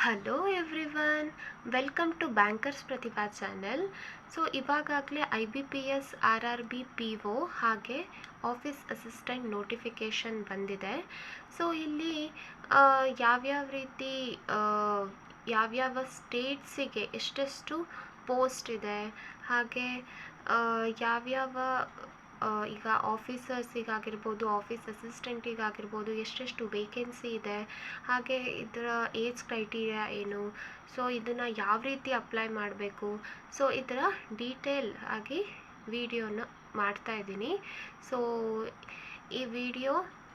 Hello everyone, welcome to bankers Pratibha channel. So ಇವಾಗಲೇ IBPS RRB PO ಹಾಗೆ office assistant notification ಬಂದಿದೆ. So ಇಲ್ಲಿ ಯಾವ್ಯಾವ ರೀತಿ ಯಾವ್ಯಾವ ಸ್ಟೇಟ್ಸಿಗೆ ಎಷ್ಟೆಷ್ಟು ಪೋಸ್ಟ್ ಇದೆ, ಹಾಗೆ ಯಾವ್ಯಾವ ಈಗ ಆಫೀಸರ್ಸಿಗಾಗಿರ್ಬೋದು, ಆಫೀಸ್ ಅಸಿಸ್ಟೆಂಟಿಗಾಗಿರ್ಬೋದು ಎಷ್ಟೆಷ್ಟು ವೇಕೆನ್ಸಿ ಇದೆ, ಹಾಗೆ ಇದರ ಏಜ್ ಕ್ರೈಟೀರಿಯಾ ಏನು, ಸೊ ಇದನ್ನು ಯಾವ ರೀತಿ ಅಪ್ಲೈ ಮಾಡಬೇಕು, ಸೊ ಈ ಥರ ಡೀಟೇಲ್ ಆಗಿ ವಿಡಿಯೋನ ಮಾಡ್ತಾ ಇದ್ದೀನಿ. ಸೊ ಈ ವಿಡಿಯೋ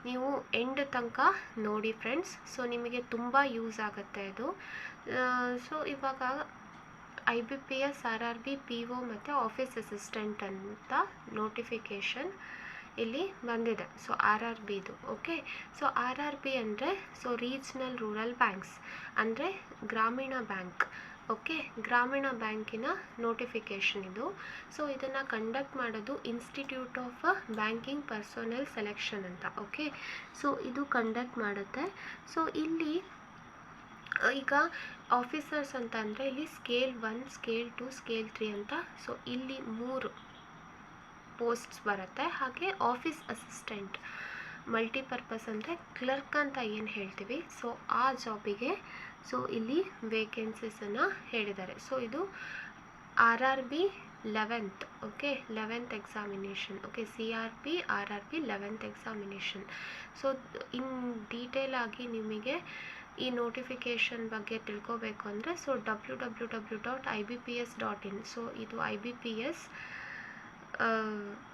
ನೀವು ಎಂಡ್ ತನಕ ನೋಡಿ ಫ್ರೆಂಡ್ಸ್. ಸೊ ನಿಮಗೆ ತುಂಬ ಯೂಸ್ ಆಗುತ್ತೆ ಇದು. ಸೊ ಇವಾಗ IBPS RRB PO ಮತ್ತು ಆಫೀಸ್ ಅಸಿಸ್ಟೆಂಟ್ ಅಂತ ನೋಟಿಫಿಕೇಷನ್ ಇಲ್ಲಿ ಬಂದಿದೆ. ಸೊ RRBದು ಓಕೆ. ಸೊ RRB ಅಂದರೆ ರೀಜ್ನಲ್ ರೂರಲ್ ಬ್ಯಾಂಕ್ಸ್ ಅಂದರೆ ಗ್ರಾಮೀಣ ಬ್ಯಾಂಕ್. ಓಕೆ, ಗ್ರಾಮೀಣ ಬ್ಯಾಂಕಿನ ನೋಟಿಫಿಕೇಷನ್ ಇದು. ಸೊ ಇದನ್ನು ಕಂಡಕ್ಟ್ ಮಾಡೋದು institute of banking personnel selection ಅಂತ. ಓಕೆ, ಸೊ ಇದು ಕಂಡಕ್ಟ್ ಮಾಡುತ್ತೆ. ಸೊ ಇಲ್ಲಿ ಈಗ ಆಫೀಸರ್ಸ್ ಅಂತ ಅಂದರೆ ಇಲ್ಲಿ ಸ್ಕೇಲ್ 1, ಸ್ಕೇಲ್ 2, ಸ್ಕೇಲ್ 3 ಅಂತ. ಸೊ ಇಲ್ಲಿ 3 ಪೋಸ್ಟ್ಸ್ ಬರುತ್ತೆ. ಹಾಗೆ ಆಫೀಸ್ ಅಸಿಸ್ಟೆಂಟ್ ಮಲ್ಟಿಪರ್ಪಸ್ ಅಂದರೆ ಕ್ಲರ್ಕ್ ಅಂತ ಏನು ಹೇಳ್ತೀವಿ, ಸೊ ಆ ಜಾಬಿಗೆ ಸೊ ಇಲ್ಲಿ ವೇಕೆನ್ಸೀಸನ್ನು ಹೇಳಿದ್ದಾರೆ. ಸೊ ಇದು RRB 11th, okay, 11th examination. Okay, CRP RRB 11th examination. So in detail ಆಗಿ ನಿಮಗೆ ಈ ನೋಟಿಫಿಕೇಷನ್ ಬಗ್ಗೆ ತಿಳ್ಕೋಬೇಕು ಅಂದರೆ ಸೊ www.ibps.in. ಸೊ ಇದು IBPS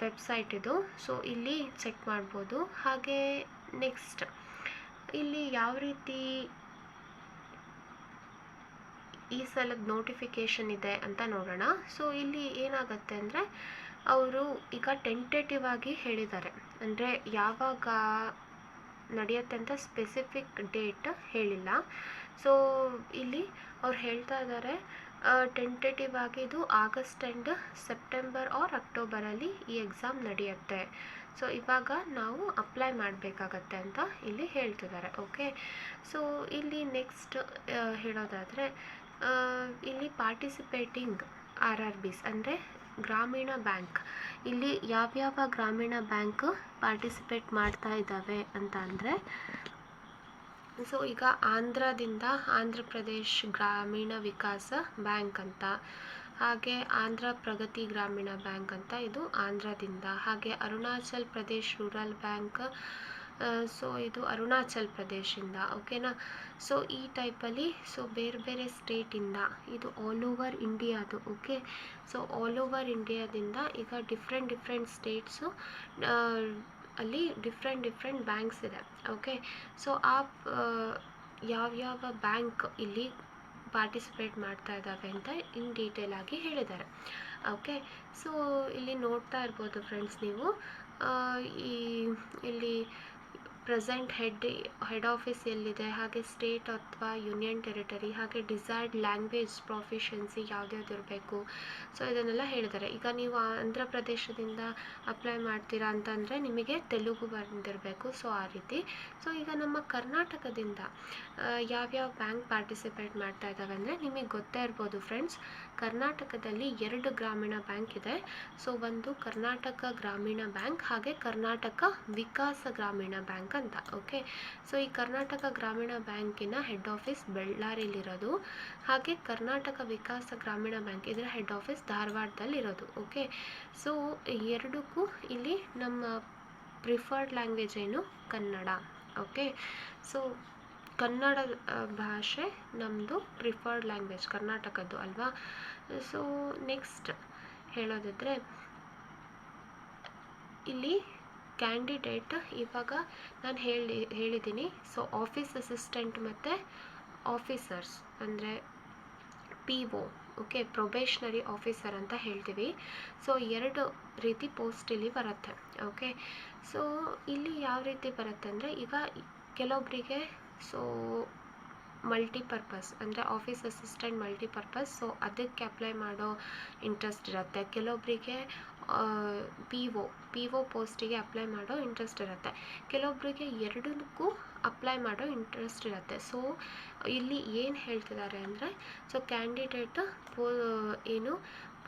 ವೆಬ್ಸೈಟ್ ಇದು. ಸೊ ಇಲ್ಲಿ ಚೆಕ್ ಮಾಡ್ಬೋದು. ಹಾಗೆ ನೆಕ್ಸ್ಟ್ ಇಲ್ಲಿ ಯಾವ ರೀತಿ ಈ ಸಲದ ನೋಟಿಫಿಕೇಷನ್ ಇದೆ ಅಂತ ನೋಡೋಣ. ಸೊ ಇಲ್ಲಿ ಏನಾಗುತ್ತೆ ಅಂದರೆ ಅವರು ಈಗ ಟೆಂಟೇಟಿವ್ ಆಗಿ ಹೇಳಿದ್ದಾರೆ, ಅಂದರೆ ಯಾವಾಗ ನಡೆಯುತ್ತೆ ಅಂತ ಸ್ಪೆಸಿಫಿಕ್ ಡೇಟ್ ಹೇಳಿಲ್ಲ. ಸೊ ಇಲ್ಲಿ ಅವ್ರು ಹೇಳ್ತಾ ಇದ್ದಾರೆ ಟೆಂಟೇಟಿವ್ ಆಗಿ ಇದು ಆಗಸ್ಟ್ ಆ್ಯಂಡ್ ಸೆಪ್ಟೆಂಬರ್ ಆರ್ ಅಕ್ಟೋಬರಲ್ಲಿ ಈ ಎಕ್ಸಾಮ್ ನಡೆಯುತ್ತೆ. ಸೊ ಇವಾಗ ನಾವು ಅಪ್ಲೈ ಮಾಡಬೇಕಾಗತ್ತೆ ಅಂತ ಇಲ್ಲಿ ಹೇಳ್ತಿದ್ದಾರೆ. ಓಕೆ, ಸೊ ಇಲ್ಲಿ ನೆಕ್ಸ್ಟ್ ಹೇಳೋದಾದರೆ ಇಲ್ಲಿ ಪಾರ್ಟಿಸಿಪೇಟಿಂಗ್ RRBs ಅಂದರೆ ಗ್ರಾಮೀಣ ಬ್ಯಾಂಕ್. ಇಲ್ಲಿ ಯಾವ್ಯಾವ ಗ್ರಾಮೀಣ ಬ್ಯಾಂಕ್ ಪಾರ್ಟಿಸಿಪೇಟ್ ಮಾಡ್ತಾ ಇದ್ದಾವೆ ಅಂತ ಅಂದರೆ ಸೊ ಈಗ ಆಂಧ್ರದಿಂದ ಆಂಧ್ರ ಪ್ರದೇಶ್ ಗ್ರಾಮೀಣ ವಿಕಾಸ ಬ್ಯಾಂಕ್ ಅಂತ, ಹಾಗೆ ಆಂಧ್ರ ಪ್ರಗತಿ ಗ್ರಾಮೀಣ ಬ್ಯಾಂಕ್ ಅಂತ ಇದು ಆಂಧ್ರದಿಂದ, ಹಾಗೆ Arunachal Pradesh rural bank, so ಇದು ಅರುಣಾಚಲ್ ಪ್ರದೇಶಿಂದ. ಓಕೆನಾ. ಸೊ ಈ ಟೈಪಲ್ಲಿ ಸೊ ಬೇರೆ ಬೇರೆ ಸ್ಟೇಟಿಂದ ಇದು ಆಲ್ ಓವರ್ ಇಂಡಿಯಾದು. ಓಕೆ, ಸೊ ಆಲ್ ಓವರ್ ಇಂಡಿಯಾದಿಂದ ಈಗ ಡಿಫ್ರೆಂಟ್ ಸ್ಟೇಟ್ಸು ಅಲ್ಲಿ ಡಿಫ್ರೆಂಟ್ ಬ್ಯಾಂಕ್ಸ್ ಇದೆ. ಓಕೆ, ಸೊ ಆ ಯಾವ್ಯಾವ ಬ್ಯಾಂಕ್ ಇಲ್ಲಿ ಪಾರ್ಟಿಸಿಪೇಟ್ ಮಾಡ್ತಾ ಇದ್ದಾವೆ ಅಂತ ಇನ್ ಡೀಟೇಲ್ ಆಗಿ ಹೇಳಿದ್ದಾರೆ. ಓಕೆ, ಸೊ ಇಲ್ಲಿ ನೋಡ್ತಾ ಇರ್ಬೋದು ಫ್ರೆಂಡ್ಸ್ ನೀವು ಇಲ್ಲಿ ಪ್ರೆಸೆಂಟ್ ಹೆಡ್ ಆಫೀಸ್ ಎಲ್ಲಿದೆ, ಹಾಗೆ ಸ್ಟೇಟ್ ಅಥವಾ ಯೂನಿಯನ್ ಟೆರಿಟರಿ, ಹಾಗೆ ಡಿಸೈರ್ಡ್ ಲ್ಯಾಂಗ್ವೇಜ್ ಪ್ರೊಫಿಷಿಯನ್ಸಿ ಯಾವ್ದ್ಯಾವ್ದು ಇರಬೇಕು, ಸೊ ಇದನ್ನೆಲ್ಲ ಹೇಳಿದ್ದಾರೆ. ಈಗ ನೀವು ಆಂಧ್ರ ಪ್ರದೇಶದಿಂದ ಅಪ್ಲೈ ಮಾಡ್ತೀರಾ ಅಂತಂದರೆ ನಿಮಗೆ ತೆಲುಗು ಬಂದಿರಬೇಕು. ಸೊ ಆ ರೀತಿ. ಸೊ ಈಗ ನಮ್ಮ ಕರ್ನಾಟಕದಿಂದ ಯಾವ್ಯಾವ ಬ್ಯಾಂಕ್ ಪಾರ್ಟಿಸಿಪೇಟ್ ಮಾಡ್ತಾ ಇದ್ದಾವೆ ಅಂದರೆ ನಿಮಗೆ ಗೊತ್ತೇ ಇರ್ಬೋದು ಫ್ರೆಂಡ್ಸ್, ಕರ್ನಾಟಕದಲ್ಲಿ 2 ಗ್ರಾಮೀಣ ಬ್ಯಾಂಕ್ ಇದೆ. ಸೊ ಒಂದು ಕರ್ನಾಟಕ ಗ್ರಾಮೀಣ ಬ್ಯಾಂಕ್, ಹಾಗೆ ಕರ್ನಾಟಕ ವಿಕಾಸ ಗ್ರಾಮೀಣ ಬ್ಯಾಂಕ್ ಅಂತ. ಓಕೆ, ಸೊ ಈ ಕರ್ನಾಟಕ ಗ್ರಾಮೀಣ ಬ್ಯಾಂಕಿನ ಹೆಡ್ ಆಫೀಸ್ ಬೆಳ್ಳಾರಿಲಿರೋದು, ಹಾಗೆ ಕರ್ನಾಟಕ ವಿಕಾಸ ಗ್ರಾಮೀಣ ಬ್ಯಾಂಕ್ ಇದರ ಹೆಡ್ ಆಫೀಸ್ ಧಾರವಾಡದಲ್ಲಿರೋದು. ಓಕೆ, ಸೊ ಎರಡಕ್ಕೂ ಇಲ್ಲಿ ನಮ್ಮ ಪ್ರಿಫರ್ಡ್ ಲ್ಯಾಂಗ್ವೇಜ್ ಏನು ಕನ್ನಡ. ಓಕೆ, ಸೊ ಕನ್ನಡ ಭಾಷೆ ನಮ್ಮದು ಪ್ರಿಫರ್ಡ್ ಲ್ಯಾಂಗ್ವೇಜ್ ಕರ್ನಾಟಕದ್ದು ಅಲ್ವಾ. ಸೊ ನೆಕ್ಸ್ಟ್ ಹೇಳೋದಿದ್ರೆ ಇಲ್ಲಿ ಕ್ಯಾಂಡಿಡೇಟ್ ಇವಾಗ ನಾನು ಹೇಳಿದ್ದೀನಿ. ಸೊ ಆಫೀಸ್ ಅಸಿಸ್ಟೆಂಟ್ ಮತ್ತು ಆಫೀಸರ್ಸ್ ಅಂದರೆ PO, ಓಕೆ, ಪ್ರೊಬೇಷನರಿ ಆಫೀಸರ್ ಅಂತ ಹೇಳ್ತೀವಿ. ಸೊ 2 ರೀತಿ ಪೋಸ್ಟ್ ಇಲ್ಲಿ ಬರುತ್ತೆ. ಓಕೆ, ಸೊ ಇಲ್ಲಿ ಯಾವ ರೀತಿ ಬರುತ್ತೆ ಅಂದರೆ ಈಗ ಕೆಲವೊಬ್ಬರಿಗೆ ಸೊ ಮಲ್ಟಿಪರ್ಪಸ್ ಅಂದರೆ ಆಫೀಸ್ ಅಸಿಸ್ಟೆಂಟ್ ಮಲ್ಟಿಪರ್ಪಸ್, ಸೊ ಅದಕ್ಕೆ ಅಪ್ಲೈ ಮಾಡೋ ಇಂಟ್ರೆಸ್ಟ್ ಇರುತ್ತೆ. ಕೆಲವೊಬ್ಬರಿಗೆ ಪಿ ಒ ಪೋಸ್ಟಿಗೆ ಅಪ್ಲೈ ಮಾಡೋ ಇಂಟ್ರೆಸ್ಟ್ ಇರುತ್ತೆ. ಕೆಲವೊಬ್ಬರಿಗೆ ಎರಡಕ್ಕೂ ಅಪ್ಲೈ ಮಾಡೋ ಇಂಟ್ರೆಸ್ಟ್ ಇರುತ್ತೆ. ಸೊ ಇಲ್ಲಿ ಏನು ಹೇಳ್ತಿದ್ದಾರೆ ಅಂದರೆ, so candidate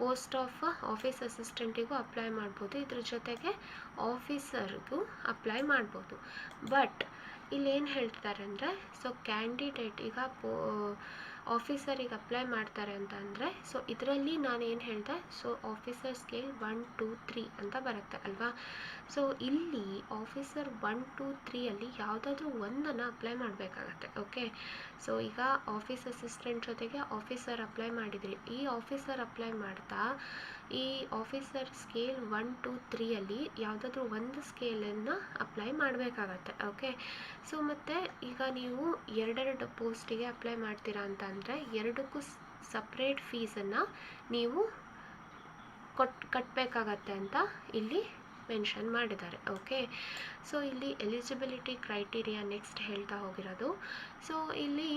post of office ಅಸಿಸ್ಟೆಂಟಿಗೂ ಅಪ್ಲೈ ಮಾಡ್ಬೋದು, ಇದ್ರ ಜೊತೆಗೆ ಆಫೀಸರ್ಗೂ ಅಪ್ಲೈ ಮಾಡ್ಬೋದು. ಬಟ್ ಇಲ್ಲೇನು ಹೇಳ್ತಿದ್ದಾರೆ ಅಂದರೆ, ಸೊ ಕ್ಯಾಂಡಿಡೇಟ್ ಈಗ ಆಫೀಸರಿಗೆ ಅಪ್ಲೈ ಮಾಡ್ತಾರೆ ಅಂತ ಅಂದರೆ, ಸೊ ಇದರಲ್ಲಿ ನಾನು ಏನು ಹೇಳಿದೆ, ಸೊ ಆಫೀಸರ್ ಸ್ಕೇಲ್ 1, 2, 3 ಅಂತ ಬರುತ್ತೆ ಅಲ್ವಾ. ಸೊ ಇಲ್ಲಿ ಆಫೀಸರ್ 1, 2, 3 ಯಾವುದಾದ್ರೂ ಒಂದನ್ನು ಅಪ್ಲೈ ಮಾಡಬೇಕಾಗತ್ತೆ. ಓಕೆ, ಸೊ ಈಗ ಆಫೀಸ್ ಅಸಿಸ್ಟೆಂಟ್ ಜೊತೆಗೆ ಆಫೀಸರ್ ಅಪ್ಲೈ ಮಾಡಿದ್ರಿ. ಈ ಆಫೀಸರ್ ಅಪ್ಲೈ ಮಾಡ್ತಾ ಈ ಆಫೀಸರ್ ಸ್ಕೇಲ್ 1, 2, 3 ಯಾವುದಾದ್ರೂ ಒಂದು ಸ್ಕೇಲನ್ನು ಅಪ್ಲೈ ಮಾಡಬೇಕಾಗತ್ತೆ. ಓಕೆ, ಸೊ ಮತ್ತು ಈಗ ನೀವು ಎರಡೆರಡು ಪೋಸ್ಟಿಗೆ ಅಪ್ಲೈ ಮಾಡ್ತೀರಾ ಅಂತ ಅಂದರೆ ಎರಡಕ್ಕೂ ಸಪ್ರೇಟ್ ಫೀಸನ್ನು ನೀವು ಕಟ್ಟಬೇಕಾಗತ್ತೆ ಅಂತ ಇಲ್ಲಿ ಮೆನ್ಷನ್ ಮಾಡಿದ್ದಾರೆ. ಓಕೆ, ಸೊ ಇಲ್ಲಿ ಎಲಿಜಿಬಿಲಿಟಿ ಕ್ರೈಟೀರಿಯಾ ನೆಕ್ಸ್ಟ್ ಹೇಳ್ತಾ ಹೋಗಿರೋದು. ಸೊ ಇಲ್ಲಿ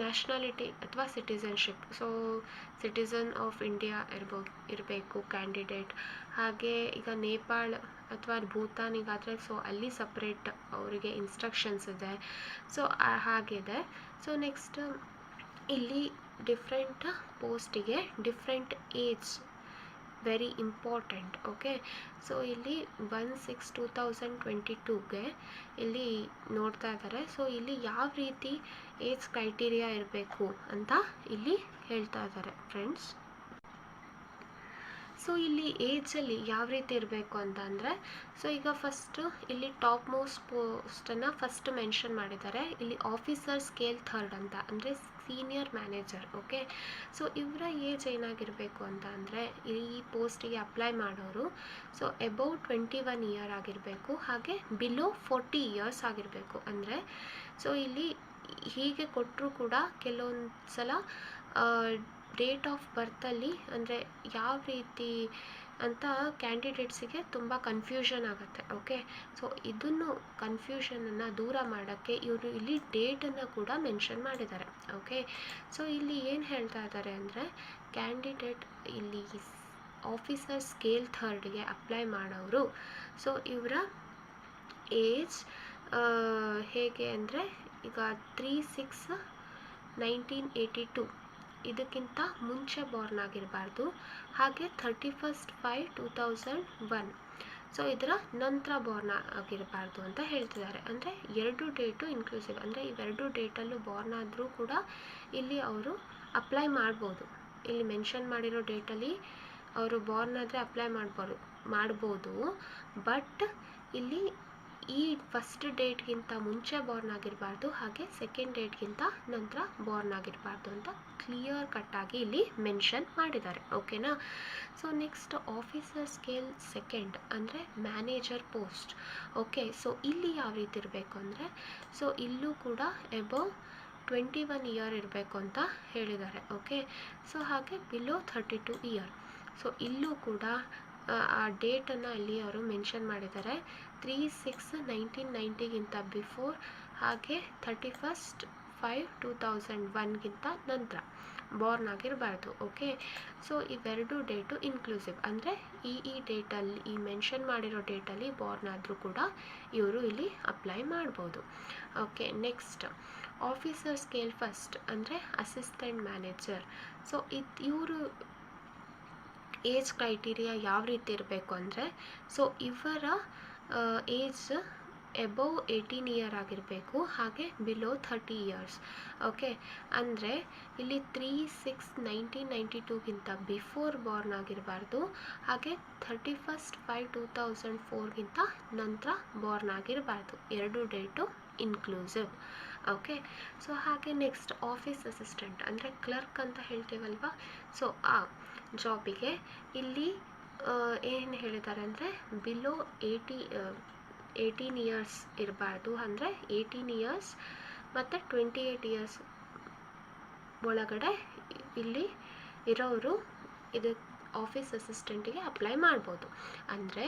ನ್ಯಾಷನಾಲಿಟಿ ಅಥವಾ citizenship, so citizen of India ಇರಬೇಕು ಕ್ಯಾಂಡಿಡೇಟ್. ಹಾಗೆ ಈಗ ನೇಪಾಳ ಅಥವಾ ಭೂತಾನಿಗಾದರೆ ಸೊ ಅಲ್ಲಿ ಸಪ್ರೇಟ್ ಅವರಿಗೆ ಇನ್ಸ್ಟ್ರಕ್ಷನ್ಸ್ ಇದೆ. ಸೊ ಹಾಗಿದೆ. ಸೊ ನೆಕ್ಸ್ಟ್ ಇಲ್ಲಿ ಡಿಫ್ರೆಂಟ್ ಪೋಸ್ಟಿಗೆ different age very important. Okay, so ಇಲ್ಲಿ 1/6/2022ಗೆ ಇಲ್ಲಿ ನೋಡ್ತಾ ಇದ್ದಾರೆ. ಸೊ ಇಲ್ಲಿ ಯಾವ ರೀತಿ ಏಜ್ ಕ್ರೈಟೀರಿಯಾ ಇರಬೇಕು ಅಂತ ಇಲ್ಲಿ ಹೇಳ್ತಾ ಇದ್ದಾರೆ ಫ್ರೆಂಡ್ಸ್. ಸೊ ಇಲ್ಲಿ ಏಜಲ್ಲಿ ಯಾವ ರೀತಿ ಇರಬೇಕು ಅಂತ ಅಂದರೆ, ಸೊ ಈಗ ಫಸ್ಟು ಇಲ್ಲಿ ಟಾಪ್ ಮೋಸ್ಟ್ ಪೋಸ್ಟನ್ನು ಫಸ್ಟ್ ಮೆನ್ಷನ್ ಮಾಡಿದ್ದಾರೆ. ಇಲ್ಲಿ ಆಫೀಸರ್ ಸ್ಕೇಲ್ 3 ಅಂತ ಅಂದರೆ ಸೀನಿಯರ್ ಮ್ಯಾನೇಜರ್. ಓಕೆ, ಸೊ ಇವರ ಏಜ್ ಏನಾಗಿರಬೇಕು ಅಂತ ಅಂದರೆ, ಈ ಪೋಸ್ಟಿಗೆ ಅಪ್ಲೈ ಮಾಡೋರು ಸೊ ಅಬೌವ್ 21 ಇಯರ್ ಆಗಿರಬೇಕು, ಹಾಗೆ ಬಿಲೋ 40 ಇಯರ್ಸ್ ಆಗಿರಬೇಕು. ಅಂದರೆ ಸೊ ಇಲ್ಲಿ ಹೀಗೆ ಕೊಟ್ಟರೂ ಕೂಡ ಕೆಲವೊಂದು ಸಲ ಡೇಟ್ ಆಫ್ ಬರ್ತಲ್ಲಿ ಅಂದರೆ ಯಾವ ರೀತಿ ಅಂತ ಕ್ಯಾಂಡಿಡೇಟ್ಸಿಗೆ ತುಂಬ ಕನ್ಫ್ಯೂಷನ್ ಆಗುತ್ತೆ. ಓಕೆ, ಸೊ ಇದನ್ನು ಕನ್ಫ್ಯೂಷನನ್ನು ದೂರ ಮಾಡೋಕ್ಕೆ ಇವರು ಇಲ್ಲಿ ಡೇಟನ್ನು ಕೂಡ ಮೆನ್ಷನ್ ಮಾಡಿದ್ದಾರೆ. ಓಕೆ, ಸೊ ಇಲ್ಲಿ ಏನು ಹೇಳ್ತಾ ಇದ್ದಾರೆ ಅಂದರೆ, ಕ್ಯಾಂಡಿಡೇಟ್ ಇಲ್ಲಿ ಆಫೀಸರ್ ಸ್ಕೇಲ್ 3ಗೆ ಅಪ್ಲೈ ಮಾಡೋರು ಸೊ ಇವರ ಏಜ್ ಹೇಗೆ ಅಂದರೆ, ಈಗ 3/6/1982 ಇದಕ್ಕಿಂತ ಮುಂಚೆ ಬಾರ್ನ್ ಆಗಿರಬಾರ್ದು, ಹಾಗೆ 31/5/2001 ಸೊ ಇದರ ನಂತರ ಬಾರ್ನ್ ಆಗಿರಬಾರ್ದು ಅಂತ ಹೇಳ್ತಿದ್ದಾರೆ. ಅಂದರೆ ಎರಡು ಡೇಟು ಇನ್ಕ್ಲೂಸಿವ್, ಅಂದರೆ ಇವೆರಡು ಡೇಟಲ್ಲೂ ಬಾರ್ನ್ ಆದರೂ ಕೂಡ ಇಲ್ಲಿ ಅವರು ಅಪ್ಲೈ ಮಾಡ್ಬೋದು. ಇಲ್ಲಿ ಮೆನ್ಷನ್ ಮಾಡಿರೋ ಡೇಟಲ್ಲಿ ಅವರು ಬಾರ್ನ್ ಆದರೆ ಅಪ್ಲೈ ಮಾಡ್ಬೋದು. ಬಟ್ ಇಲ್ಲಿ ಈ ಫಸ್ಟ್ ಡೇಟ್ಗಿಂತ ಮುಂಚೆ ಬಾರ್ನ್ ಆಗಿರಬಾರ್ದು, ಹಾಗೆ ಸೆಕೆಂಡ್ ಡೇಟ್ಗಿಂತ ನಂತರ ಬಾರ್ನ್ ಆಗಿರಬಾರ್ದು ಅಂತ ಕ್ಲಿಯರ್ ಕಟ್ಟಾಗಿ ಇಲ್ಲಿ ಮೆನ್ಷನ್ ಮಾಡಿದ್ದಾರೆ. ಓಕೆನಾ. ಸೊ ನೆಕ್ಸ್ಟ್ ಆಫೀಸರ್ ಸ್ಕೇಲ್ 2 ಅಂದರೆ ಮ್ಯಾನೇಜರ್ ಪೋಸ್ಟ್. ಓಕೆ, ಸೊ ಇಲ್ಲಿ ಯಾವ ರೀತಿ ಇರಬೇಕು ಅಂದರೆ, ಸೊ ಇಲ್ಲೂ ಕೂಡ ಅಬೌವ್ 21 ಇಯರ್ ಇರಬೇಕು ಅಂತ ಹೇಳಿದ್ದಾರೆ. ಓಕೆ, ಸೊ ಹಾಗೆ ಬಿಲೋ 32 ಇಯರ್. ಸೊ ಇಲ್ಲೂ ಕೂಡ ಆ ಡೇಟನ್ನು ಅಲ್ಲಿ ಅವರು ಮೆನ್ಷನ್ ಮಾಡಿದ್ದಾರೆ. 3/6/1990ಗಿಂತ ಬಿಫೋರ್, ಹಾಗೆ 31/5/2001ಗಿಂತ ನಂತರ ಬಾರ್ನ್ ಆಗಿರಬಾರ್ದು. ಓಕೆ, ಸೊ ಇವೆರಡು ಡೇಟು ಇನ್ಕ್ಲೂಸಿವ್, ಅಂದರೆ ಈ ಡೇಟಲ್ಲಿ ಈ ಮೆನ್ಷನ್ ಮಾಡಿರೋ ಡೇಟಲ್ಲಿ ಬಾರ್ನ್ ಆದರೂ ಕೂಡ ಇವರು ಇಲ್ಲಿ ಅಪ್ಲೈ ಮಾಡ್ಬೋದು. ಓಕೆ, ನೆಕ್ಸ್ಟ್ ಆಫೀಸರ್ ಸ್ಕೇಲ್ 1 ಅಂದರೆ ಅಸಿಸ್ಟೆಂಟ್ ಮ್ಯಾನೇಜರ್. ಸೊ ಇವರು ಏಜ್ ಕ್ರೈಟೀರಿಯಾ ಯಾವ ರೀತಿ ಇರಬೇಕು ಅಂದರೆ, ಸೊ ಇವರ ಏಜ್ ಅಬೌವ್ 18 ಇಯರ್ ಆಗಿರಬೇಕು, ಹಾಗೆ ಬಿಲೋ 30 ಇಯರ್ಸ್. ಓಕೆ, ಅಂದರೆ ಇಲ್ಲಿ 3/6/1992ಗಿಂತ ಬಿಫೋರ್ ಬಾರ್ನ್ ಆಗಿರಬಾರ್ದು, ಹಾಗೆ 31/5/2004ಗಿಂತ ನಂತರ ಬಾರ್ನ್ ಆಗಿರಬಾರ್ದು. ಎರಡು ಡೇಟು ಇನ್ಕ್ಲೂಸಿವ್. ಓಕೆ, ಸೊ ಹಾಗೆ ನೆಕ್ಸ್ಟ್ ಆಫೀಸ್ ಅಸಿಸ್ಟೆಂಟ್ ಅಂದರೆ ಕ್ಲರ್ಕ್ ಅಂತ ಹೇಳ್ತೀವಲ್ವ. ಸೊ ಆ ಜಾಬಿಗೆ ಇಲ್ಲಿ ಏನು ಹೇಳಿದ್ದಾರೆ ಅಂದರೆ, ಬಿಲೋ 18 ಇಯರ್ಸ್ ಇರಬಾರ್ದು, ಅಂದರೆ 18 ಇಯರ್ಸ್ ಮತ್ತು 28 ಇಯರ್ಸ್ ಒಳಗಡೆ ಇಲ್ಲಿ ಇರೋರು ಇದು ಆಫೀಸ್ ಅಸಿಸ್ಟೆಂಟಿಗೆ ಅಪ್ಲೈ ಮಾಡ್ಬೋದು. ಅಂದರೆ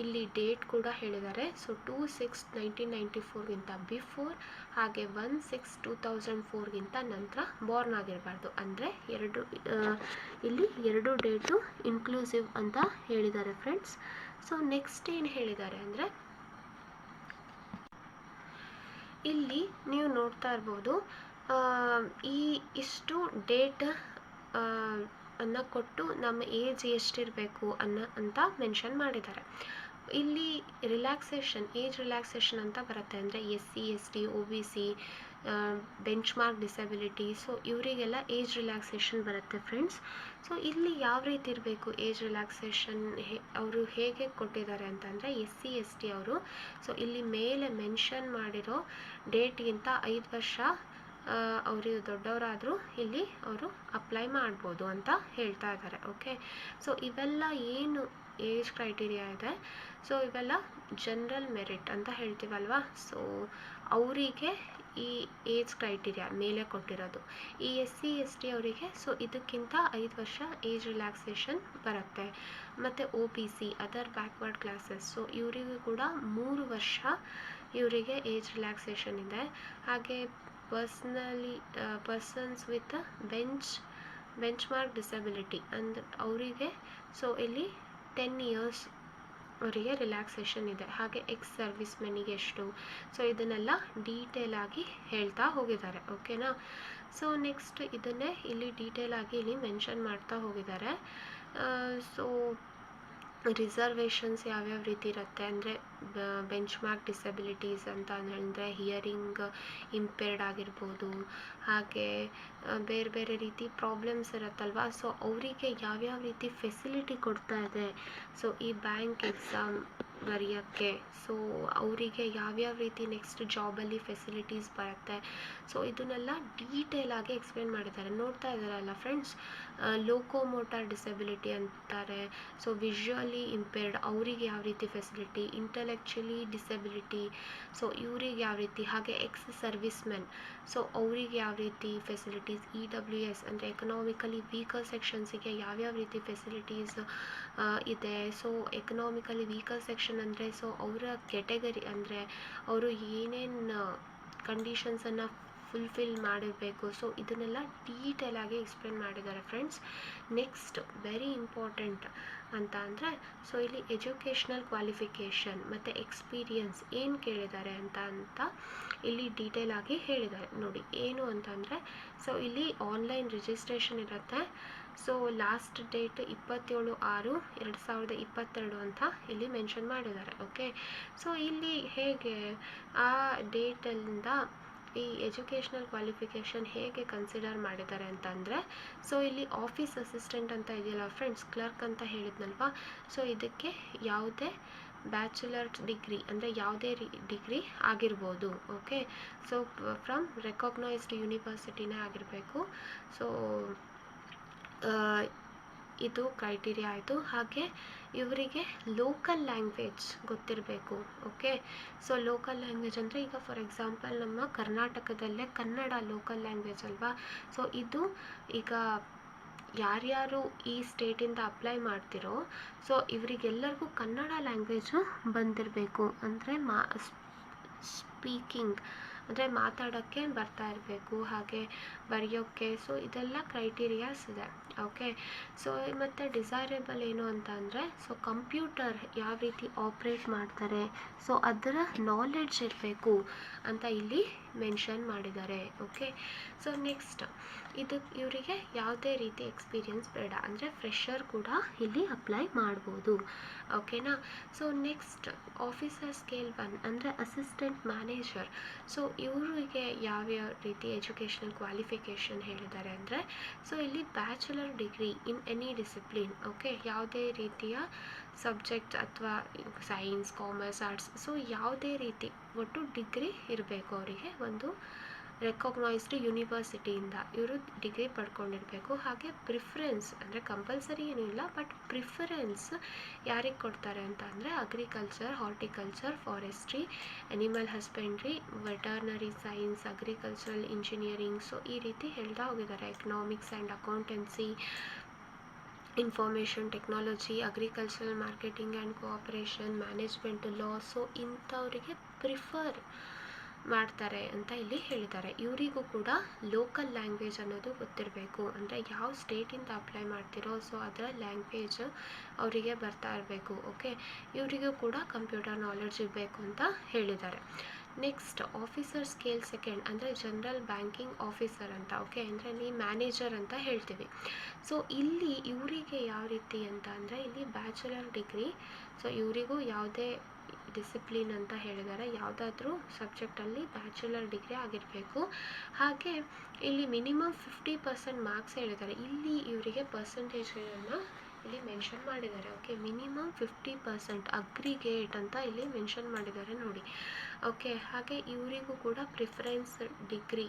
ಇಲ್ಲಿ ಡೇಟ್ ಕೂಡ ಹೇಳಿದ್ದಾರೆ. ಸೊ 2/6/1994ಗಿಂತ ಬಿಫೋರ್, ಹಾಗೆ 1/6/2004ಗಿಂತ ನಂತರ ಬಾರ್ನ್ ಆಗಿರಬಾರ್ದು. ಅಂದರೆ ಇಲ್ಲಿ 2 ಡೇಟು ಇನ್ಕ್ಲೂಸಿವ್ ಅಂತ ಹೇಳಿದ್ದಾರೆ ಫ್ರೆಂಡ್ಸ್. ಸೊ ನೆಕ್ಸ್ಟ್ ಏನು ಹೇಳಿದ್ದಾರೆ ಅಂದರೆ, ಇಲ್ಲಿ ನೀವು ನೋಡ್ತಾ ಇರ್ಬೋದು, ಇಷ್ಟು ಡೇಟ್ ಅನ್ನು ಕೊಟ್ಟು ನಮ್ಮ ಏಜ್ ಎಷ್ಟಿರಬೇಕು ಅಂತ ಮೆನ್ಷನ್ ಮಾಡಿದ್ದಾರೆ. ಇಲ್ಲಿ ಏಜ್ ರಿಲ್ಯಾಕ್ಸೇಷನ್ ಅಂತ ಬರುತ್ತೆ. ಅಂದರೆ SC ST OBC bench mark disability, so ಇವರಿಗೆಲ್ಲ ಏಜ್ ರಿಲ್ಯಾಕ್ಸೇಷನ್ ಬರುತ್ತೆ ಫ್ರೆಂಡ್ಸ್. ಸೊ ಇಲ್ಲಿ ಯಾವ ರೀತಿ ಇರಬೇಕು ಏಜ್ ರಿಲ್ಯಾಕ್ಸೇಷನ್, ಅವರು ಹೇಗೆ ಕೊಟ್ಟಿದ್ದಾರೆ ಅಂತಂದರೆ SC ST ಅವರು, ಸೊ ಇಲ್ಲಿ ಮೇಲೆ ಮೆನ್ಷನ್ ಮಾಡಿರೋ ಡೇಟ್ಗಿಂತ 5 ವರ್ಷ ಅವರು ದೊಡ್ಡವರಾದರೂ ಇಲ್ಲಿ ಅವರು ಅಪ್ಲೈ ಮಾಡ್ಬೋದು ಅಂತ ಹೇಳ್ತಾ ಇದ್ದಾರೆ. ಓಕೆ, ಸೊ ಇವೆಲ್ಲ ಏನು ಏಜ್ ಕ್ರೈಟೀರಿಯಾ ಇದೆ, ಸೊ ಇವೆಲ್ಲ ಜನರಲ್ ಮೆರಿಟ್ ಅಂತ ಹೇಳ್ತೀವಲ್ವಾ, ಸೊ ಅವರಿಗೆ ಈ ಏಜ್ ಕ್ರೈಟೀರಿಯಾ ಮೇಲೆ ಕೊಟ್ಟಿರೋದು. ಈ SC ST ಅವರಿಗೆ ಸೊ ಇದಕ್ಕಿಂತ 5 ವರ್ಷ ಏಜ್ ರಿಲ್ಯಾಕ್ಸೇಷನ್ ಬರುತ್ತೆ. ಮತ್ತು OBC other backward classes, so ಇವರಿಗೂ ಕೂಡ 3 ವರ್ಷ ಇವರಿಗೆ ಏಜ್ ರಿಲ್ಯಾಕ್ಸೇಷನ್ ಇದೆ. ಹಾಗೆ persons with bench mark disability ಅಂದರೆ ಅವರಿಗೆ ಸೊ ಇಲ್ಲಿ 10 ಇಯರ್ಸ್ ಅವರಿಗೆ ರಿಲ್ಯಾಕ್ಸೇಷನ್ ಇದೆ. ಹಾಗೆ ಎಕ್ಸ್ ಸರ್ವಿಸ್ ಮೆನಿಗೆ ಎಷ್ಟು, ಸೊ ಇದನ್ನೆಲ್ಲ ಡೀಟೇಲ್ ಆಗಿ ಹೇಳ್ತಾ ಹೋಗಿದ್ದಾರೆ. ಓಕೆನಾ. ಸೊ ನೆಕ್ಸ್ಟ್ ಇದನ್ನೇ ಇಲ್ಲಿ ಡೀಟೇಲ್ ಆಗಿ ಇಲ್ಲಿ ಮೆನ್ಷನ್ ಮಾಡ್ತಾ ಹೋಗಿದ್ದಾರೆ. ಸೊ ರಿಸರ್ವೇಷನ್ಸ್ ಯಾವ್ಯಾವ ರೀತಿ ಇರುತ್ತೆ ಅಂದರೆ, ಬೆಂಚ್ ಮಾರ್ಕ್ ಡಿಸಬಿಲಿಟೀಸ್ ಅಂತ ಅಂದರೆ ಹಿಯರಿಂಗ್ ಇಂಪೇರ್ಡ್ ಆಗಿರ್ಬೋದು, ಹಾಗೆ ಬೇರೆ ಬೇರೆ ರೀತಿ ಪ್ರಾಬ್ಲಮ್ಸ್ ಇರುತ್ತಲ್ವ, ಸೊ ಅವರಿಗೆ ಯಾವ್ಯಾವ ರೀತಿ ಫೆಸಿಲಿಟಿ ಕೊಡ್ತಾ ಇದೆ, ಸೊ ಈ ಬ್ಯಾಂಕ್ ಎಕ್ಸಾಮ್ ಬರೆಯೋಕ್ಕೆ, ಸೊ ಅವರಿಗೆ ಯಾವ್ಯಾವ ರೀತಿ ನೆಕ್ಸ್ಟ್ ಜಾಬಲ್ಲಿ ಫೆಸಿಲಿಟೀಸ್ ಬರುತ್ತೆ, ಸೊ ಇದನ್ನೆಲ್ಲ ಡೀಟೇಲ್ ಆಗಿ ಎಕ್ಸ್ಪ್ಲೇನ್ ಮಾಡಿದ್ದಾರೆ. ನೋಡ್ತಾ ಇದ್ದಾರಲ್ಲ ಫ್ರೆಂಡ್ಸ್, ಲೋಕೋಮೋಟಾರ್ ಡಿಸಬಿಲಿಟಿ ಅಂತಾರೆ, ಸೊ ವಿಜುವಲಿ ಇಂಪೇರ್ಡ್ ಅವರಿಗೆ ಯಾವ ರೀತಿ ಫೆಸಿಲಿಟಿ, ಇಂಟೆಲೆಕ್ಚುಲಿ ಡಿಸಬಿಲಿಟಿ, ಸೊ ಇವ್ರಿಗೆ ಯಾವ ರೀತಿ, ಹಾಗೆ ಎಕ್ಸ್ ಸರ್ವಿಸ್ ಮೆನ್, ಸೊ ಅವರಿಗೆ ಯಾವ ರೀತಿ ಫೆಸಿಲಿಟೀಸ್, EWS ಅಂದರೆ ಎಕನಾಮಿಕಲಿ ವೀಕರ್ ಸೆಕ್ಷನ್ಸಿಗೆ ಯಾವ್ಯಾವ ರೀತಿ ಫೆಸಿಲಿಟೀಸ್ ಇದೆ. ಸೊ ಎಕನಾಮಿಕಲಿ ವೀಕರ್ ಸೆಕ್ಷನ್ ಅಂದರೆ ಸೊ ಅವರ ಕೆಟಗರಿ ಅಂದರೆ ಅವರು ಏನೇನು ಕಂಡೀಷನ್ಸನ್ನು ಫುಲ್ಫಿಲ್ ಮಾಡಿರಬೇಕು, ಸೊ ಇದನ್ನೆಲ್ಲ ಡೀಟೇಲ್ ಆಗಿ ಎಕ್ಸ್ಪ್ಲೇನ್ ಮಾಡಿದ್ದಾರೆ ಫ್ರೆಂಡ್ಸ್. ನೆಕ್ಸ್ಟ್ ವೆರಿ ಇಂಪಾರ್ಟೆಂಟ್ ಅಂತ ಅಂದರೆ, ಸೊ ಇಲ್ಲಿ ಎಜುಕೇಷ್ನಲ್ ಕ್ವಾಲಿಫಿಕೇಷನ್ ಮತ್ತು ಎಕ್ಸ್ಪೀರಿಯನ್ಸ್ ಏನು ಕೇಳಿದ್ದಾರೆ ಅಂತ ಇಲ್ಲಿ ಡೀಟೇಲ್ ಆಗಿ ಹೇಳಿದ್ದಾರೆ. ನೋಡಿ ಏನು ಅಂತಂದರೆ, ಸೊ ಇಲ್ಲಿ ಆನ್ಲೈನ್ ರಿಜಿಸ್ಟ್ರೇಷನ್ ಇರುತ್ತೆ. ಸೊ ಲಾಸ್ಟ್ ಡೇಟ್ 27/6/2022 ಅಂತ ಇಲ್ಲಿ ಮೆನ್ಷನ್ ಮಾಡಿದ್ದಾರೆ. ಓಕೆ, ಸೊ ಇಲ್ಲಿ ಹೇಗೆ ಆ ಡೇಟಲ್ಲಿಂದ ಈ ಎಜುಕೇಷ್ನಲ್ ಕ್ವಾಲಿಫಿಕೇಷನ್ ಹೇಗೆ ಕನ್ಸಿಡರ್ ಮಾಡಿದ್ದಾರೆ ಅಂತಂದರೆ, ಸೊ ಇಲ್ಲಿ ಆಫೀಸ್ ಅಸಿಸ್ಟೆಂಟ್ ಅಂತ ಇದೆಯಲ್ಲ ಫ್ರೆಂಡ್ಸ್, ಕ್ಲರ್ಕ್ ಅಂತ ಹೇಳಿದ್ನಲ್ವಾ, ಸೊ ಇದಕ್ಕೆ ಯಾವುದೇ ಬ್ಯಾಚುಲರ್ ಡಿಗ್ರಿ ಅಂದರೆ ಯಾವುದೇ ಡಿಗ್ರಿ ಆಗಿರ್ಬೋದು. ಓಕೆ, ಸೊ ಫ್ರಮ್ ರೆಕಾಗ್ನೈಸ್ಡ್ ಯೂನಿವರ್ಸಿಟಿನೇ ಆಗಿರಬೇಕು. ಸೊ ಇದು ಕ್ರೈಟೀರಿಯಾ ಆಯಿತು. ಹಾಗೆ ಇವರಿಗೆ ಲೋಕಲ್ ಲ್ಯಾಂಗ್ವೇಜ್ ಗೊತ್ತಿರಬೇಕು. ಓಕೆ, ಸೊ ಲೋಕಲ್ ಲ್ಯಾಂಗ್ವೇಜ್ ಅಂದರೆ ಈಗ ಫಾರ್ ಎಕ್ಸಾಂಪಲ್ ನಮ್ಮ ಕರ್ನಾಟಕದಲ್ಲೇ ಕನ್ನಡ ಲೋಕಲ್ ಲ್ಯಾಂಗ್ವೇಜ್ ಅಲ್ವಾ, ಸೊ ಇದು ಈಗ ಯಾರ್ಯಾರು ಈ ಸ್ಟೇಟಿಂದ ಅಪ್ಲೈ ಮಾಡ್ತಿರೋ ಸೊ ಇವರಿಗೆಲ್ಲರಿಗೂ ಕನ್ನಡ ಲ್ಯಾಂಗ್ವೇಜು ಬಂದಿರಬೇಕು. ಅಂದರೆ ಸ್ಪೀಕಿಂಗ್ ಅಂದರೆ ಮಾತಾಡೋಕ್ಕೆ ಬರ್ತಾ ಇರಬೇಕು, ಹಾಗೆ ಬರೆಯೋಕ್ಕೆ, ಸೊ ಇದೆಲ್ಲ ಕ್ರೈಟೀರಿಯಾಸ್ ಇದೆ. ಓಕೆ, ಸೊ ಮತ್ತು ಡಿಸೈರೇಬಲ್ ಏನು ಅಂತ ಅಂದರೆ, ಸೊ ಕಂಪ್ಯೂಟರ್ ಯಾವ ರೀತಿ ಆಪ್ರೇಟ್ ಮಾಡ್ತಾರೆ, ಸೊ ಅದರ ನಾಲೆಡ್ಜ್ ಇರಬೇಕು ಅಂತ ಇಲ್ಲಿ ಮೆನ್ಷನ್ ಮಾಡಿದ್ದಾರೆ. ಓಕೆ, ಸೊ ನೆಕ್ಸ್ಟ್ ಇವರಿಗೆ ಯಾವುದೇ ರೀತಿ ಎಕ್ಸ್ಪೀರಿಯನ್ಸ್ ಬೇಡ, ಅಂದರೆ ಫ್ರೆಷರ್ ಕೂಡ ಇಲ್ಲಿ ಅಪ್ಲೈ ಮಾಡ್ಬೋದು. ಓಕೆನಾ. ಸೊ ನೆಕ್ಸ್ಟ್ ಆಫೀಸರ್ ಸ್ಕೇಲ್ 1 ಅಂದರೆ ಅಸಿಸ್ಟೆಂಟ್ ಮ್ಯಾನೇಜರ್. ಸೊ ಇವರಿಗೆ ಯಾವ್ಯಾವ ರೀತಿ ಎಜುಕೇಷನಲ್ ಕ್ವಾಲಿಫಿಕೇಷನ್ ಹೇಳಿದ್ದಾರೆ ಅಂದರೆ, ಸೊ ಇಲ್ಲಿ bachelor degree in any discipline. Okay, ಯಾವುದೇ ರೀತಿಯ ಸಬ್ಜೆಕ್ಟ್ ಅಥವಾ ಸೈನ್ಸ್, ಕಾಮರ್ಸ್, ಆರ್ಟ್ಸ್, ಸೊ ಯಾವುದೇ ರೀತಿ ಒಟ್ಟು ಡಿಗ್ರಿ ಇರಬೇಕು ಅವರಿಗೆ. ಒಂದು ರೆಕಾಗ್ನೈಸ್ಡ್ ಯೂನಿವರ್ಸಿಟಿಯಿಂದ ಇವರು ಡಿಗ್ರಿ ಪಡ್ಕೊಂಡಿರಬೇಕು. ಹಾಗೆ ಪ್ರಿಫರೆನ್ಸ್ ಅಂದರೆ ಕಂಪಲ್ಸರಿ ಏನೂ ಇಲ್ಲ, ಬಟ್ ಪ್ರಿಫರೆನ್ಸ್ ಯಾರಿಗೆ ಕೊಡ್ತಾರೆ ಅಂತ ಅಂದರೆ agriculture, horticulture, forestry, animal husbandry, veterinary science, agricultural engineering, so ಈ ರೀತಿ ಹೇಳ್ತಾ ಹೋಗಿದ್ದಾರೆ. Economics and accountancy, information technology, agricultural marketing and cooperation, management, law. So ಇಂಥವರಿಗೆ ಪ್ರಿಫರ್ ಮಾಡ್ತಾರೆ ಅಂತ ಇಲ್ಲಿ ಹೇಳಿದ್ದಾರೆ. ಇವರಿಗೂ ಕೂಡ ಲೋಕಲ್ ಲ್ಯಾಂಗ್ವೇಜ್ ಅನ್ನೋದು ಗೊತ್ತಿರಬೇಕು, ಅಂದರೆ ಯಾವ ಸ್ಟೇಟಿಂದ ಅಪ್ಲೈ ಮಾಡ್ತಿರೋ ಸೊ ಅದರ ಲ್ಯಾಂಗ್ವೇಜ್ ಅವರಿಗೆ ಬರ್ತಾ ಇರಬೇಕು. ಓಕೆ, ಇವರಿಗೂ ಕೂಡ ಕಂಪ್ಯೂಟರ್ ನಾಲೆಡ್ಜ್ ಇರಬೇಕು ಅಂತ ಹೇಳಿದ್ದಾರೆ. ನೆಕ್ಸ್ಟ್ ಆಫೀಸರ್ ಸ್ಕೇಲ್ ಸೆಕೆಂಡ್ ಅಂದರೆ ಜನರಲ್ ಬ್ಯಾಂಕಿಂಗ್ ಆಫೀಸರ್ ಅಂತ. ಓಕೆ, ಅಂದರೆ ಇಲ್ಲಿ ಮ್ಯಾನೇಜರ್ ಅಂತ ಹೇಳ್ತೀವಿ. ಸೊ ಇಲ್ಲಿ ಇವರಿಗೆ ಯಾವ ರೀತಿ ಅಂತ ಅಂದರೆ ಇಲ್ಲಿ ಬ್ಯಾಚುಲರ್ ಡಿಗ್ರಿ. ಸೊ ಇವರಿಗೂ ಯಾವುದೇ ಡಿಸಿಪ್ಲಿನ್ ಅಂತ ಹೇಳಿದ್ದಾರೆ, ಯಾವುದಾದ್ರೂ ಸಬ್ಜೆಕ್ಟಲ್ಲಿ ಬ್ಯಾಚುಲರ್ ಡಿಗ್ರಿ ಆಗಿರಬೇಕು. ಹಾಗೆ ಇಲ್ಲಿ ಮಿನಿಮಮ್ 50% ಮಾರ್ಕ್ಸ್ ಹೇಳಿದ್ದಾರೆ. ಇಲ್ಲಿ ಇವರಿಗೆ ಪರ್ಸೆಂಟೇಜ್ಗಳನ್ನು ಇಲ್ಲಿ ಮೆನ್ಷನ್ ಮಾಡಿದ್ದಾರೆ. ಓಕೆ, ಮಿನಿಮಮ್ 50% ಅಗ್ರಿಗೇಟ್ ಅಂತ ಇಲ್ಲಿ ಮೆನ್ಷನ್ ಮಾಡಿದ್ದಾರೆ ನೋಡಿ. ಓಕೆ, ಹಾಗೆ ಇವರಿಗೂ ಕೂಡ ಪ್ರಿಫರೆನ್ಸ್ ಡಿಗ್ರಿ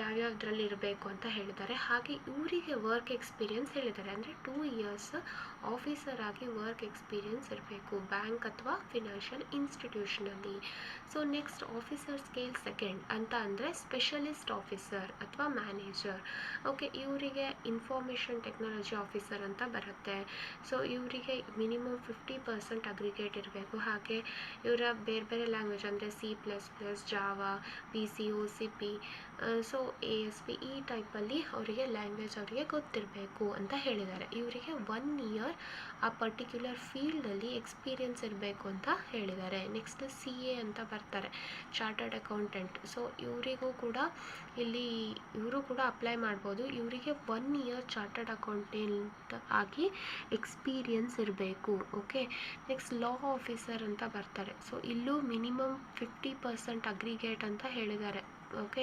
ಯಾವ್ಯಾವುದ್ರಲ್ಲಿ ಇರಬೇಕು ಅಂತ ಹೇಳಿದ್ದಾರೆ. ಹಾಗೆ ಇವರಿಗೆ ವರ್ಕ್ ಎಕ್ಸ್ಪೀರಿಯನ್ಸ್ ಹೇಳಿದ್ದಾರೆ, ಅಂದರೆ 2 ಇಯರ್ಸ್ ಆಫೀಸರ್ ಆಗಿ ವರ್ಕ್ ಎಕ್ಸ್ಪೀರಿಯನ್ಸ್ ಇರಬೇಕು ಬ್ಯಾಂಕ್ ಅಥವಾ ಫಿನಾನ್ಷಿಯಲ್ ಇನ್ಸ್ಟಿಟ್ಯೂಷನಲ್ಲಿ. So next officer scale second ಅಂತ ಅಂದರೆ ಸ್ಪೆಷಲಿಸ್ಟ್ ಆಫೀಸರ್ ಅಥವಾ ಮ್ಯಾನೇಜರ್. ಓಕೆ, ಇವರಿಗೆ ಇನ್ಫಾರ್ಮೇಷನ್ ಟೆಕ್ನಾಲಜಿ ಆಫೀಸರ್ ಅಂತ ಬರುತ್ತೆ. ಸೊ ಇವರಿಗೆ ಮಿನಿಮಮ್ 50% ಅಗ್ರಿಗೇಟ್ ಇರಬೇಕು. ಹಾಗೆ ಇವರ ಬೇರೆ ಬೇರೆ ಲ್ಯಾಂಗ್ವೇಜ್ ಅಂದರೆ C++, Java, PC, OCP, so ASP ಈ ಟೈಪಲ್ಲಿ ಅವರಿಗೆ ಲ್ಯಾಂಗ್ವೇಜ್ ಅವರಿಗೆ ಗೊತ್ತಿರಬೇಕು ಅಂತ ಹೇಳಿದ್ದಾರೆ. ಇವರಿಗೆ 1 ಇಯರ್ ಆ ಪರ್ಟಿಕ್ಯುಲರ್ ಫೀಲ್ಡಲ್ಲಿ ಎಕ್ಸ್ಪೀರಿಯನ್ಸ್ ಇರಬೇಕು ಅಂತ ಹೇಳಿದ್ದಾರೆ. ನೆಕ್ಸ್ಟ್ CA ಅಂತ ಬರ್ತಾರೆ, ಚಾರ್ಟರ್ಡ್ ಅಕೌಂಟೆಂಟ್. ಸೊ ಇವರಿಗೂ ಕೂಡ ಇಲ್ಲಿ ಇವರು ಕೂಡ ಅಪ್ಲೈ ಮಾಡ್ಬೋದು. ಇವರಿಗೆ 1 ಇಯರ್ ಚಾರ್ಟರ್ಡ್ ಅಕೌಂಟೆಂಟ್ ಆಗಿ ಎಕ್ಸ್ಪೀರಿಯನ್ಸ್ ಇರಬೇಕು. ಓಕೆ, ನೆಕ್ಸ್ಟ್ ಲಾ ಆಫೀಸರ್ ಅಂತ ಬರ್ತಾರೆ. ಸೊ ಇಲ್ಲೂ ಮಿನಿಮಮ್ 50% ಅಗ್ರಿಗೇಟ್ ಅಂತ ಹೇಳಿದ್ದಾರೆ. ಓಕೆ,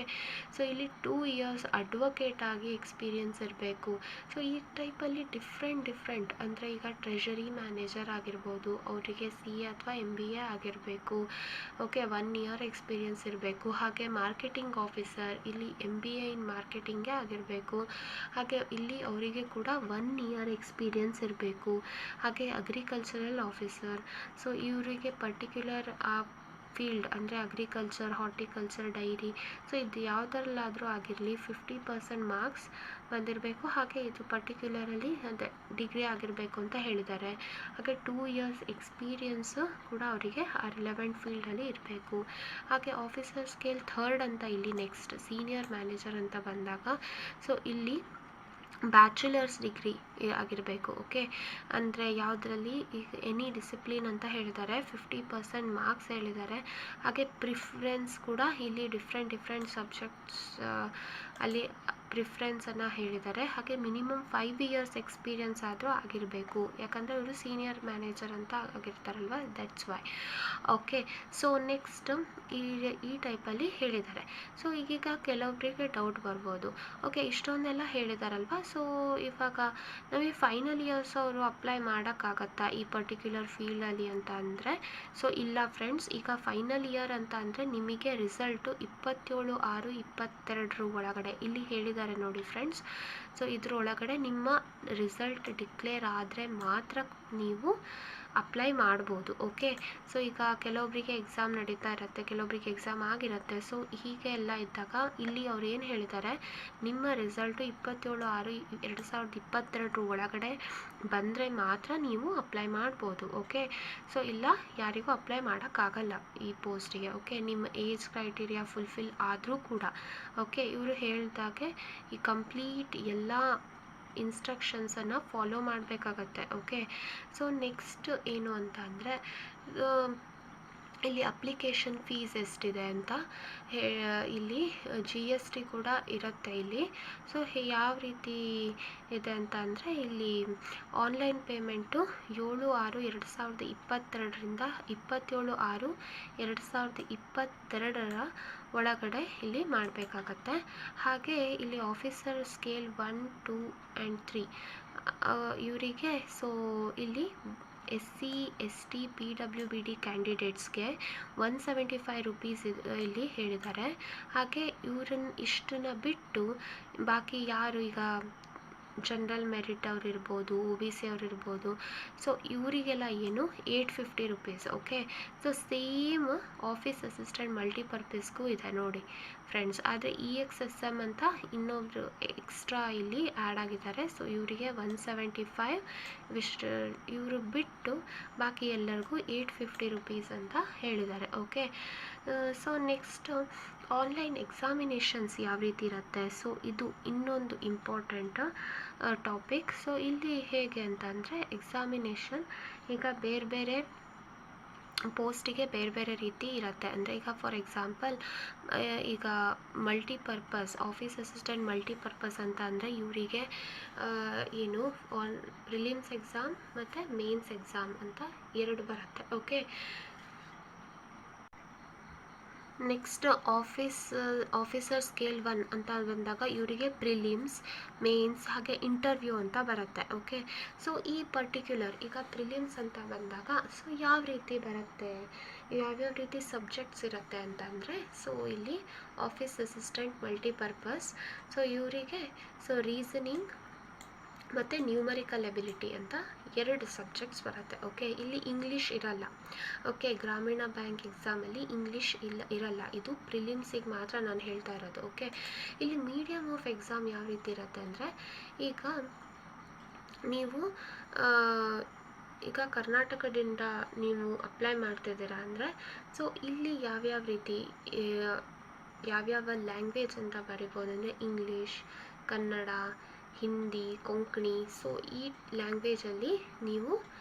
ಸೊ ಇಲ್ಲಿ 2 ಇಯರ್ಸ್ ಅಡ್ವೊಕೇಟ್ ಆಗಿ ಎಕ್ಸ್ಪೀರಿಯನ್ಸ್ ಇರಬೇಕು. ಸೊ ಈ ಟೈಪಲ್ಲಿ ಡಿಫ್ರೆಂಟ್ ಅಂದರೆ ಈಗ ಟ್ರೆಷರಿ ಮ್ಯಾನೇಜರ್ ಆಗಿರ್ಬೋದು, ಅವರಿಗೆ CA ಅಥವಾ MBA ಆಗಿರಬೇಕು. ಓಕೆ, 1 ಇಯರ್ ಎಕ್ಸ್ಪೀರಿಯನ್ಸ್ ಇರಬೇಕು. ಹಾಗೆ ಮಾರ್ಕೆಟಿಂಗ್ ಆಫೀಸರ್, ಇಲ್ಲಿ MBA ಇನ್ ಮಾರ್ಕೆಟಿಂಗೇ ಆಗಿರಬೇಕು. ಹಾಗೆ ಇಲ್ಲಿ ಅವರಿಗೆ ಕೂಡ 1 ಇಯರ್ ಎಕ್ಸ್ಪೀರಿಯನ್ಸ್ ಇರಬೇಕು. ಹಾಗೆ ಅಗ್ರಿಕಲ್ಚರಲ್ ಆಫೀಸರ್, ಸೊ ಇವರಿಗೆ ಪರ್ಟಿಕ್ಯುಲರ್ ಆ ಫೀಲ್ಡ್ ಅಂದರೆ ಅಗ್ರಿಕಲ್ಚರ್, ಹಾರ್ಟಿಕಲ್ಚರ್, ಡೈರಿ, ಸೊ ಇದು ಯಾವುದರಲ್ಲಾದರೂ ಆಗಿರಲಿ 50% ಮಾರ್ಕ್ಸ್ ಬಂದಿರಬೇಕು. ಹಾಗೆ ಇದು ಪರ್ಟಿಕ್ಯುಲರಲ್ಲಿ ಅದೇ ಡಿಗ್ರಿ ಆಗಿರಬೇಕು ಅಂತ ಹೇಳಿದ್ದಾರೆ. ಹಾಗೆ 2 ಇಯರ್ಸ್ ಎಕ್ಸ್ಪೀರಿಯನ್ಸು ಕೂಡ ಅವರಿಗೆ ಆ ರಿಲೆವೆಂಟ್ ಫೀಲ್ಡಲ್ಲಿ ಇರಬೇಕು. ಹಾಗೆ ಆಫೀಸರ್ ಸ್ಕೇಲ್ ಥರ್ಡ್ ಅಂತ ಇಲ್ಲಿ ನೆಕ್ಸ್ಟ್ ಸೀನಿಯರ್ ಮ್ಯಾನೇಜರ್ ಅಂತ ಬಂದಾಗ, ಸೊ ಇಲ್ಲಿ ಬ್ಯಾಚುಲರ್ಸ್ ಡಿಗ್ರಿ ಆಗಿರಬೇಕು. ಓಕೆ, ಅಂದರೆ ಯಾವುದರಲ್ಲಿ ಈಗ ಎನಿ ಡಿಸಿಪ್ಲಿನ್ ಅಂತ ಹೇಳಿದ್ದಾರೆ, 50% ಮಾರ್ಕ್ಸ್ ಹೇಳಿದ್ದಾರೆ. ಹಾಗೆ ಪ್ರಿಫರೆನ್ಸ್ ಕೂಡ ಇಲ್ಲಿ ಡಿಫ್ರೆಂಟ್ ಸಬ್ಜೆಕ್ಟ್ಸ್ ಅಲ್ಲಿ ಪ್ರಿಫರೆನ್ಸನ್ನು ಹೇಳಿದ್ದಾರೆ. ಹಾಗೆ ಮಿನಿಮಮ್ 5 ಇಯರ್ಸ್ ಎಕ್ಸ್ಪೀರಿಯನ್ಸ್ ಆದರೂ ಆಗಿರಬೇಕು, ಯಾಕಂದರೆ ಇವರು ಸೀನಿಯರ್ ಮ್ಯಾನೇಜರ್ ಅಂತ ಆಗಿರ್ತಾರಲ್ವ, that's why. Okay, so next ಈ ಟೈಪಲ್ಲಿ ಹೇಳಿದ್ದಾರೆ. ಸೊ ಈಗೀಗ ಕೆಲವೊಬ್ಬರಿಗೆ ಡೌಟ್ ಬರ್ಬೋದು, ಓಕೆ ಇಷ್ಟೊಂದೆಲ್ಲ ಹೇಳಿದಾರಲ್ವ, ಸೊ ಇವಾಗ ನಮಗೆ ಫೈನಲ್ ಇಯರ್ಸ್ ಅವರು ಅಪ್ಲೈ ಮಾಡೋಕ್ಕಾಗತ್ತಾ ಈ ಪರ್ಟಿಕ್ಯುಲರ್ ಫೀಲ್ಡಲ್ಲಿ ಅಂತ ಅಂದರೆ, ಸೊ ಇಲ್ಲ ಫ್ರೆಂಡ್ಸ್, ಈಗ ಫೈನಲ್ ಇಯರ್ ಅಂತ ಅಂದರೆ ನಿಮಗೆ ರಿಸಲ್ಟು 27/6/22 ಒಳಗಡೆ ಇಲ್ಲಿ ಹೇಳಿದ್ದಾರೆ ನೋಡಿ ಫ್ರೆಂಡ್ಸ್. ಸೊ ಇದ್ರೊಳಗಡೆ ನಿಮ್ಮ ರಿಸಲ್ಟ್ ಡಿಕ್ಲೇರ್ ಆದರೆ ಮಾತ್ರ ನೀವು ಅಪ್ಲೈ ಮಾಡ್ಬೋದು. ಓಕೆ, ಸೊ ಈಗ ಕೆಲವೊಬ್ಬರಿಗೆ ಎಕ್ಸಾಮ್ ನಡೀತಾ ಇರುತ್ತೆ, ಕೆಲವೊಬ್ಬರಿಗೆ ಎಕ್ಸಾಮ್ ಆಗಿರುತ್ತೆ. ಸೊ ಹೀಗೆ ಎಲ್ಲ ಇದ್ದಾಗ ಇಲ್ಲಿ ಅವ್ರು ಏನು ಹೇಳಿದ್ದಾರೆ, ನಿಮ್ಮ ರಿಸಲ್ಟು 27/6/2022 ಒಳಗಡೆ ಬಂದರೆ ಮಾತ್ರ ನೀವು ಅಪ್ಲೈ ಮಾಡ್ಬೋದು. ಓಕೆ, ಸೊ ಇಲ್ಲ ಯಾರಿಗೂ ಅಪ್ಲೈ ಮಾಡೋಕ್ಕಾಗಲ್ಲ ಈ ಪೋಸ್ಟಿಗೆ. ಓಕೆ, ನಿಮ್ಮ ಏಜ್ ಕ್ರೈಟೀರಿಯಾ ಫುಲ್ಫಿಲ್ ಆದರೂ ಕೂಡ. ಓಕೆ, ಇವರು ಹೇಳಿದಾಗೆ ಈ ಕಂಪ್ಲೀಟ್ ಎಲ್ಲ ಇನ್ಸ್ಟ್ರಕ್ಷನ್ಸನ್ನು ಫಾಲೋ ಮಾಡಬೇಕಾಗತ್ತೆ. ಓಕೆ, ಸೊ ನೆಕ್ಸ್ಟ್ ಏನು ಅಂತ ಅಂದರೆ ಇಲ್ಲಿ ಅಪ್ಲಿಕೇಶನ್ ಫೀಸ್ ಎಷ್ಟಿದೆ ಅಂತ ಇಲ್ಲಿ GST ಕೂಡ ಇರುತ್ತೆ ಇಲ್ಲಿ. ಸೊ ಯಾವ ರೀತಿ ಇದೆ ಅಂತ ಅಂದರೆ ಇಲ್ಲಿ ಆನ್ಲೈನ್ ಪೇಮೆಂಟು 7/6/2022ರಿಂದ 27/6/2022 ಒಳಗಡೆ ಇಲ್ಲಿ ಮಾಡಬೇಕಾಗತ್ತೆ. ಹಾಗೆ ಇಲ್ಲಿ ಆಫೀಸರ್ ಸ್ಕೇಲ್ 1, 2 ಆ್ಯಂಡ್ 3 ಇವರಿಗೆ ಸೊ ಇಲ್ಲಿ SC, ST, PWBD ಕ್ಯಾಂಡಿಡೇಟ್ಸ್ಗೆ 175 ರೂಪೀಸ್ ಇಲ್ಲಿ ಹೇಳಿದ್ದಾರೆ. ಹಾಗೆ ಇಷ್ಟನ್ನ ಬಿಟ್ಟು ಬಾಕಿ ಯಾರು ಈಗ ಜನರಲ್ ಮೆರಿಟ್ ಅವ್ರು ಇರ್ಬೋದು, ಒ ಬಿ ಸಿ ಅವ್ರು ಇರ್ಬೋದು. ಸೊ ಇವರಿಗೆಲ್ಲ ಏನು 850 rupees. Okay, so same office assistant ಮಲ್ಟಿಪರ್ಪಸ್ಗೂ ಇದೆ ನೋಡಿ ಫ್ರೆಂಡ್ಸ್. ಆದರೆ EXSM ಅಂತ ಇನ್ನೊಬ್ರು ಎಕ್ಸ್ಟ್ರಾ ಇಲ್ಲಿ ಆ್ಯಡ್ ಆಗಿದ್ದಾರೆ. ಸೊ ಇವರಿಗೆ 175 ಇವರು ಬಿಟ್ಟು ಬಾಕಿ ಎಲ್ಲರಿಗೂ 850 ರುಪೀಸ್ ಅಂತ ಹೇಳಿದ್ದಾರೆ. Okay, so next online examinations ಯಾವ ರೀತಿ ಇರುತ್ತೆ. ಸೊ ಇದು ಇನ್ನೊಂದು ಇಂಪಾರ್ಟೆಂಟ್ ಟಾಪಿಕ್. ಸೊ ಇಲ್ಲಿ ಹೇಗೆ ಅಂತಂದರೆ ಎಕ್ಸಾಮಿನೇಷನ್ ಈಗ ಬೇರೆ ಬೇರೆ ಪೋಸ್ಟಿಗೆ ಬೇರೆ ಬೇರೆ ರೀತಿ ಇರುತ್ತೆ. ಅಂದರೆ ಈಗ ಫಾರ್ ಎಕ್ಸಾಂಪಲ್ ಈಗ ಮಲ್ಟಿಪರ್ಪಸ್ ಆಫೀಸ್ ಅಸಿಸ್ಟೆಂಟ್ ಮಲ್ಟಿಪರ್ಪಸ್ ಅಂತ ಅಂದರೆ ಇವರಿಗೆ ಏನು ಪ್ರಿಲಿಮ್ಸ್ ಎಕ್ಸಾಮ್ ಮತ್ತು ಮೇನ್ಸ್ ಎಕ್ಸಾಮ್ ಅಂತ 2 ಬರುತ್ತೆ. ಓಕೆ, ನೆಕ್ಸ್ಟ್ ಆಫೀಸರ್ ಸ್ಕೇಲ್ 1 ಅಂತ ಬಂದಾಗ ಇವರಿಗೆ ಪ್ರಿಲಿಮ್ಸ್, ಮೇನ್ಸ್ ಹಾಗೆ ಇಂಟರ್ವ್ಯೂ ಅಂತ ಬರುತ್ತೆ. ಓಕೆ, ಸೊ ಈ ಪರ್ಟಿಕ್ಯುಲರ್ ಈಗ ಪ್ರಿಲಿಮ್ಸ್ ಅಂತ ಬಂದಾಗ ಸೊ ಯಾವ ರೀತಿ ಬರುತ್ತೆ, ಯಾವ್ಯಾವ ರೀತಿ ಸಬ್ಜೆಕ್ಟ್ಸ್ ಇರುತ್ತೆ ಅಂತಂದರೆ ಸೊ ಇಲ್ಲಿ ಆಫೀಸ್ ಅಸಿಸ್ಟೆಂಟ್ ಮಲ್ಟಿಪರ್ಪಸ್ ಸೊ ಇವರಿಗೆ ಸೊ ರೀಸನಿಂಗ್ ಮತ್ತು ನ್ಯೂಮರಿಕಲ್ ಎಬಿಲಿಟಿ ಅಂತ 2 ಸಬ್ಜೆಕ್ಟ್ಸ್ ಬರುತ್ತೆ. ಓಕೆ, ಇಲ್ಲಿ ಇಂಗ್ಲೀಷ್ ಇರಲ್ಲ. ಓಕೆ, ಗ್ರಾಮೀಣ ಬ್ಯಾಂಕ್ ಎಕ್ಸಾಮಲ್ಲಿ ಇಂಗ್ಲೀಷ್ ಇರಲ್ಲ. ಇದು ಪ್ರಿಲಿಮ್ಸಿಗೆ ಮಾತ್ರ ನಾನು ಹೇಳ್ತಾ ಇರೋದು. ಓಕೆ, ಇಲ್ಲಿ ಮೀಡಿಯಮ್ ಆಫ್ ಎಕ್ಸಾಮ್ ಯಾವ ರೀತಿ ಇರುತ್ತೆ ಅಂದರೆ ಈಗ ನೀವು ಈಗ ಕರ್ನಾಟಕದಿಂದ ನೀವು ಅಪ್ಲೈ ಮಾಡ್ತಿದ್ದೀರಾ ಅಂದರೆ ಸೊ ಇಲ್ಲಿ ಯಾವ್ಯಾವ ರೀತಿ ಯಾವ್ಯಾವ ಲ್ಯಾಂಗ್ವೇಜ್ ಅಂತ ಬರಿಬೋದು ಅಂದರೆ ಇಂಗ್ಲೀಷ್, ಕನ್ನಡ, ಹಿಂದಿ, ಕೊಂಕಣಿ. ಸೊ ಈ ಲ್ಯಾಂಗ್ವೇಜಲ್ಲಿ ನೀವು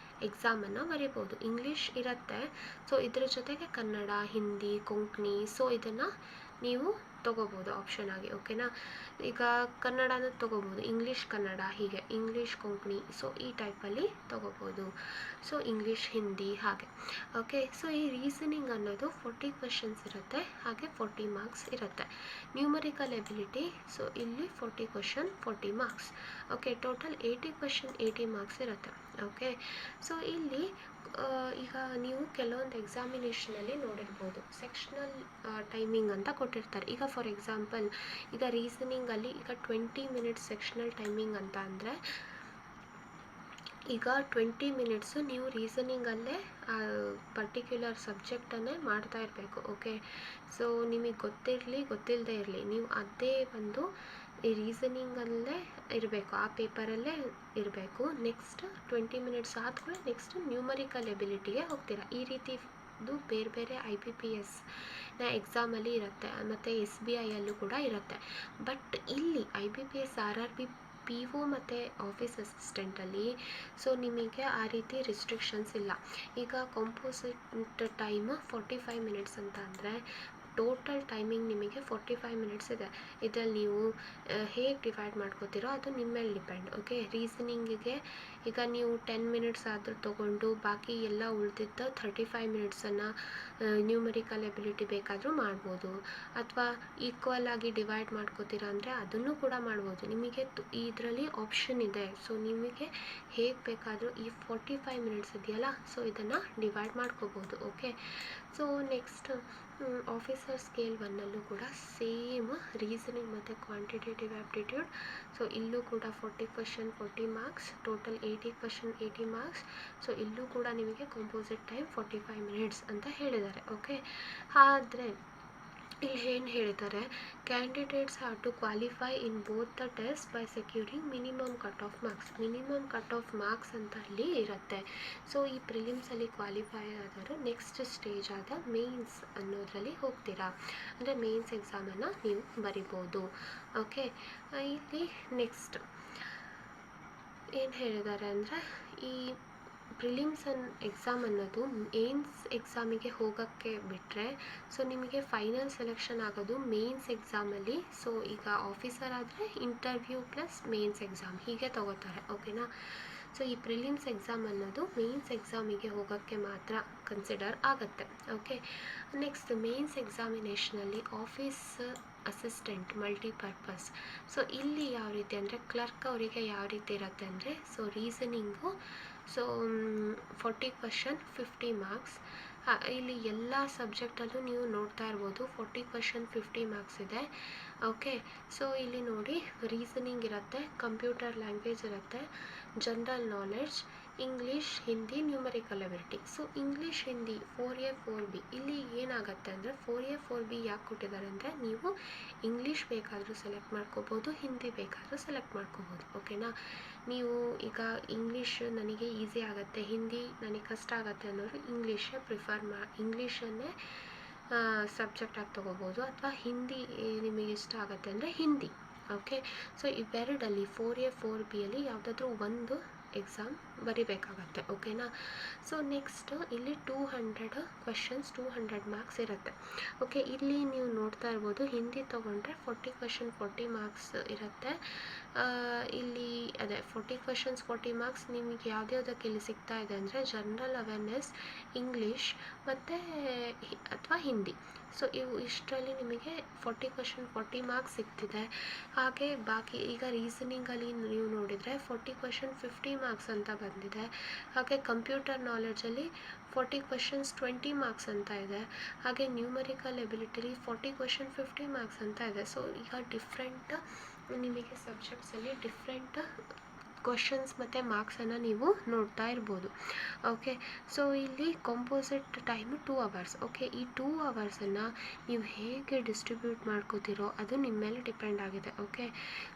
ಎಕ್ಸಾಮನ್ನು ಬರಿಬೋದು. ಇಂಗ್ಲೀಷ್ ಇರುತ್ತೆ, ಸೊ ಇದ್ರ ಜೊತೆಗೆ ಕನ್ನಡ, ಹಿಂದಿ, ಕೊಂಕಣಿ ಸೊ ಇದನ್ನು ನೀವು ತೊಗೋಬೋದು ಆಪ್ಷನ್ ಆಗಿ. ಓಕೆನಾ, ಈಗ ಕನ್ನಡನ ತೊಗೋಬೋದು, ಇಂಗ್ಲೀಷ್ ಕನ್ನಡ, ಹೀಗೆ ಇಂಗ್ಲೀಷ್ ಕೊಂಕಣಿ ಸೊ ಈ ಟೈಪಲ್ಲಿ ತೊಗೋಬೋದು. ಸೊ ಇಂಗ್ಲೀಷ್ ಹಿಂದಿ ಹಾಗೆ. ಓಕೆ, ಸೊ ಈ ರೀಸನಿಂಗ್ ಅನ್ನೋದು 40 ಕ್ವೆಶನ್ಸ್ ಇರುತ್ತೆ, ಹಾಗೆ 40 ಮಾರ್ಕ್ಸ್ ಇರುತ್ತೆ. ನ್ಯೂಮರಿಕಲ್ ಎಬಿಲಿಟಿ ಸೊ ಇಲ್ಲಿ 40 question 40 marks. Okay, total 80 question 80 marks ಇರುತ್ತೆ. ಓಕೆ, ಸೊ ಇಲ್ಲಿ ಈಗ ನೀವು ಕೆಲವೊಂದು ಎಕ್ಸಾಮಿನೇಷನಲ್ಲಿ ನೋಡಿರ್ಬೋದು ಸೆಕ್ಷನಲ್ ಟೈಮಿಂಗ್ ಅಂತ ಕೊಟ್ಟಿರ್ತಾರೆ. ಈಗ ಫಾರ್ ಎಕ್ಸಾಂಪಲ್ ಈಗ ರೀಸನಿಂಗಲ್ಲಿ ಈಗ 20 ಮಿನಿಟ್ಸ್ ಸೆಕ್ಷನಲ್ ಟೈಮಿಂಗ್ ಅಂತ ಅಂದರೆ ಈಗ 20 ಮಿನಿಟ್ಸು ನೀವು ರೀಸನಿಂಗಲ್ಲೇ ಪರ್ಟಿಕ್ಯುಲರ್ ಸಬ್ಜೆಕ್ಟನ್ನೇ ಮಾಡ್ತಾ ಇರಬೇಕು. ಓಕೆ, ಸೊ ನಿಮಗೆ ಗೊತ್ತಿರಲಿ ಗೊತ್ತಿಲ್ಲದೆ ಇರಲಿ ನೀವು ಅದೇ ಒಂದು ಈ ರೀಸನಿಂಗಲ್ಲೇ ಇರಬೇಕು, ಆ ಪೇಪರಲ್ಲೇ ಇರಬೇಕು. ನೆಕ್ಸ್ಟ್ 20 ಮಿನಿಟ್ಸ್ ಆದಮೇಲೆ ನೆಕ್ಸ್ಟ್ ನ್ಯೂಮರಿಕಲ್ ಎಬಿಲಿಟಿಗೆ ಹೋಗ್ತೀರಾ. ಈ ರೀತಿ ಬೇರೆ ಬೇರೆ IBPS ಎಕ್ಸಾಮಲ್ಲಿ ಇರುತ್ತೆ ಮತ್ತು SBIಯಲ್ಲೂ ಕೂಡ ಇರುತ್ತೆ. ಬಟ್ ಇಲ್ಲಿ IBPS RRB PO ಮತ್ತು ಆಫೀಸ್ ಅಸಿಸ್ಟೆಂಟಲ್ಲಿ ಸೊ ನಿಮಗೆ ಆ ರೀತಿ ರಿಸ್ಟ್ರಿಕ್ಷನ್ಸ್ ಇಲ್ಲ. ಈಗ ಕಾಂಪೋಸಿಟ್ ಟೈಮ್ 45 ಮಿನಿಟ್ಸ್ ಅಂತ ಅಂದರೆ ಟೋಟಲ್ ಟೈಮಿಂಗ್ ನಿಮಗೆ 45 ಮಿನಿಟ್ಸ್ ಇದೆ. ಇದರಲ್ಲಿ ನೀವು ಹೇಗೆ ಡಿವೈಡ್ ಮಾಡ್ಕೋತೀರೋ ಅದು ನಿಮ್ಮ ಮೇಲೆ ಡಿಪೆಂಡ್. ಓಕೆ, ರೀಸನಿಂಗಿಗೆ ಈಗ ನೀವು 10 ಮಿನಿಟ್ಸ್ ಆದರೂ ತೊಗೊಂಡು ಬಾಕಿ ಎಲ್ಲ ಉಳಿದಿದ್ದ 35 ಮಿನಿಟ್ಸನ್ನು ನ್ಯೂಮರಿಕಲ್ ಎಬಿಲಿಟಿ ಬೇಕಾದರೂ ಮಾಡ್ಬೋದು, ಅಥವಾ ಈಕ್ವಲ್ ಆಗಿ ಡಿವೈಡ್ ಮಾಡ್ಕೋತೀರಾ ಅಂದರೆ ಅದನ್ನು ಕೂಡ ಮಾಡ್ಬೋದು. ನಿಮಗೆ ಇದರಲ್ಲಿ ಆಪ್ಷನ್ ಇದೆ. ಸೊ ನಿಮಗೆ ಹೇಗೆ ಬೇಕಾದರೂ ಈ 45 ಮಿನಿಟ್ಸ್ ಇದೆಯಲ್ಲ ಸೊ ಇದನ್ನು ಡಿವೈಡ್ ಮಾಡ್ಕೋಬೋದು. Okay, so next officer scale 1ಅಲ್ಲೂ ಕೂಡ ಸೇಮ್ ರೀಸನಿಂಗ್ ಮತ್ತು ಕ್ವಾಂಟಿಟೇಟಿವ್ ಆ್ಯಪ್ಟಿಟ್ಯೂಡ್. ಸೊ ಇಲ್ಲೂ ಕೂಡ 40 question 40 marks, total 80 question 80 marks. So ಇಲ್ಲೂ ಕೂಡ ನಿಮಗೆ ಕಂಪೋಸಿಟ್ ಟೈಮ್ 45 ಮಿನಿಟ್ಸ್ ಅಂತ ಹೇಳಿದ್ದಾರೆ. ಓಕೆ, ಆದರೆ ಇಲ್ಲಿ ಏನು ಹೇಳಿದ್ದಾರೆ, candidates have to qualify in both the test by securing minimum cut off marks. Minimum cut off marks ಅಂತ ಅಲ್ಲಿ ಇರುತ್ತೆ. ಸೊ ಈ ಪ್ರಿಲಿಮ್ಸಲ್ಲಿ ಕ್ವಾಲಿಫೈ ಆದವರು ನೆಕ್ಸ್ಟ್ ಸ್ಟೇಜ್ ಆದ ಮೇನ್ಸ್ ಅನ್ನೋದರಲ್ಲಿ ಹೋಗ್ತೀರಾ, ಅಂದರೆ ಮೇನ್ಸ್ ಎಕ್ಸಾಮನ್ನು ನೀವು ಬರಿಬೋದು. ಓಕೆ, ಇಲ್ಲಿ ನೆಕ್ಸ್ಟ್ ಏನು ಹೇಳಿದ್ದಾರೆ ಅಂದರೆ ಈ ಪ್ರಿಲಿಮ್ಸ್ ಎಕ್ಸಾಮ್ ಅನ್ನೋದು ಮೇನ್ಸ್ ಎಕ್ಸಾಮಿಗೆ ಹೋಗೋಕ್ಕೆ ಬಿಟ್ಟರೆ ಸೊ ನಿಮಗೆ ಫೈನಲ್ ಸೆಲೆಕ್ಷನ್ ಆಗೋದು ಮೇನ್ಸ್ ಎಕ್ಸಾಮಲ್ಲಿ. ಸೊ ಈಗ ಆಫೀಸರ್ ಆದರೆ ಇಂಟರ್ವ್ಯೂ ಪ್ಲಸ್ ಮೇನ್ಸ್ ಎಕ್ಸಾಮ್ ಹೀಗೆ ತಗೋತಾರೆ. ಓಕೆನಾ, ಸೊ ಈ ಪ್ರಿಲಿಮ್ಸ್ ಎಕ್ಸಾಮ್ ಅನ್ನೋದು ಮೇನ್ಸ್ ಎಕ್ಸಾಮಿಗೆ ಹೋಗೋಕ್ಕೆ ಮಾತ್ರ ಕನ್ಸಿಡರ್ ಆಗುತ್ತೆ. ಓಕೆ, ನೆಕ್ಸ್ಟ್ ಮೇನ್ಸ್ ಎಕ್ಸಾಮಿನೇಷನಲ್ಲಿ ಆಫೀಸ್ ಅಸಿಸ್ಟೆಂಟ್ ಮಲ್ಟಿಪರ್ಪಸ್. ಸೊ ಇಲ್ಲಿ ಯಾವ ರೀತಿ ಅಂದರೆ ಕ್ಲರ್ಕ್ ಅವರಿಗೆ ಯಾವ ರೀತಿ ಇರುತ್ತೆ ಅಂದರೆ so reasoning so 40 question 50 marks. ಇಲ್ಲಿ ಎಲ್ಲ ಸಬ್ಜೆಕ್ಟಲ್ಲೂ ನೀವು ನೋಡ್ತಾ ಇರ್ಬೋದು 40 ಕ್ವೆಶನ್ 50 ಮಾರ್ಕ್ಸ್ ಇದೆ. ಓಕೆ. ಸೊ ಇಲ್ಲಿ ನೋಡಿ ರೀಸನಿಂಗ್ ಇರುತ್ತೆ, ಕಂಪ್ಯೂಟರ್ ಲ್ಯಾಂಗ್ವೇಜ್ ಇರುತ್ತೆ, general knowledge, English, Hindi, numerical ability. So English Hindi 4A 4B ಇಲ್ಲಿ ಏನಾಗುತ್ತೆ ಅಂದರೆ 4A 4B ಯಾಕೆ ಕೊಟ್ಟಿದ್ದಾರೆ ಅಂದರೆ ನೀವು ಇಂಗ್ಲೀಷ್ ಬೇಕಾದರೂ ಸೆಲೆಕ್ಟ್ ಮಾಡ್ಕೋಬೋದು, ಹಿಂದಿ ಬೇಕಾದರೂ ಸೆಲೆಕ್ಟ್ ಮಾಡ್ಕೋಬೋದು. ಓಕೆನಾ. ನೀವು ಈಗ ಇಂಗ್ಲೀಷ್ ನನಗೆ ಈಸಿ ಆಗುತ್ತೆ, ಹಿಂದಿ ನನಗೆ ಕಷ್ಟ ಆಗುತ್ತೆ ಅನ್ನೋರು ಇಂಗ್ಲೀಷನ್ನೇ ಸಬ್ಜೆಕ್ಟ್ ಆಗಿ ತೊಗೋಬೋದು, ಅಥವಾ ಹಿಂದಿ ನಿಮಗೆ ಇಷ್ಟ ಆಗುತ್ತೆ ಅಂದರೆ ಹಿಂದಿ. ಓಕೆ. ಸೊ ಇವೆರಡಲ್ಲಿ 4A 4Bಯಲ್ಲಿ ಯಾವುದಾದ್ರೂ ಒಂದು ಎಕ್ಸಾಮ್ ಬರಿಬೇಕಾಗತ್ತೆ. ಓಕೆನಾ. ಸೊ ನೆಕ್ಸ್ಟ್ ಇಲ್ಲಿ 200 ಕ್ವೆಶನ್ಸ್, 200 ಮಾರ್ಕ್ಸ್ ಇರುತ್ತೆ. ಓಕೆ. ಇಲ್ಲಿ ನೀವು ನೋಡ್ತಾ ಇರ್ಬೋದು, ಹಿಂದಿ ತೊಗೊಂಡ್ರೆ 40 ಕ್ವೆಶನ್ 40 ಮಾರ್ಕ್ಸ್ ಇರುತ್ತೆ. ಇಲ್ಲಿ ಅದೇ 40 ಕ್ವೆಶನ್ಸ್ 40 ಮಾರ್ಕ್ಸ್ ನಿಮಗೆ ಯಾವುದ್ಯಾವುದಕ್ಕೆ ಇಲ್ಲಿ ಸಿಗ್ತಾ ಇದೆ ಅಂದರೆ ಜನರಲ್ ಅವೇರ್ನೆಸ್, ಇಂಗ್ಲೀಷ್ ಮತ್ತು ಅಥವಾ ಹಿಂದಿ. ಸೊ ಇಷ್ಟರಲ್ಲಿ ನಿಮಗೆ 40 ಕ್ವೆಶನ್ 40 ಮಾರ್ಕ್ಸ್ ಸಿಗ್ತಿದೆ. ಹಾಗೆ ಬಾಕಿ ಈಗ ರೀಸನಿಂಗಲ್ಲಿ ನೀವು ನೋಡಿದರೆ 40 ಕ್ವೆಶನ್ 50 ಮಾರ್ಕ್ಸ್ ಅಂತ ಬಂದಿದೆ. ಹಾಗೆ ಕಂಪ್ಯೂಟರ್ ನಾಲೆಡ್ಜಲ್ಲಿ 40 ಕ್ವೆಶನ್ಸ್ 20 ಮಾರ್ಕ್ಸ್ ಅಂತ ಇದೆ. ಹಾಗೆ ನ್ಯೂಮರಿಕಲ್ ಎಬಿಲಿಟಿಲಿ 40 ಕ್ವೆಶನ್ 50 ಮಾರ್ಕ್ಸ್ ಅಂತ ಇದೆ. ಸೊ ಈಗ ಡಿಫ್ರೆಂಟ್ ನಿಮಗೆ ಸಬ್ಜೆಕ್ಟ್ಸಲ್ಲಿ ಡಿಫ್ರೆಂಟ್ ಕ್ವಶನ್ಸ್ ಮತ್ತು ಮಾರ್ಕ್ಸನ್ನು ನೀವು ನೋಡ್ತಾ ಇರ್ಬೋದು. ಓಕೆ. ಸೊ ಇಲ್ಲಿ ಕಂಪೋಸಿಟ್ ಟೈಮು 2 ಅವರ್ಸ್. ಓಕೆ. ಈ 2 ಅವರ್ಸನ್ನು ನೀವು ಹೇಗೆ ಡಿಸ್ಟ್ರಿಬ್ಯೂಟ್ ಮಾಡ್ಕೋತೀರೋ ಅದು ನಿಮ್ಮ ಮೇಲೆ ಡಿಪೆಂಡ್ ಆಗಿದೆ. ಓಕೆ.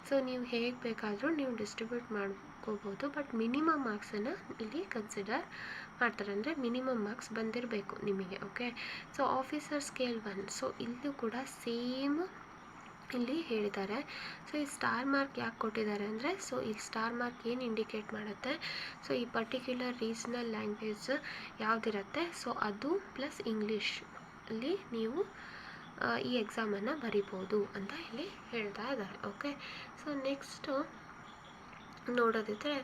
ಸೊ ನೀವು ಹೇಗೆ ಬೇಕಾದರೂ ನೀವು ಡಿಸ್ಟ್ರಿಬ್ಯೂಟ್ ಮಾಡ್ಕೋಬೋದು, ಬಟ್ ಮಿನಿಮಮ್ ಮಾರ್ಕ್ಸನ್ನು ಇಲ್ಲಿ ಕನ್ಸಿಡರ್ ಮಾಡ್ತಾರೆ, ಅಂದರೆ ಮಿನಿಮಮ್ ಮಾರ್ಕ್ಸ್ ಬಂದಿರಬೇಕು ನಿಮಗೆ. Okay. So officer scale 1. So ಇಲ್ಲೂ ಕೂಡ ಸೇಮ್ ಇಲ್ಲಿ ಹೇಳಿದ್ದಾರೆ. ಸೊ ಈ ಸ್ಟಾರ್ ಮಾರ್ಕ್ ಯಾಕೆ ಕೊಟ್ಟಿದ್ದಾರೆ ಅಂದರೆ, ಸೊ ಈ ಸ್ಟಾರ್ ಮಾರ್ಕ್ ಏನು ಇಂಡಿಕೇಟ್ ಮಾಡುತ್ತೆ, ಸೊ ಈ ಪರ್ಟಿಕ್ಯುಲರ್ ರೀಜ್ನಲ್ ಲ್ಯಾಂಗ್ವೇಜ್ ಯಾವುದಿರುತ್ತೆ ಸೊ ಅದು ಪ್ಲಸ್ ಇಂಗ್ಲೀಷ್ ಅಲ್ಲಿ ನೀವು ಈ ಎಕ್ಸಾಮನ್ನು ಬರಿಬೋದು ಅಂತ ಇಲ್ಲಿ ಹೇಳ್ತಾ ಇದ್ದಾರೆ. ಓಕೆ. ಸೊ ನೆಕ್ಸ್ಟು ನೋಡೋದಿದ್ರೆ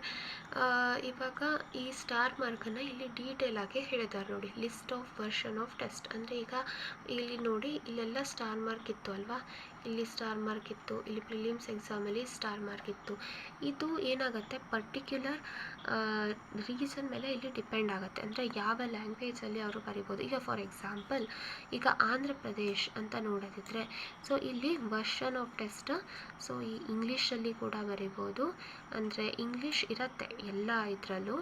ಇವಾಗ ಈ ಸ್ಟಾರ್ ಮಾರ್ಕನ್ನು ಇಲ್ಲಿ ಡೀಟೇಲ್ ಆಗಿ ಹೇಳಿದ್ದಾರೆ ನೋಡಿ. List of version of test ಅಂದರೆ ಈಗ ಇಲ್ಲಿ ನೋಡಿ ಇಲ್ಲೆಲ್ಲ ಸ್ಟಾರ್ ಮಾರ್ಕ್ ಇತ್ತು ಅಲ್ವಾ, ಇಲ್ಲಿ ಸ್ಟಾರ್ ಮಾರ್ಕ್ ಇತ್ತು, ಇಲ್ಲಿ ಪ್ರಿಲಿಮ್ಸ್ ಎಕ್ಸಾಮಲ್ಲಿ ಸ್ಟಾರ್ ಮಾರ್ಕ್ ಇತ್ತು. ಇದು ಏನಾಗುತ್ತೆ ಪರ್ಟಿಕ್ಯುಲರ್ ರೀಸನ್ ಮೇಲೆ ಇಲ್ಲಿ ಡಿಪೆಂಡ್ ಆಗುತ್ತೆ, ಅಂದರೆ ಯಾವ ಲ್ಯಾಂಗ್ವೇಜಲ್ಲಿ ಅವರು ಬರಿಬೋದು. ಈಗ ಫಾರ್ ಎಕ್ಸಾಂಪಲ್ ಈಗ ಆಂಧ್ರ ಪ್ರದೇಶ್ ಅಂತ ನೋಡೋದಿದ್ರೆ ಸೊ ಇಲ್ಲಿ ವರ್ಷನ್ ಆಫ್ ಟೆಸ್ಟ್ ಸೊ ಈ ಇಂಗ್ಲೀಷಲ್ಲಿ ಕೂಡ ಬರಿಬೋದು, ಅಂದರೆ ಇಂಗ್ಲೀಷ್ ಇರುತ್ತೆ ಎಲ್ಲ ಇದರಲ್ಲೂ.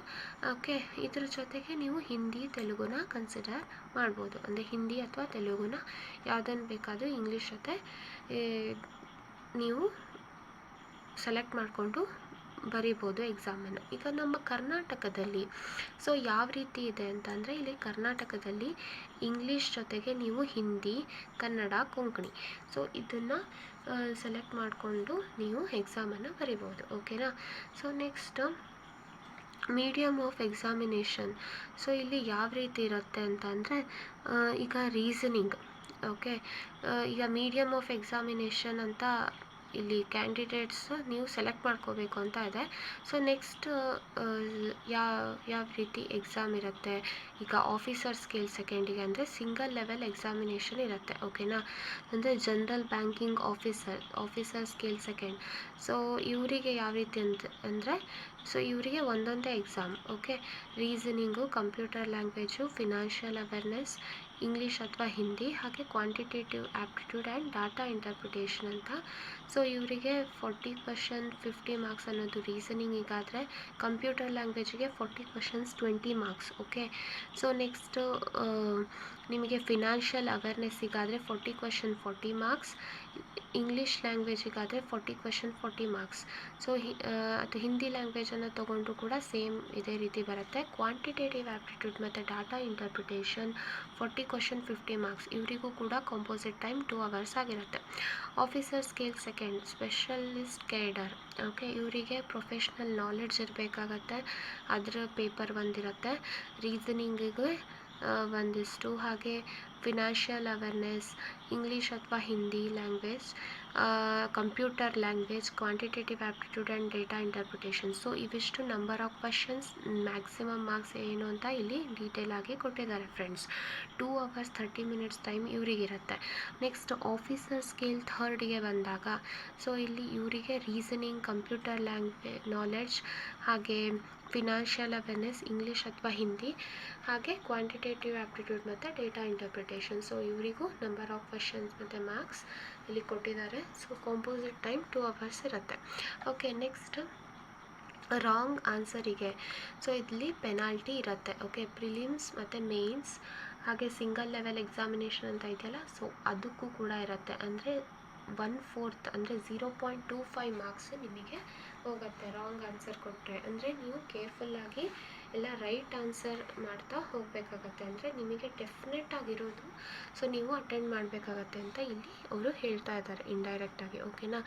ಓಕೆ. ಇದ್ರ ಜೊತೆಗೆ ನೀವು ಹಿಂದಿ ತೆಲುಗುನ ಕನ್ಸಿಡರ್ ಮಾಡ್ಬೋದು, ಅಂದರೆ ಹಿಂದಿ ಅಥವಾ ತೆಲುಗುನ ಯಾವುದನ್ನು ಬೇಕಾದರೂ ಇಂಗ್ಲೀಷ್ ಜೊತೆ ನೀವು ಸೆಲೆಕ್ಟ್ ಮಾಡಿಕೊಂಡು ಬರಿಬೋದು ಎಕ್ಸಾಮನ್ನು. ಈಗ ನಮ್ಮ ಕರ್ನಾಟಕದಲ್ಲಿ ಸೊ ಯಾವ ರೀತಿ ಇದೆ ಅಂತಂದರೆ ಇಲ್ಲಿ ಕರ್ನಾಟಕದಲ್ಲಿ ಇಂಗ್ಲೀಷ್ ಜೊತೆಗೆ ನೀವು ಹಿಂದಿ, ಕನ್ನಡ, ಕೊಂಕಣಿ ಸೊ ಇದನ್ನು ಸೆಲೆಕ್ಟ್ ಮಾಡಿಕೊಂಡು ನೀವು ಎಕ್ಸಾಮನ್ನು ಬರಿಬೋದು. ಓಕೆನಾ. So next medium of examination. So ಇಲ್ಲಿ ಯಾವ ರೀತಿ ಇರುತ್ತೆ ಅಂತಂದರೆ ಈಗ ರೀಸನಿಂಗ್. ಓಕೆ. ಈಗ ಮೀಡಿಯಮ್ ಆಫ್ ಎಕ್ಸಾಮಿನೇಷನ್ ಅಂತ ಇಲ್ಲಿ ಕ್ಯಾಂಡಿಡೇಟ್ಸ್ ನೀವು ಸೆಲೆಕ್ಟ್ ಮಾಡ್ಕೋಬೇಕು ಅಂತ ಇದೆ. ಸೊ ನೆಕ್ಸ್ಟ್ ಯಾವ ರೀತಿ ಎಕ್ಸಾಮ್ ಇರುತ್ತೆ, ಈಗ ಆಫೀಸರ್ ಸ್ಕೇಲ್ ಸೆಕೆಂಡಿಗೆ ಅಂದರೆ ಸಿಂಗಲ್ ಲೆವೆಲ್ ಎಕ್ಸಾಮಿನೇಷನ್ ಇರುತ್ತೆ. ಓಕೆನಾ. ಅಂದರೆ general banking officer scale second. So ಇವರಿಗೆ ಯಾವ ರೀತಿ ಅಂದರೆ ಸೊ ಇವರಿಗೆ ಒಂದೊಂದೇ exam. Okay. Reasoning, computer language, financial awareness, English ಅಥವಾ ಹಿಂದಿ, ಹಾಗೆ quantitative aptitude and data interpretation ಅಂತ. ಸೊ ಇವರಿಗೆ 40 ಕ್ವೆಶನ್ 50 ಮಾರ್ಕ್ಸ್ ಅನ್ನೋದು ರೀಸನಿಂಗಿಗಾದರೆ, ಕಂಪ್ಯೂಟರ್ ಲ್ಯಾಂಗ್ವೇಜಿಗೆ 40 questions 20 marks. Okay. So next ನಿಮಗೆ ಫಿನಾನ್ಷಿಯಲ್ ಅವೇರ್ನೆಸ್ಸಿಗಾದರೆ 40 ಕ್ವೆಶನ್ 40 ಮಾರ್ಕ್ಸ್, ಇಂಗ್ಲೀಷ್ ಲ್ಯಾಂಗ್ವೇಜಿಗಾದರೆ 40 ಕ್ವೆಶನ್ 40 ಮಾರ್ಕ್ಸ್. ಸೊ ಅದು ಹಿಂದಿ ಲ್ಯಾಂಗ್ವೇಜನ್ನು ತೊಗೊಂಡ್ರು ಕೂಡ ಸೇಮ್ ಇದೇ ರೀತಿ ಬರುತ್ತೆ. ಕ್ವಾಂಟಿಟೇಟಿವ್ ಆ್ಯಪ್ಟಿಟ್ಯೂಡ್ ಮತ್ತು ಡಾಟಾ ಇಂಟರ್ಪ್ರಿಟೇಷನ್ 40 ಕ್ವೆಶನ್ 50 ಮಾರ್ಕ್ಸ್. ಇವರಿಗೂ ಕೂಡ ಕಂಪೋಸಿಟ್ ಟೈಮ್ 2 ಅವರ್ಸ್ ಆಗಿರುತ್ತೆ. Officer scale second specialist cadre. Okay. ಇವರಿಗೆ ಪ್ರೊಫೆಷ್ನಲ್ ನಾಲೆಡ್ಜ್ ಇರಬೇಕಾಗತ್ತೆ, ಅದರ ಪೇಪರ್ ಒಂದಿರುತ್ತೆ. ರೀಸನಿಂಗಿಗೆ ಒಂದಿಷ್ಟು, ಹಾಗೆ ಫಿನಾನ್ಷಿಯಲ್ ಅವೇರ್ನೆಸ್, ಇಂಗ್ಲೀಷ್ ಅಥವಾ Hindi language, computer language, quantitative aptitude and data interpretation. So ಇವಿಷ್ಟು number of questions, maximum marks ಏನು ಅಂತ ಇಲ್ಲಿ ಡೀಟೇಲ್ ಆಗಿ ಕೊಟ್ಟಿದ್ದಾರೆ ಫ್ರೆಂಡ್ಸ್. 2 ಅವರ್ಸ್ 30 ಮಿನಿಟ್ಸ್ ಟೈಮ್ ಇವರಿಗಿರುತ್ತೆ. ನೆಕ್ಸ್ಟ್ ಆಫೀಸರ್ ಸ್ಕೇಲ್ ಥರ್ಡ್ಗೆ ಬಂದಾಗ ಸೊ ಇಲ್ಲಿ ಇವರಿಗೆ ರೀಸನಿಂಗ್, ಕಂಪ್ಯೂಟರ್ ನಾಲೆಡ್ಜ್, ಹಾಗೆ ಫಿನಾನ್ಷಿಯಲ್ ಅವೇರ್ನೆಸ್, ಇಂಗ್ಲೀಷ್ ಅಥವಾ ಹಿಂದಿ, ಹಾಗೆ ಕ್ವಾಂಟಿಟೇಟಿವ್ ಆ್ಯಪ್ಟಿಟ್ಯೂಡ್ ಮತ್ತು ಡೇಟಾ ಇಂಟರ್ಪ್ರಿಟೇಷನ್. ಸೊ ಇವರಿಗೂ ನಂಬರ್ ಆಫ್ ಕ್ವಶನ್ಸ್ ಮತ್ತು ಮಾರ್ಕ್ಸ್ ಇಲ್ಲಿ ಕೊಟ್ಟಿದ್ದಾರೆ. ಸೊ ಕಾಂಪೋಸಿಟ್ ಟೈಮ್ 2 ಅವರ್ಸ್ ಇರುತ್ತೆ. ಓಕೆ, ನೆಕ್ಸ್ಟ್ ರಾಂಗ್ ಆನ್ಸರಿಗೆ ಸೊ ಇಲ್ಲಿ ಪೆನಾಲ್ಟಿ ಇರುತ್ತೆ. ಓಕೆ, ಪ್ರಿಲಿಮ್ಸ್ ಮತ್ತು ಮೇನ್ಸ್ ಹಾಗೆ ಸಿಂಗಲ್ ಲೆವೆಲ್ ಎಕ್ಸಾಮಿನೇಷನ್ ಅಂತ ಇದೆಯಲ್ಲ, ಸೊ ಅದಕ್ಕೂ ಕೂಡ ಇರುತ್ತೆ. ಅಂದರೆ 1/4 ಅಂದರೆ 0.25 ಮಾರ್ಕ್ಸ್ ನಿಮಗೆ ಹೋಗುತ್ತೆ ರಾಂಗ್ ಆನ್ಸರ್ ಕೊಟ್ಟರೆ. ಅಂದರೆ ನೀವು ಕೇರ್ಫುಲ್ಲಾಗಿ ಎಲ್ಲ ರೈಟ್ ಆನ್ಸರ್ ಮಾಡ್ತಾ ಹೋಗಬೇಕಾಗತ್ತೆ. ಅಂದರೆ ನಿಮಗೆ ಡೆಫಿನೆಟ್ ಆಗಿರೋದು ಸೊ ನೀವು ಅಟೆಂಡ್ ಮಾಡಬೇಕಾಗತ್ತೆ ಅಂತ ಇಲ್ಲಿ ಅವರು ಹೇಳ್ತಾ ಇದ್ದಾರೆ ಇಂಡೈರೆಕ್ಟಾಗಿ. ಓಕೆನಾ.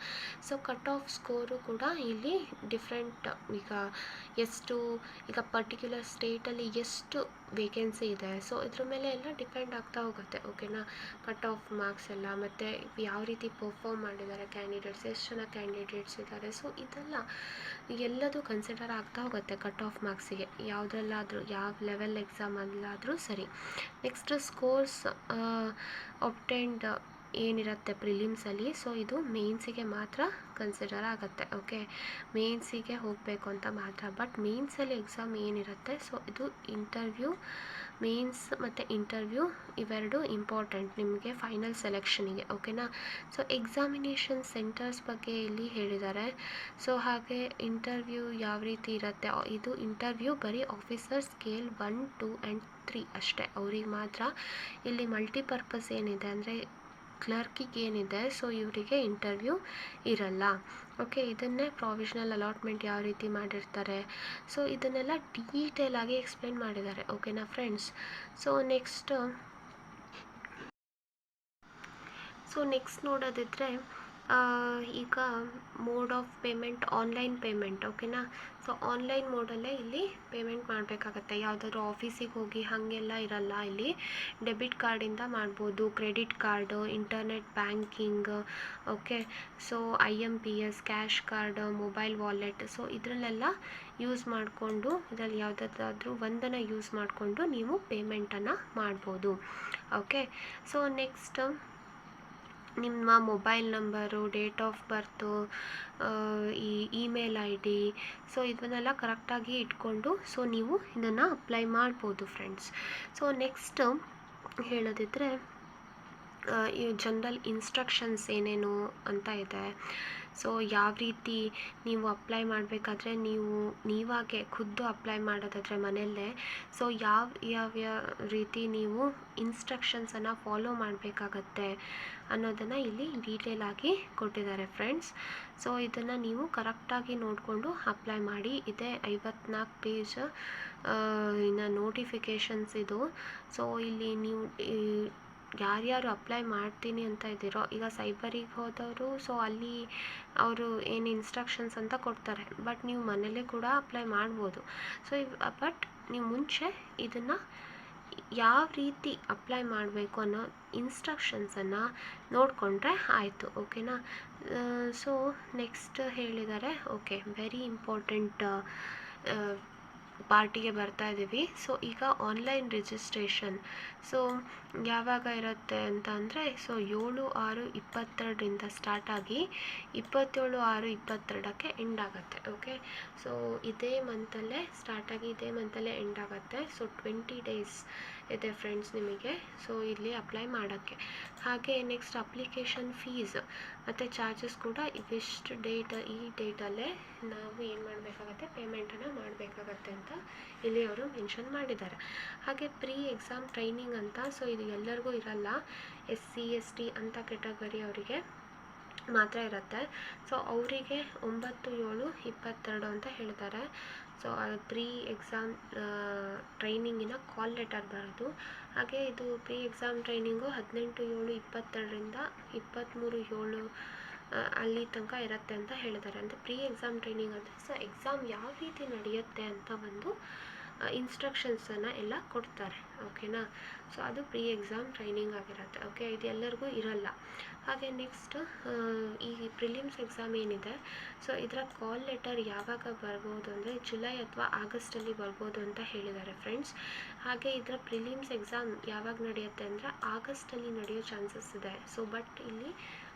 ಸೊ ಕಟ್ ಆಫ್ ಸ್ಕೋರು ಕೂಡ ಇಲ್ಲಿ ಡಿಫ್ರೆಂಟ್. ಈಗ ಪರ್ಟಿಕ್ಯುಲರ್ ಸ್ಟೇಟಲ್ಲಿ ಎಷ್ಟು ವೇಕೆನ್ಸಿ ಇದೆ, ಸೊ ಇದ್ರ ಮೇಲೆ ಎಲ್ಲ ಡಿಪೆಂಡ್ ಆಗ್ತಾ ಹೋಗುತ್ತೆ. ಓಕೆನಾ. ಕಟ್ ಆಫ್ ಮಾರ್ಕ್ಸ್ ಎಲ್ಲ ಮತ್ತು ಯಾವ ರೀತಿ ಪರ್ಫಾರ್ಮ್ ಮಾಡಿದ್ದಾರೆ ಕ್ಯಾಂಡಿಡೇಟ್ಸ್, ಎಷ್ಟು ಜನ ಕ್ಯಾಂಡಿಡೇಟ್ಸ್ ಇದ್ದಾರೆ, ಸೊ ಇದೆಲ್ಲ ಎಲ್ಲದೂ ಕನ್ಸಿಡರ್ ಆಗ್ತಾ ಹೋಗುತ್ತೆ ಕಟ್ ಆಫ್ ಮಾರ್ಕ್ಸಿಗೆ. ಯಾವುದ್ರಲ್ಲಾದರೂ ಯಾವ ಲೆವೆಲ್ ಎಕ್ಸಾಮಲ್ಲಾದರೂ ಸರಿ. ನೆಕ್ಸ್ಟ್ ಸ್ಕೋರ್ಸ್ ಒಬ್ಟೆಂಡ್ ಏನಿರುತ್ತೆ ಪ್ರಿಲಿಮ್ಸಲ್ಲಿ, ಸೊ ಇದು ಮೇನ್ಸಿಗೆ ಮಾತ್ರ ಕನ್ಸಿಡರ್ ಆಗುತ್ತೆ. ಓಕೆ, ಮೇನ್ಸಿಗೆ ಹೋಗಬೇಕು ಅಂತ ಮಾತ್ರ. ಬಟ್ ಮೇನ್ಸಲ್ಲಿ ಎಕ್ಸಾಮ್ ಏನಿರುತ್ತೆ, ಸೊ ಇದು ಮೇನ್ಸ್ ಮತ್ತು ಇಂಟರ್ವ್ಯೂ ಇವೆರಡು ಇಂಪಾರ್ಟೆಂಟ್ ನಿಮಗೆ ಫೈನಲ್ ಸೆಲೆಕ್ಷನಿಗೆ. ಓಕೆನಾ. ಸೊ ಎಕ್ಸಾಮಿನೇಷನ್ ಸೆಂಟರ್ಸ್ ಬಗ್ಗೆ ಇಲ್ಲಿ ಹೇಳಿದ್ದಾರೆ. ಸೊ ಹಾಗೆ ಇಂಟರ್ವ್ಯೂ ಯಾವ ರೀತಿ ಇರುತ್ತೆ, ಇದು ಇಂಟರ್ವ್ಯೂ ಬರೀ ಆಫೀಸರ್ ಸ್ಕೇಲ್ 1, 2 ಆ್ಯಂಡ್ 3 ಅಷ್ಟೇ, ಅವ್ರಿಗೆ ಮಾತ್ರ. ಇಲ್ಲಿ ಮಲ್ಟಿಪರ್ಪಸ್ ಏನಿದೆ ಅಂದರೆ ಕ್ಲರ್ಕಿಗೆ ಏನಿದೆ, ಸೊ ಇವರಿಗೆ ಇಂಟರ್ವ್ಯೂ ಇರಲ್ಲ. ಓಕೆ, ಇದನ್ನೇ ಪ್ರಾವಿಷನಲ್ ಅಲಾಟ್ಮೆಂಟ್ ಯಾವ ರೀತಿ ಮಾಡಿರ್ತಾರೆ, ಸೊ ಇದನ್ನೆಲ್ಲ ಡೀಟೇಲಾಗಿ ಎಕ್ಸ್ಪ್ಲೇನ್ ಮಾಡಿದ್ದಾರೆ. ಓಕೆನಾ ಫ್ರೆಂಡ್ಸ್. ಸೊ ನೆಕ್ಸ್ಟ್ ನೋಡೋದಿದ್ರೆ ಈಗ mode of payment online payment. ಓಕೆನಾ. ಸೊ ಆನ್ಲೈನ್ ಮೋಡಲ್ಲೇ ಇಲ್ಲಿ ಪೇಮೆಂಟ್ ಮಾಡಬೇಕಾಗತ್ತೆ. ಯಾವುದಾದ್ರೂ ಆಫೀಸಿಗೆ ಹೋಗಿ ಹಾಗೆಲ್ಲ ಇರಲ್ಲ. ಇಲ್ಲಿ ಡೆಬಿಟ್ ಕಾರ್ಡಿಂದ ಮಾಡ್ಬೋದು, credit card, internet banking. Okay, so IMPS, cash card, mobile wallet, so ಇದರಲ್ಲೆಲ್ಲ ಯೂಸ್ ಮಾಡಿಕೊಂಡು ಇದರಲ್ಲಿ ಯಾವುದಾದ್ರೂ ಒಂದನ್ನು ಯೂಸ್ ಮಾಡಿಕೊಂಡು ನೀವು ಪೇಮೆಂಟನ್ನು ಮಾಡ್ಬೋದು. ಓಕೆ, ಸೊ ನೆಕ್ಸ್ಟ್ ನಿಮ್ಮ mobile number, date of birth, email ID, so ಇದನ್ನೆಲ್ಲ ಕರೆಕ್ಟಾಗಿ ಇಟ್ಕೊಂಡು ಸೊ ನೀವು ಇದನ್ನು ಅಪ್ಲೈ ಮಾಡ್ಬೋದು ಫ್ರೆಂಡ್ಸ್. ಸೊ ನೆಕ್ಸ್ಟ್ ಹೇಳೋದಿದ್ರೆ ಈ ಜನರಲ್ ಇನ್ಸ್ಟ್ರಕ್ಷನ್ಸ್ ಏನೇನು ಅಂತ ಇದೆ. ಸೊ ಯಾವ ರೀತಿ ನೀವು ಅಪ್ಲೈ ಮಾಡಬೇಕಾದ್ರೆ ನೀವಾಗೆ ಖುದ್ದು ಅಪ್ಲೈ ಮಾಡೋದಾದರೆ ಮನೆಯಲ್ಲೇ, ಸೊ ಯಾವ ರೀತಿ ನೀವು ಇನ್ಸ್ಟ್ರಕ್ಷನ್ಸನ್ನು ಫಾಲೋ ಮಾಡಬೇಕಾಗತ್ತೆ ಅನ್ನೋದನ್ನು ಇಲ್ಲಿ ಡೀಟೇಲಾಗಿ ಕೊಟ್ಟಿದ್ದಾರೆ ಫ್ರೆಂಡ್ಸ್. ಸೊ ಇದನ್ನು ನೀವು ಕರೆಕ್ಟಾಗಿ ನೋಡಿಕೊಂಡು ಅಪ್ಲೈ ಮಾಡಿ. ಇದೇ 54 ಪೇಜ್ ಇನ್ನು ನೋಟಿಫಿಕೇಷನ್ಸ್ ಇದು. ಸೊ ಇಲ್ಲಿ ನೀವು ಯಾರ್ಯಾರು ಅಪ್ಲೈ ಮಾಡ್ತೀನಿ ಅಂತ ಇದ್ದೀರೋ, ಈಗ ಸೈಬರಿಗೆ ಹೋದವರು ಸೊ ಅಲ್ಲಿ ಅವರು ಏನು ಇನ್ಸ್ಟ್ರಕ್ಷನ್ಸ್ ಅಂತ ಕೊಡ್ತಾರೆ, ಬಟ್ ನೀವು ಮನೇಲೇ ಕೂಡ ಅಪ್ಲೈ ಮಾಡ್ಬೋದು. ಸೊ ಬಟ್ ನೀವು ಮುಂಚೆ ಇದನ್ನು ಯಾವ ರೀತಿ ಅಪ್ಲೈ ಮಾಡಬೇಕು ಅನ್ನೋ ಇನ್ಸ್ಟ್ರಕ್ಷನ್ಸನ್ನು ನೋಡಿಕೊಂಡ್ರೆ ಆಯಿತು. ಓಕೆನಾ. ಸೊ ನೆಕ್ಸ್ಟ್ ಹೇಳಿದ್ದಾರೆ. ಓಕೆ, ವೆರಿ ಇಂಪಾರ್ಟೆಂಟ್ ಪಾರ್ಟಿಗೆ ಬರ್ತಾ ಇದ್ದೀವಿ. ಸೊ ಈಗ ಆನ್ಲೈನ್ ರಿಜಿಸ್ಟ್ರೇಷನ್ ಸೊ ಯಾವಾಗ ಇರುತ್ತೆ ಅಂತ ಅಂದರೆ, ಸೊ 7/6/22 ಸ್ಟಾರ್ಟ್ ಆಗಿ 27/6/22 ಎಂಡ್ ಆಗುತ್ತೆ. ಓಕೆ, ಸೊ ಇದೇ ಮಂತಲ್ಲೇ ಸ್ಟಾರ್ಟ್ ಆಗಿ ಇದೇ ಮಂತಲ್ಲೇ ಎಂಡ್ ಆಗುತ್ತೆ. ಸೊ 20 ಡೇಸ್ ಇದೆ ಫ್ರೆಂಡ್ಸ್ ನಿಮಗೆ ಸೊ ಇಲ್ಲಿ ಅಪ್ಲೈ ಮಾಡೋಕ್ಕೆ. ಹಾಗೆ ನೆಕ್ಸ್ಟ್ ಅಪ್ಲಿಕೇಶನ್ ಫೀಸ್ ಮತ್ತು ಚಾರ್ಜಸ್ ಕೂಡ ಇವಿಷ್ಟು ಈ ಡೇಟಲ್ಲೇ ನಾವು ಏನು ಮಾಡಬೇಕಾಗತ್ತೆ, ಪೇಮೆಂಟನ್ನು ಮಾಡಬೇಕಾಗತ್ತೆ ಅಂತ ಇಲ್ಲಿ ಅವರು ಮೆನ್ಷನ್ ಮಾಡಿದ್ದಾರೆ. ಹಾಗೆ ಪ್ರೀ ಎಕ್ಸಾಮ್ ಟ್ರೈನಿಂಗ್ ಅಂತ, ಸೊ ಇದು ಎಲ್ಲರಿಗೂ ಇರಲ್ಲ, SC ST ಅಂತ ಕೆಟಗರಿ ಅವರಿಗೆ ಮಾತ್ರ ಇರುತ್ತೆ. ಸೊ ಅವರಿಗೆ 9/7/22 ಅಂತ ಹೇಳಿದ್ದಾರೆ. ಸೊ ಪ್ರೀ ಎಕ್ಸಾಮ್ ಟ್ರೈನಿಂಗಿನ ಕಾಲ್ ಲೆಟರ್ ಬರೋದು. ಹಾಗೆ ಇದು ಪ್ರೀ ಎಕ್ಸಾಮ್ ಟ್ರೈನಿಂಗು 18/7/22ರಿಂದ 23/7 ಅಲ್ಲಿ ತನಕ ಇರುತ್ತೆ ಅಂತ ಹೇಳಿದ್ದಾರೆ. ಅಂದರೆ ಪ್ರೀ ಎಕ್ಸಾಮ್ ಟ್ರೈನಿಂಗ್ ಅಂದರೆ ಸೊ ಎಕ್ಸಾಮ್ ಯಾವ ರೀತಿ ನಡೆಯುತ್ತೆ ಅಂತ ಒಂದು ಇನ್ಸ್ಟ್ರಕ್ಷನ್ಸನ್ನು ಎಲ್ಲ ಕೊಡ್ತಾರೆ. ಓಕೆನಾ. ಸೊ ಅದು ಪ್ರೀ ಎಕ್ಸಾಮ್ ಟ್ರೈನಿಂಗ್ ಆಗಿರುತ್ತೆ. ಓಕೆ, ಇದು ಎಲ್ಲರಿಗೂ ಇರಲ್ಲ. ಹಾಗೆ ನೆಕ್ಸ್ಟ್ ಈ ಪ್ರಿಲಿಮ್ಸ್ ಎಕ್ಸಾಮ್ ಏನಿದೆ, ಸೊ ಇದರ ಕಾಲ್ ಲೆಟರ್ ಯಾವಾಗ ಬರ್ಬೋದು ಅಂದರೆ ಜುಲೈ ಅಥವಾ ಆಗಸ್ಟಲ್ಲಿ ಬರ್ಬೋದು ಅಂತ ಹೇಳಿದ್ದಾರೆ ಫ್ರೆಂಡ್ಸ್. ಹಾಗೆ ಇದರ ಪ್ರಿಲಿಮ್ಸ್ ಎಕ್ಸಾಮ್ ಯಾವಾಗ ನಡೆಯುತ್ತೆ ಅಂದರೆ ಆಗಸ್ಟಲ್ಲಿ ನಡೆಯೋ ಚಾನ್ಸಸ್ ಇದೆ. ಸೊ ಬಟ್ ಇಲ್ಲಿ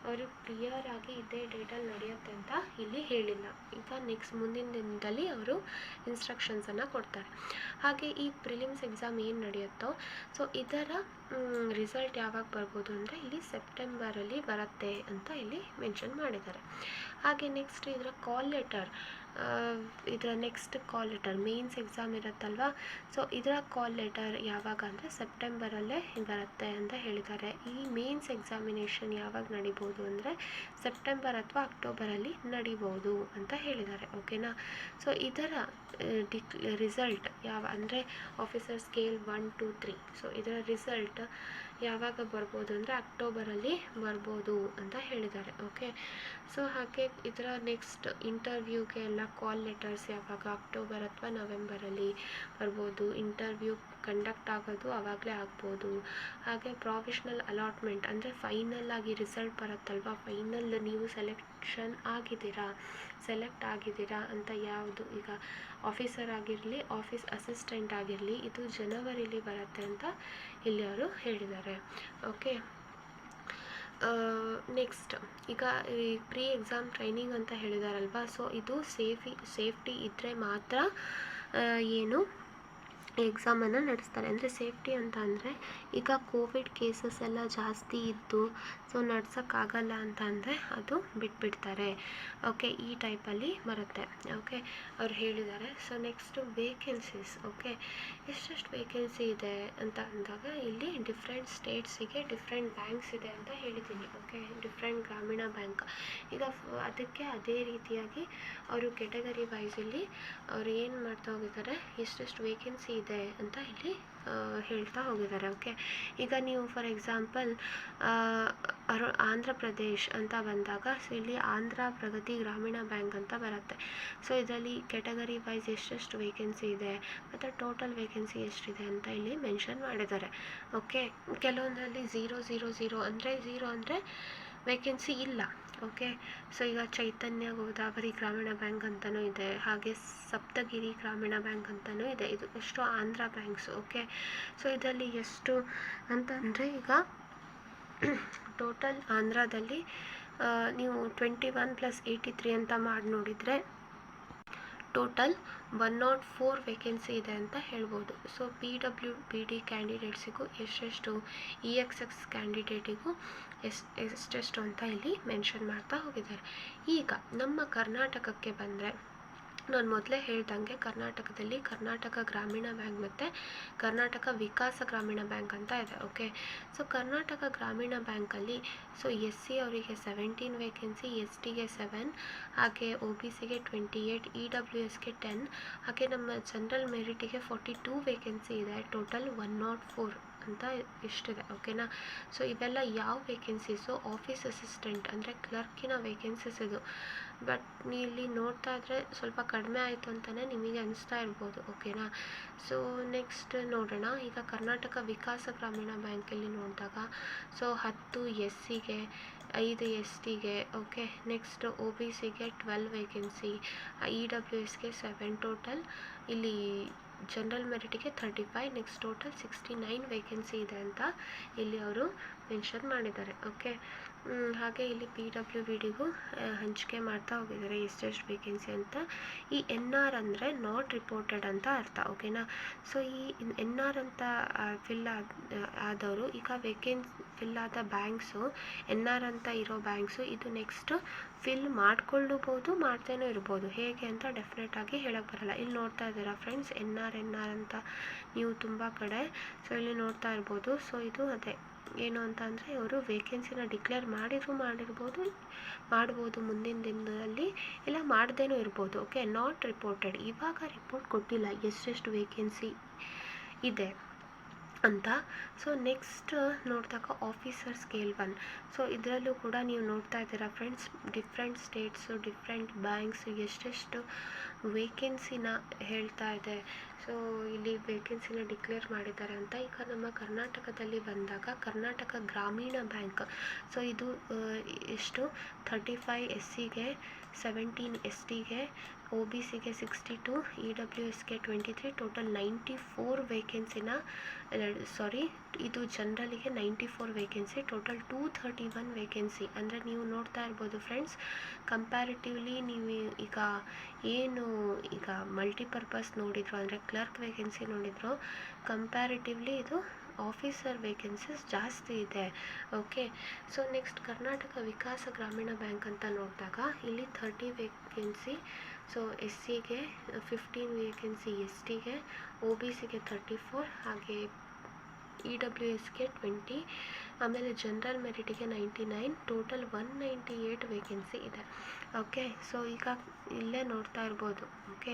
ಅವರು ಕ್ಲಿಯರ್ ಆಗಿ ಇದೇ ಡೇಟಲ್ಲಿ ನಡೆಯುತ್ತೆ ಅಂತ ಇಲ್ಲಿ ಹೇಳಿಲ್ಲ. ಈಗ ನೆಕ್ಸ್ಟ್ ಮುಂದಿನ ದಿನದಲ್ಲಿ ಅವರು ಇನ್ಸ್ಟ್ರಕ್ಷನ್ಸನ್ನು ಕೊಡ್ತಾರೆ. ಹಾಗೆ ಈ ಪ್ರಿಲಿಮ್ಸ್ ಎಕ್ಸಾಮ್ ಏನು ನಡೆಯುತ್ತೋ ಸೊ ಇದರ ರಿಸಲ್ಟ್ ಯಾವಾಗ ಬರ್ಬೋದು ಅಂದರೆ ಇಲ್ಲಿ ಸೆಪ್ಟೆಂಬರಲ್ಲಿ ಬರುತ್ತೆ ಅಂತ ಇಲ್ಲಿ ಮೆನ್ಷನ್ ಮಾಡಿದ್ದಾರೆ. ಹಾಗೆ ನೆಕ್ಸ್ಟ್ ಇದರ ಕಾಲ್ ಲೆಟರ್, ಇದರ next call letter mains exam ಇರುತ್ತಲ್ವ, ಸೊ ಇದರ ಕಾಲ್ ಲೆಟರ್ ಯಾವಾಗ ಅಂದರೆ ಸೆಪ್ಟೆಂಬರಲ್ಲೇ ಬರುತ್ತೆ ಅಂತ ಹೇಳಿದ್ದಾರೆ. ಈ ಮೇನ್ಸ್ ಎಕ್ಸಾಮಿನೇಷನ್ ಯಾವಾಗ ನಡಿಬೋದು ಅಂದರೆ ಸೆಪ್ಟೆಂಬರ್ ಅಥವಾ ಅಕ್ಟೋಬರಲ್ಲಿ ನಡಿಬೋದು ಅಂತ ಹೇಳಿದ್ದಾರೆ. ಓಕೆನಾ. ಸೊ ಇದರ ರಿಸಲ್ಟ್ ಅಂದರೆ ಆಫೀಸರ್ ಸ್ಕೇಲ್ 1 2 3, ಸೊ ಇದರ ರಿಸಲ್ಟ್ ಯಾವಾಗ ಬರ್ಬೋದು ಅಂದರೆ ಅಕ್ಟೋಬರಲ್ಲಿ ಬರ್ಬೋದು ಅಂತ ಹೇಳಿದ್ದಾರೆ. ಓಕೆ. ಸೊ ಹಾಗೆ ಇದರ ನೆಕ್ಸ್ಟ್ ಇಂಟರ್ವ್ಯೂಗೆ ಎಲ್ಲ ಕಾಲ್ ಲೆಟರ್ಸ್ ಯಾವಾಗ ಅಕ್ಟೋಬರ್ ಅಥವಾ ನವೆಂಬರಲ್ಲಿ ಬರ್ಬೋದು. ಇಂಟರ್ವ್ಯೂ ಕಂಡಕ್ಟ್ ಆಗೋದು ಆವಾಗಲೇ ಆಗ್ಬೋದು. ಹಾಗೆ ಪ್ರಾವಿಷನಲ್ ಅಲಾಟ್ಮೆಂಟ್ ಅಂದರೆ ಫೈನಲ್ ಆಗಿ ರಿಸಲ್ಟ್ ಬರುತ್ತಲ್ವ, ಫೈನಲ್ ನೀವು ಸೆಲೆಕ್ಟ್ ಆಗಿದ್ದೀರಾ ಅಂತ ಯಾವುದು, ಈಗ ಆಫೀಸರ್ ಆಗಿರಲಿ ಆಫೀಸ್ ಅಸಿಸ್ಟೆಂಟ್ ಆಗಿರಲಿ, ಇದು ಜನವರಿಲಿ ಬರುತ್ತೆ ಅಂತ ಇಲ್ಲಿ ಅವರು ಹೇಳಿದ್ದಾರೆ. ಓಕೆ. ನೆಕ್ಸ್ಟ್ ಈಗ ಈ ಪ್ರೀ ಎಕ್ಸಾಮ್ ಟ್ರೈನಿಂಗ್ ಅಂತ ಹೇಳಿದಾರಲ್ವ, ಸೊ ಇದು ಸೇಫ್ಟಿ ಇದ್ದರೆ ಮಾತ್ರ ಏನು ಎಕ್ಸಾಮನ್ನು ನಡೆಸ್ತಾರೆ. ಅಂದರೆ ಸೇಫ್ಟಿ ಅಂತ ಅಂದರೆ ಈಗ ಕೋವಿಡ್ ಕೇಸಸ್ ಎಲ್ಲ ಜಾಸ್ತಿ ಇದ್ದು ಸೊ ನಡ್ಸೋಕ್ಕಾಗಲ್ಲ ಅಂತ ಅಂದರೆ ಅದು ಬಿಟ್ಬಿಡ್ತಾರೆ. ಓಕೆ, ಈ ಟೈಪಲ್ಲಿ ಬರುತ್ತೆ. ಓಕೆ, ಅವ್ರು ಹೇಳಿದ್ದಾರೆ. So next vacancies. ಓಕೆ, ಎಷ್ಟೆಷ್ಟು ವೇಕೆನ್ಸಿ ಇದೆ ಅಂತ ಅಂದಾಗ ಇಲ್ಲಿ ಡಿಫ್ರೆಂಟ್ ಸ್ಟೇಟ್ಸಿಗೆ ಡಿಫ್ರೆಂಟ್ ಬ್ಯಾಂಕ್ಸ್ ಇದೆ ಅಂತ ಹೇಳಿದ್ದೀನಿ. ಓಕೆ, ಡಿಫ್ರೆಂಟ್ ಗ್ರಾಮೀಣ ಬ್ಯಾಂಕ್. ಈಗ ಅದಕ್ಕೆ ಅದೇ ರೀತಿಯಾಗಿ ಅವರು ಕೆಟಗರಿ ವೈಸಲ್ಲಿ ಅವರು ಏನು ಮಾಡ್ತಾ ಹೋಗಿದ್ದಾರೆ, ಎಷ್ಟೆಷ್ಟು ವೇಕೆನ್ಸಿ ಇದೆ ಅಂತ ಇಲ್ಲಿ ಹೇಳ್ತಾ ಹೋಗಿದ್ದಾರೆ. ಓಕೆ, ಈಗ ನೀವು ಫಾರ್ ಎಕ್ಸಾಂಪಲ್ ಆಂಧ್ರ ಪ್ರದೇಶ್ ಅಂತ ಬಂದಾಗ ಸೊ ಇಲ್ಲಿ ಆಂಧ್ರ ಪ್ರಗತಿ ಗ್ರಾಮೀಣ ಬ್ಯಾಂಕ್ ಅಂತ ಬರುತ್ತೆ. ಸೊ ಇದರಲ್ಲಿ ಕೆಟಗರಿ ವೈಸ್ ಎಷ್ಟೆಷ್ಟು ವೇಕೆನ್ಸಿ ಇದೆ ಮತ್ತು ಟೋಟಲ್ ವೇಕೆನ್ಸಿ ಎಷ್ಟಿದೆ ಅಂತ ಇಲ್ಲಿ ಮೆನ್ಷನ್ ಮಾಡಿದ್ದಾರೆ. ಓಕೆ, ಕೆಲವೊಂದರಲ್ಲಿ 000 ಅಂದರೆ 0 ಅಂದರೆ ವೇಕೆನ್ಸಿ ಇಲ್ಲ. ಓಕೆ, ಸೊ ಈಗ ಚೈತನ್ಯ ಗೋದಾವರಿ ಗ್ರಾಮೀಣ ಬ್ಯಾಂಕ್ ಅಂತಲೂ ಇದೆ, ಹಾಗೆ ಸಪ್ತಗಿರಿ ಗ್ರಾಮೀಣ ಬ್ಯಾಂಕ್ ಅಂತಲೂ ಇದೆ. ಇದು ಎಷ್ಟು ಆಂಧ್ರ ಬ್ಯಾಂಕ್ಸು. ಓಕೆ, ಸೊ ಇದರಲ್ಲಿ ಎಷ್ಟು ಅಂತಂದರೆ ಈಗ ಟೋಟಲ್ ಆಂಧ್ರದಲ್ಲಿ ನೀವು 21 + 83 ಅಂತ ಮಾಡಿ ನೋಡಿದರೆ ಟೋಟಲ್ 104 ವೇಕೆನ್ಸಿ ಇದೆ ಅಂತ ಹೇಳ್ಬೋದು. ಸೊ PWBD ಕ್ಯಾಂಡಿಡೇಟ್ಸಿಗೂ ಎಷ್ಟೆಷ್ಟು, EXX ಕ್ಯಾಂಡಿಡೇಟಿಗೂ ಎಷ್ಟೆಷ್ಟು ಅಂತ ಇಲ್ಲಿ ಮೆನ್ಷನ್ ಮಾಡ್ತಾ ಹೋಗಿದ್ದಾರೆ. ಈಗ ನಮ್ಮ ಕರ್ನಾಟಕಕ್ಕೆ ಬಂದರೆ ನಾನು ಮೊದಲೇ ಹೇಳ್ದಂಗೆ ಕರ್ನಾಟಕದಲ್ಲಿ ಕರ್ನಾಟಕ ಗ್ರಾಮೀಣ ಬ್ಯಾಂಕ್ ಮತ್ತು ಕರ್ನಾಟಕ ವಿಕಾಸ ಗ್ರಾಮೀಣ ಬ್ಯಾಂಕ್ ಅಂತ ಇದೆ. ಓಕೆ, ಸೊ ಕರ್ನಾಟಕ ಗ್ರಾಮೀಣ ಬ್ಯಾಂಕಲ್ಲಿ ಸೊ SC ಅವರಿಗೆ 17 ವೇಕೆನ್ಸಿ, STಗೆ 7, ಹಾಗೆ OBCಗೆ 28, EWSಗೆ 10, ಹಾಗೆ ನಮ್ಮ ಜನರಲ್ ಮೆರಿಟಿಗೆ 42 ವೇಕೆನ್ಸಿ ಇದೆ. ಟೋಟಲ್ 104 ಅಂತ ಇಷ್ಟಿದೆ. ಓಕೆನಾ. ಸೊ ಇವೆಲ್ಲ ಯಾವ ವೇಕೆನ್ಸೀಸು, ಆಫೀಸ್ ಅಸಿಸ್ಟೆಂಟ್ ಅಂದರೆ ಕ್ಲರ್ಕಿನ ವೇಕೆನ್ಸೀಸ್ ಇದು. ಬಟ್ ನೀವು ಇಲ್ಲಿ ನೋಡ್ತಾ ಇದ್ರೆ ಸ್ವಲ್ಪ ಕಡಿಮೆ ಆಯಿತು ಅಂತಲೇ ನಿಮಗೆ ಅನಿಸ್ತಾ ಇರ್ಬೋದು. ಓಕೆನಾ. ಸೊ ನೆಕ್ಸ್ಟ್ ನೋಡೋಣ. ಈಗ ಕರ್ನಾಟಕ ವಿಕಾಸ ಗ್ರಾಮೀಣ ಬ್ಯಾಂಕಲ್ಲಿ ನೋಡಿದಾಗ ಸೊ 10 SCಗೆ, 5 STಗೆ. ಓಕೆ, ನೆಕ್ಸ್ಟ್ OBCಗೆ 12 ವೇಕೆನ್ಸಿ, EWSಗೆ 7, ಟೋಟಲ್ ಇಲ್ಲಿ ಜನರಲ್ ಮೆರಿಟಿಗೆ 35, ನೆಕ್ಸ್ಟ್ ಟೋಟಲ್ 69 ವೇಕೆನ್ಸಿ ಇದೆ ಅಂತ ಇಲ್ಲಿ ಅವರು ಮೆನ್ಷನ್ ಮಾಡಿದ್ದಾರೆ. ಓಕೆ, ಹಾಗೆ ಇಲ್ಲಿ PWBDಗೂ ಹಂಚಿಕೆ ಮಾಡ್ತಾ ಹೋಗಿದ್ದಾರೆ ಎಷ್ಟೆಷ್ಟು ವೇಕೆನ್ಸಿ ಅಂತ. ಈ NR ಅಂದರೆ ನಾಟ್ ರಿಪೋರ್ಟೆಡ್ ಅಂತ ಅರ್ಥ. ಓಕೆನಾ. ಸೊ ಈ NR ಅಂತ ಫಿಲ್ ಆದವರು ಈಗ ಫಿಲ್ ಆದ ಬ್ಯಾಂಕ್ಸು, NR ಅಂತ ಇರೋ ಬ್ಯಾಂಕ್ಸು ಇದು ನೆಕ್ಸ್ಟ್ ಫಿಲ್ ಮಾಡ್ಕೊಳ್ಳಬಹುದು, ಮಾಡ್ತೇನೂ ಇರ್ಬೋದು. ಹೇಗೆ ಅಂತ ಡೆಫಿನೆಟಾಗಿ ಹೇಳಕ್ಕೆ ಬರಲ್ಲ. ಇಲ್ಲಿ ನೋಡ್ತಾ ಇದ್ದೀರಾ ಫ್ರೆಂಡ್ಸ್, NR ಅಂತ ನೀವು ತುಂಬ ಕಡೆ ಸೊ ಇಲ್ಲಿ ನೋಡ್ತಾ ಇರ್ಬೋದು. ಸೊ ಇದು ಅದೇ ಏನು ಅಂತ ಅಂದರೆ ಇವರು ವೇಕೆನ್ಸಿನ ಡಿಕ್ಲೇರ್ ಮಾಡ್ಬೋದು ಮುಂದಿನ ದಿನದಲ್ಲಿ, ಇಲ್ಲ ಮಾಡ್ದೇನೂ ಇರ್ಬೋದು. ಓಕೆ, ನಾಟ್ ರಿಪೋರ್ಟೆಡ್, ಇವಾಗ ರಿಪೋರ್ಟ್ ಕೊಟ್ಟಿಲ್ಲ ಎಷ್ಟೆಷ್ಟು ವೇಕೆನ್ಸಿ ಇದೆ ಅಂತ. ಸೊ ನೆಕ್ಸ್ಟ್ ನೋಡಿದಾಗ ಆಫೀಸರ್ ಸ್ಕೇಲ್ 1. ಸೊ ಇದರಲ್ಲೂ ಕೂಡ ನೀವು ನೋಡ್ತಾ ಇದ್ದೀರಾ friends, different states, different banks ಎಷ್ಟೆಷ್ಟು ವೇಕೆನ್ಸಿನ ಹೇಳ್ತಾ ಇದೆ. ಸೊ ಇಲ್ಲಿ ವೇಕೆನ್ಸಿನ ಡಿಕ್ಲೇರ್ ಮಾಡಿದ್ದಾರೆ ಅಂತ. ಈಗ ನಮ್ಮ ಕರ್ನಾಟಕದಲ್ಲಿ ಬಂದಾಗ ಕರ್ನಾಟಕ ಗ್ರಾಮೀಣ ಬ್ಯಾಂಕ್, ಸೊ ಇದು ಎಷ್ಟು 35 SCಗೆ, 17 STಗೆ, OBCಗೆ 62, EWSಗೆ 23, ಟೋಟಲ್ 94 ವೇಕೆನ್ಸಿನ ಇದು ಜನರಲಿಗೆ 94 ವೇಕೆನ್ಸಿ, ಟೋಟಲ್ 231 ವೇಕೆನ್ಸಿ. ಅಂದರೆ ನೀವು ನೋಡ್ತಾ ಇರ್ಬೋದು ಫ್ರೆಂಡ್ಸ್, ಕಂಪ್ಯಾರಿಟಿವ್ಲಿ ನೀವು ಈಗ ಮಲ್ಟಿಪರ್ಪಸ್ ನೋಡಿದ್ರು ಅಂದರೆ ಕ್ಲರ್ಕ್ ವೇಕೆನ್ಸಿ ನೋಡಿದ್ರು, ಕಂಪ್ಯಾರಿಟಿವ್ಲಿ ಇದು ಆಫೀಸರ್ ವೇಕೆನ್ಸೀಸ್ ಜಾಸ್ತಿ ಇದೆ. ಓಕೆ, ಸೊ ನೆಕ್ಸ್ಟ್ ಕರ್ನಾಟಕ ವಿಕಾಸ ಗ್ರಾಮೀಣ ಬ್ಯಾಂಕ್ ಅಂತ ನೋಡಿದಾಗ ಇಲ್ಲಿ 30 ವೇಕೆನ್ಸಿ. ಸೊ ಎಸ್ ಸಿಗೆ 15 ವೇಕೆನ್ಸಿ, ಎಸ್ ಟಿಗೆ, ಒ ಬಿ ಸಿಗೆ 34, ಹಾಗೆ ಇ ಡಬ್ಲ್ಯೂ ಎಸ್ಗೆ 20, ಆಮೇಲೆ ಜನರಲ್ ಮೆರಿಟಿಗೆ 99, ಟೋಟಲ್ 198 ವೇಕೆನ್ಸಿ ಇದೆ. ಓಕೆ, ಸೊ ಈಗ ಇಲ್ಲೇ ನೋಡ್ತಾ ಇರ್ಬೋದು. ಓಕೆ,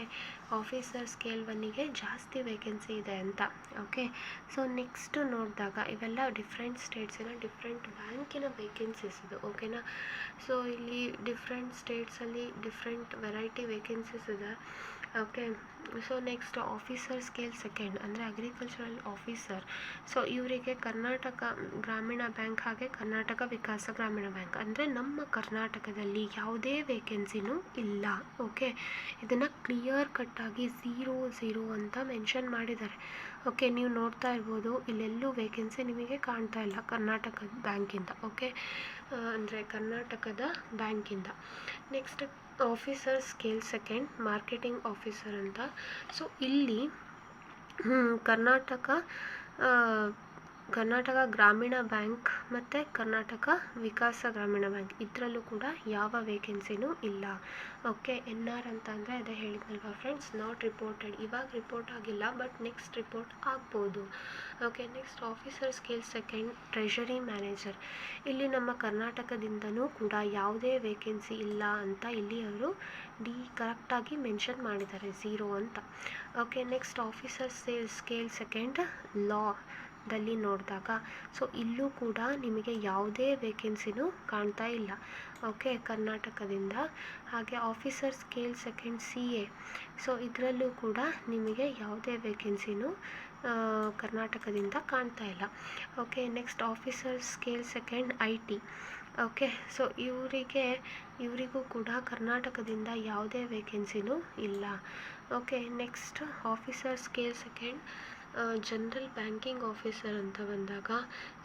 ಆಫೀಸರ್ ಸ್ಕೇಲ್ 1ಗೆ ಜಾಸ್ತಿ ವೇಕೆನ್ಸಿ ಇದೆ ಅಂತ. ಓಕೆ, ಸೊ ನೆಕ್ಸ್ಟ್ ನೋಡಿದಾಗ ಇವೆಲ್ಲ ಡಿಫ್ರೆಂಟ್ ಸ್ಟೇಟ್ಸಿನ ಡಿಫ್ರೆಂಟ್ ಬ್ಯಾಂಕಿನ ವೇಕೆನ್ಸೀಸ್ ಇದು. ಓಕೆನಾ, ಸೊ ಇಲ್ಲಿ ಡಿಫ್ರೆಂಟ್ ಸ್ಟೇಟ್ಸಲ್ಲಿ ಡಿಫ್ರೆಂಟ್ ವೆರೈಟಿ ವೇಕೆನ್ಸೀಸ್ ಇದೆ. Okay, so next officer scale 2 ಅಂದರೆ ಅಗ್ರಿಕಲ್ಚರಲ್ ಆಫೀಸರ್. ಸೊ ಇವರಿಗೆ ಕರ್ನಾಟಕ ಗ್ರಾಮೀಣ ಬ್ಯಾಂಕ್ ಹಾಗೆ ಕರ್ನಾಟಕ ವಿಕಾಸ ಗ್ರಾಮೀಣ ಬ್ಯಾಂಕ್ ಅಂದರೆ ನಮ್ಮ ಕರ್ನಾಟಕದಲ್ಲಿ ಯಾವುದೇ ವೇಕೆನ್ಸಿನೂ ಇಲ್ಲ. ಓಕೆ, ಇದನ್ನು ಕ್ಲಿಯರ್ ಕಟ್ಟಾಗಿ 0 ಅಂತ ಮೆನ್ಷನ್ ಮಾಡಿದ್ದಾರೆ. ಓಕೆ, ನೀವು ನೋಡ್ತಾ ಇರ್ಬೋದು, ಇಲ್ಲೆಲ್ಲೂ ವೇಕೆನ್ಸಿ ನಿಮಗೆ ಕಾಣ್ತಾ ಇಲ್ಲ ಕರ್ನಾಟಕ ಬ್ಯಾಂಕಿಂದ. ಓಕೆ, ಅಂದರೆ ಕರ್ನಾಟಕದ ಬ್ಯಾಂಕಿಂದ. Next officer scale 2 marketing officer ಅಂತ. ಸೊ ಇಲ್ಲಿ ಕರ್ನಾಟಕ ಗ್ರಾಮೀಣ ಬ್ಯಾಂಕ್ ಮತ್ತು ಕರ್ನಾಟಕ ವಿಕಾಸ ಗ್ರಾಮೀಣ ಬ್ಯಾಂಕ್ ಇದರಲ್ಲೂ ಕೂಡ ಯಾವ ವೇಕೆನ್ಸಿನೂ ಇಲ್ಲ. ಓಕೆ, ಎನ್ ಆರ್ ಅಂತ ಅಂದರೆ ಅದೇ ಹೇಳಿದ್ನಲ್ವಾ ಫ್ರೆಂಡ್ಸ್, ನಾಟ್ ರಿಪೋರ್ಟೆಡ್. ಇವಾಗ ರಿಪೋರ್ಟ್ ಆಗಿಲ್ಲ, ಬಟ್ ನೆಕ್ಸ್ಟ್ ರಿಪೋರ್ಟ್ ಆಗ್ಬೋದು. Okay, next officer scale 2 treasury manager. ಇಲ್ಲಿ ನಮ್ಮ ಕರ್ನಾಟಕದಿಂದನೂ ಕೂಡ ಯಾವುದೇ ವೇಕೆನ್ಸಿ ಇಲ್ಲ ಅಂತ ಇಲ್ಲಿ ಅವರು ಕರೆಕ್ಟಾಗಿ ಮೆನ್ಷನ್ ಮಾಡಿದ್ದಾರೆ 0 ಅಂತ. ಓಕೆ, ನೆಕ್ಸ್ಟ್ ಆಫೀಸರ್ ಸ್ಕೇಲ್ 2 ಲಾ ದಲ್ಲಿ ನೋಡಿದಾಗ ಸೊ ಇಲ್ಲೂ ಕೂಡ ನಿಮಗೆ ಯಾವುದೇ ವೇಕೆನ್ಸಿನೂ ಕಾಣ್ತಾ ಇಲ್ಲ. ಓಕೆ, ಕರ್ನಾಟಕದಿಂದ. ಹಾಗೆ officer scale 2 C A. So ಇದರಲ್ಲೂ ಕೂಡ ನಿಮಗೆ ಯಾವುದೇ ವೇಕೆನ್ಸಿನೂ ಕರ್ನಾಟಕದಿಂದ ಕಾಣ್ತಾ ಇಲ್ಲ. Okay, next officer scale 2 I T. Okay, so ಇವರಿಗೂ ಕೂಡ ಕರ್ನಾಟಕದಿಂದ ಯಾವುದೇ ವೇಕೆನ್ಸಿನೂ ಇಲ್ಲ. Okay, next officer scale 2 general banking officer ಅಂತ ಬಂದಾಗ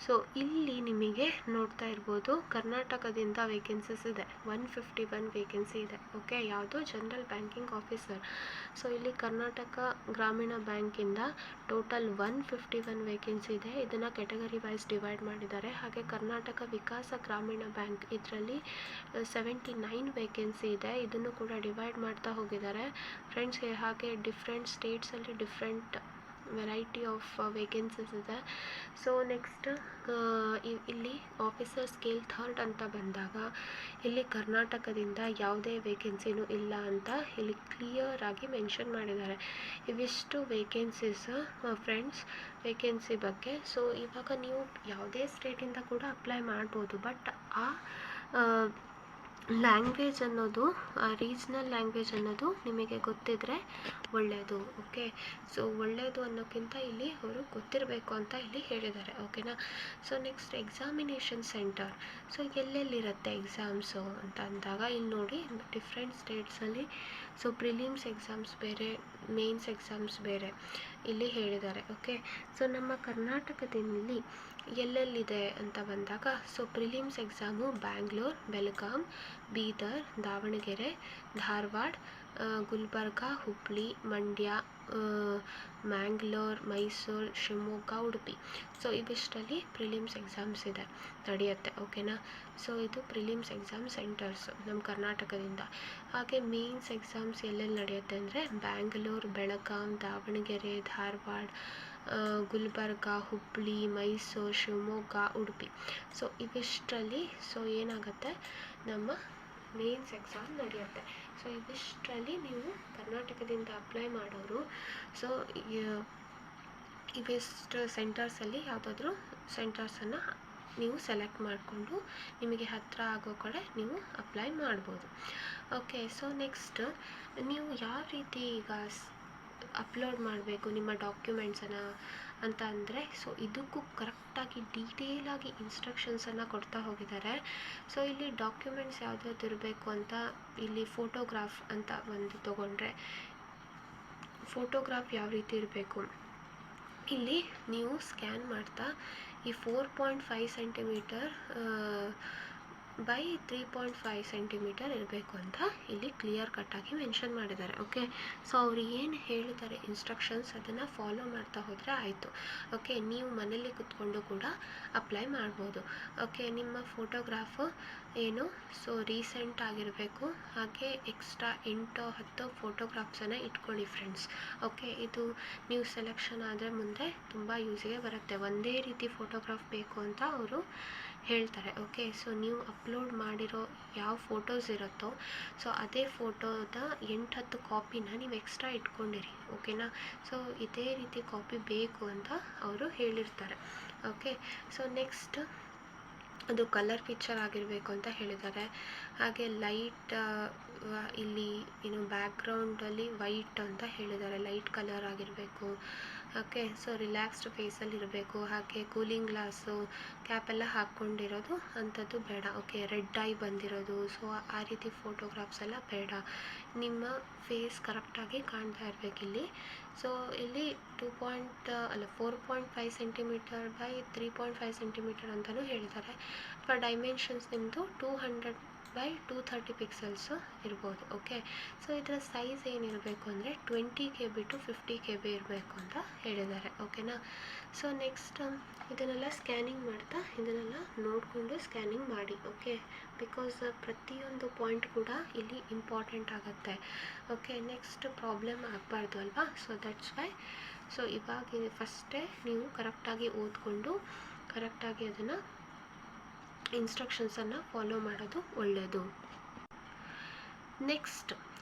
ಸೊ ಇಲ್ಲಿ ನಿಮಗೆ ನೋಡ್ತಾ ಇರ್ಬೋದು ಕರ್ನಾಟಕದಿಂದ ವೇಕೆನ್ಸೀಸ್ ಇದೆ, 151 ವೇಕೆನ್ಸಿ ಇದೆ. ಓಕೆ, ಯಾವುದು ಜನರಲ್ ಬ್ಯಾಂಕಿಂಗ್ ಆಫೀಸರ್. ಸೊ ಇಲ್ಲಿ ಕರ್ನಾಟಕ ಗ್ರಾಮೀಣ ಬ್ಯಾಂಕಿಂದ ಟೋಟಲ್ 151 ವೇಕೆನ್ಸಿ ಇದೆ. ಇದನ್ನು ಕೆಟಗರಿ ವೈಸ್ ಡಿವೈಡ್ ಮಾಡಿದ್ದಾರೆ. ಹಾಗೆ ಕರ್ನಾಟಕ ವಿಕಾಸ ಗ್ರಾಮೀಣ ಬ್ಯಾಂಕ್ ಇದರಲ್ಲಿ 79 ವೇಕೆನ್ಸಿ ಇದೆ. ಇದನ್ನು ಕೂಡ ಡಿವೈಡ್ ಮಾಡ್ತಾ ಹೋಗಿದ್ದಾರೆ ಫ್ರೆಂಡ್ಸ್. ಹಾಗೆ ಡಿಫ್ರೆಂಟ್ ಸ್ಟೇಟ್ಸಲ್ಲಿ ಡಿಫ್ರೆಂಟ್ ವೆರೈಟಿ ಆಫ್ ವೇಕೆನ್ಸೀಸ್ ಇದೆ. ಸೊ ನೆಕ್ಸ್ಟ್ ಇಲ್ಲಿ ಆಫೀಸರ್ ಸ್ಕೇಲ್ 3 ಅಂತ ಬಂದಾಗ ಇಲ್ಲಿ ಕರ್ನಾಟಕದಿಂದ ಯಾವುದೇ ವೇಕೆನ್ಸಿನೂ ಇಲ್ಲ ಅಂತ ಇಲ್ಲಿ ಕ್ಲಿಯರ್ ಆಗಿ ಮೆನ್ಷನ್ ಮಾಡಿದ್ದಾರೆ. ಇವಿಷ್ಟು ವೇಕೆನ್ಸೀಸ್ ಫ್ರೆಂಡ್ಸ್, ವೇಕೆನ್ಸಿ ಬಗ್ಗೆ. ಸೊ ಇವಾಗ ನೀವು ಯಾವುದೇ ಸ್ಟೇಟಿಂದ ಕೂಡ ಅಪ್ಲೈ ಮಾಡ್ಬೋದು, ಬಟ್ ಆ ಲ್ಯಾಂಗ್ವೇಜ್ ಅನ್ನೋದು, ರೀಜ್ನಲ್ ಲ್ಯಾಂಗ್ವೇಜ್ ಅನ್ನೋದು ನಿಮಗೆ ಗೊತ್ತಿದ್ರೆ ಒಳ್ಳೆಯದು. ಓಕೆ, ಸೊ ಒಳ್ಳೆಯದು ಅನ್ನೋಕ್ಕಿಂತ ಇಲ್ಲಿ ಅವರು ಗೊತ್ತಿರಬೇಕು ಅಂತ ಇಲ್ಲಿ ಹೇಳಿದ್ದಾರೆ. ಓಕೆನಾ, so next examination centre. So ಎಲ್ಲೆಲ್ಲಿರುತ್ತೆ ಎಕ್ಸಾಮ್ಸು ಅಂತ ಅಂದಾಗ ಇಲ್ಲಿ ನೋಡಿ ಡಿಫ್ರೆಂಟ್ ಸ್ಟೇಟ್ಸಲ್ಲಿ ಸೊ ಪ್ರಿಲಿಮ್ಸ್ ಎಕ್ಸಾಮ್ಸ್ ಬೇರೆ, ಮೇನ್ಸ್ ಎಕ್ಸಾಮ್ಸ್ ಬೇರೆ ಇಲ್ಲಿ ಹೇಳಿದ್ದಾರೆ. ಓಕೆ, ಸೊ ನಮ್ಮ ಕರ್ನಾಟಕದಲ್ಲಿ ಎಲ್ಲೆಲ್ಲಿದೆ ಅಂತ ಬಂದಾಗ so prelims exam Bangalore, Belgaum, Bidar, Davangere, Dharwad, Gulbarga, Hubli, Mandya, Mangalore, Mysuru, Shivamogga, Udupi. So ಇವಿಷ್ಟಲ್ಲಿ ಪ್ರಿಲಿಮ್ಸ್ ಎಕ್ಸಾಮ್ಸ್ ನಡೆಯುತ್ತೆ. ಓಕೆನಾ, ಸೊ ಇದು ಪ್ರಿಲಿಮ್ಸ್ ಎಕ್ಸಾಮ್ ಸೆಂಟರ್ಸು ನಮ್ಮ ಕರ್ನಾಟಕದಿಂದ. ಹಾಗೆ ಮೇನ್ಸ್ ಎಕ್ಸಾಮ್ಸ್ ಎಲ್ಲೆಲ್ಲಿ ನಡೆಯುತ್ತೆ ಅಂದರೆ ಬ್ಯಾಂಗ್ಳೂರ್, ಬೆಳಗಾಂ, ದಾವಣಗೆರೆ, ಧಾರವಾಡ, ಗುಲ್ಬರ್ಗ, ಹುಬ್ಳಿ, ಮೈಸೂರು, ಶಿವಮೊಗ್ಗ, ಉಡುಪಿ. ಸೊ ಇವಿಷ್ಟರಲ್ಲಿ ಸೊ ಏನಾಗುತ್ತೆ ನಮ್ಮ ಮೇನ್ಸ್ ಎಕ್ಸಾಮ್ ನಡೆಯುತ್ತೆ. ಸೊ ಇವಿಷ್ಟರಲ್ಲಿ ನೀವು ಕರ್ನಾಟಕದಿಂದ ಅಪ್ಲೈ ಮಾಡೋರು ಸೊ ಇವಿಷ್ಟು ಸೆಂಟರ್ಸಲ್ಲಿ ಯಾವುದಾದ್ರೂ ಸೆಂಟರ್ಸನ್ನು ನೀವು ಸೆಲೆಕ್ಟ್ ಮಾಡಿಕೊಂಡು ನಿಮಗೆ ಹತ್ತಿರ ಆಗೋ ಕಡೆ ನೀವು ಅಪ್ಲೈ ಮಾಡ್ಬೋದು. ಓಕೆ, ಸೊ ನೆಕ್ಸ್ಟ್ ನೀವು ಯಾವ ರೀತಿ ಈಗ ಅಪ್ಲೋಡ್ ಮಾಡಬೇಕು ನಿಮ್ಮ ಡಾಕ್ಯುಮೆಂಟ್ಸನ್ನು ಅಂತ ಅಂದರೆ ಸೊ ಇದಕ್ಕೂ ಕರೆಕ್ಟಾಗಿ ಡೀಟೇಲಾಗಿ ಇನ್ಸ್ಟ್ರಕ್ಷನ್ಸನ್ನು ಕೊಡ್ತಾ ಹೋಗಿದ್ದಾರೆ. ಸೊ ಇಲ್ಲಿ ಡಾಕ್ಯುಮೆಂಟ್ಸ್ ಯಾವುದಾದ್ರು ಇರಬೇಕು ಅಂತ ಇಲ್ಲಿ ಫೋಟೋಗ್ರಾಫ್ ಅಂತ ಒಂದು ತೊಗೊಂಡ್ರೆ ಫೋಟೋಗ್ರಾಫ್ ಯಾವ ರೀತಿ ಇರಬೇಕು, ಇಲ್ಲಿ ನೀವು ಸ್ಕ್ಯಾನ್ ಮಾಡ್ತಾ ಈ 4.5 ಸೆಂಟಿಮೀಟರ್ ಬೈ 3.5 ಸೆಂಟಿಮೀಟರ್ ಇರಬೇಕು ಅಂತ ಇಲ್ಲಿ ಕ್ಲಿಯರ್ ಕಟ್ಟಾಗಿ ಮೆನ್ಷನ್ ಮಾಡಿದ್ದಾರೆ. ಓಕೆ, ಸೊ ಅವ್ರು ಏನು ಹೇಳಿದ್ದಾರೆ ಇನ್ಸ್ಟ್ರಕ್ಷನ್ಸ್ ಅದನ್ನು ಫಾಲೋ ಮಾಡ್ತಾ ಹೋದರೆ ಆಯಿತು. ಓಕೆ, ನೀವು ಮನೇಲಿ ಕುತ್ಕೊಂಡು ಕೂಡ ಅಪ್ಲೈ ಮಾಡ್ಬೋದು. ಓಕೆ, ನಿಮ್ಮ ಫೋಟೋಗ್ರಾಫು ಏನು ಸೊ ರೀಸೆಂಟ್ ಆಗಿರಬೇಕು, ಹಾಗೆ ಎಕ್ಸ್ಟ್ರಾ 8-10 ಫೋಟೋಗ್ರಾಫ್ಸನ್ನು ಇಟ್ಕೊಳ್ಳಿ ಫ್ರೆಂಡ್ಸ್. ಓಕೆ, ಇದು ನೀವು ಸೆಲೆಕ್ಷನ್ ಆದರೆ ಮುಂದೆ ತುಂಬ ಯೂಸಿಗೆ ಬರುತ್ತೆ. ಒಂದೇ ರೀತಿ ಫೋಟೋಗ್ರಾಫ್ ಬೇಕು ಅಂತ ಅವರು ಹೇಳ್ತಾರೆ. ಓಕೆ, ಸೊ ನೀವು ಅಪ್ಲೋಡ್ ಮಾಡಿರೋ ಯಾವ ಫೋಟೋಸ್ ಇರುತ್ತೋ ಸೊ ಅದೇ ಫೋಟೋದ 8-10 ಕಾಪಿನ ನೀವು ಎಕ್ಸ್ಟ್ರಾ ಇಟ್ಕೊಂಡಿರಿ. ಓಕೆನಾ, ಸೊ ಇದೇ ರೀತಿ ಕಾಪಿ ಬೇಕು ಅಂತ ಅವರು ಹೇಳಿರ್ತಾರೆ. ಓಕೆ, ಸೊ ನೆಕ್ಸ್ಟ್ ಅದು ಕಲರ್ ಪಿಕ್ಚರ್ ಆಗಿರಬೇಕು ಅಂತ ಹೇಳಿದ್ದಾರೆ. ಹಾಗೆ ಲೈಟ್ ಇಲ್ಲಿ ಏನು ಬ್ಯಾಕ್ಗ್ರೌಂಡಲ್ಲಿ ವೈಟ್ ಅಂತ ಹೇಳಿದ್ದಾರೆ, ಲೈಟ್ ಕಲರ್ ಆಗಿರಬೇಕು. ಓಕೆ, ಸೊ ರಿಲ್ಯಾಕ್ಸ್ಡ್ ಫೇಸಲ್ಲಿ ಇರಬೇಕು. ಹಾಗೆ ಕೂಲಿಂಗ್ ಗ್ಲಾಸು ಕ್ಯಾಪೆಲ್ಲ ಹಾಕ್ಕೊಂಡಿರೋದು ಅಂಥದ್ದು ಬೇಡ. ಓಕೆ, ರೆಡ್ ಐ ಬಂದಿರೋದು ಸೊ ಆ ರೀತಿ ಫೋಟೋಗ್ರಾಫ್ಸ್ ಎಲ್ಲ ಬೇಡ. ನಿಮ್ಮ ಫೇಸ್ ಕರೆಕ್ಟಾಗಿ ಕಾಣ್ತಾ ಇರಬೇಕಿಲ್ಲಿ. ಸೊ ಇಲ್ಲಿ 4.5 ಸೆಂಟಿಮೀಟರ್ ಬೈ 3.5 ಸೆಂಟಿಮೀಟರ್ ಅಂತಲೂ ಹೇಳಿದ್ದಾರೆ. ಅಥವಾ ಡೈಮೆನ್ಷನ್ಸ್ ನಿಮ್ಮದು 200 ಬೈ 230 ಪಿಕ್ಸೆಲ್ಸು ಇರ್ಬೋದು. ಓಕೆ, ಸೊ ಇದರ ಸೈಜ್ ಏನಿರಬೇಕು ಅಂದರೆ 20 KB ಟು 50 KB ಇರಬೇಕು ಅಂತ ಹೇಳಿದ್ದಾರೆ. ಓಕೆನಾ, ಸೊ ನೆಕ್ಸ್ಟ್ ಇದನ್ನೆಲ್ಲ ಸ್ಕ್ಯಾನಿಂಗ್ ಮಾಡ್ತಾ ಇದನ್ನೆಲ್ಲ ನೋಡಿಕೊಂಡು ಸ್ಕ್ಯಾನಿಂಗ್ ಮಾಡಿ. ಓಕೆ, ಬಿಕಾಸ್ ಪ್ರತಿಯೊಂದು ಪಾಯಿಂಟ್ ಕೂಡ ಇಲ್ಲಿ ಇಂಪಾರ್ಟೆಂಟ್ ಆಗುತ್ತೆ. ಓಕೆ, ನೆಕ್ಸ್ಟ್ ಪ್ರಾಬ್ಲಮ್ ಆಗಬಾರ್ದು ಅಲ್ವಾ, ಸೊ ದಟ್ಸ್ ವೈ ಸೊ ಇವಾಗ ಫಸ್ಟೇ ನೀವು ಕರೆಕ್ಟಾಗಿ ಓದ್ಕೊಂಡು ಕರೆಕ್ಟಾಗಿ ಅದನ್ನು ಇನ್ಸ್ಟ್ರಕ್ಷನ್ಸನ್ನು ಫಾಲೋ ಮಾಡೋದು ಒಳ್ಳೆಯದು. Next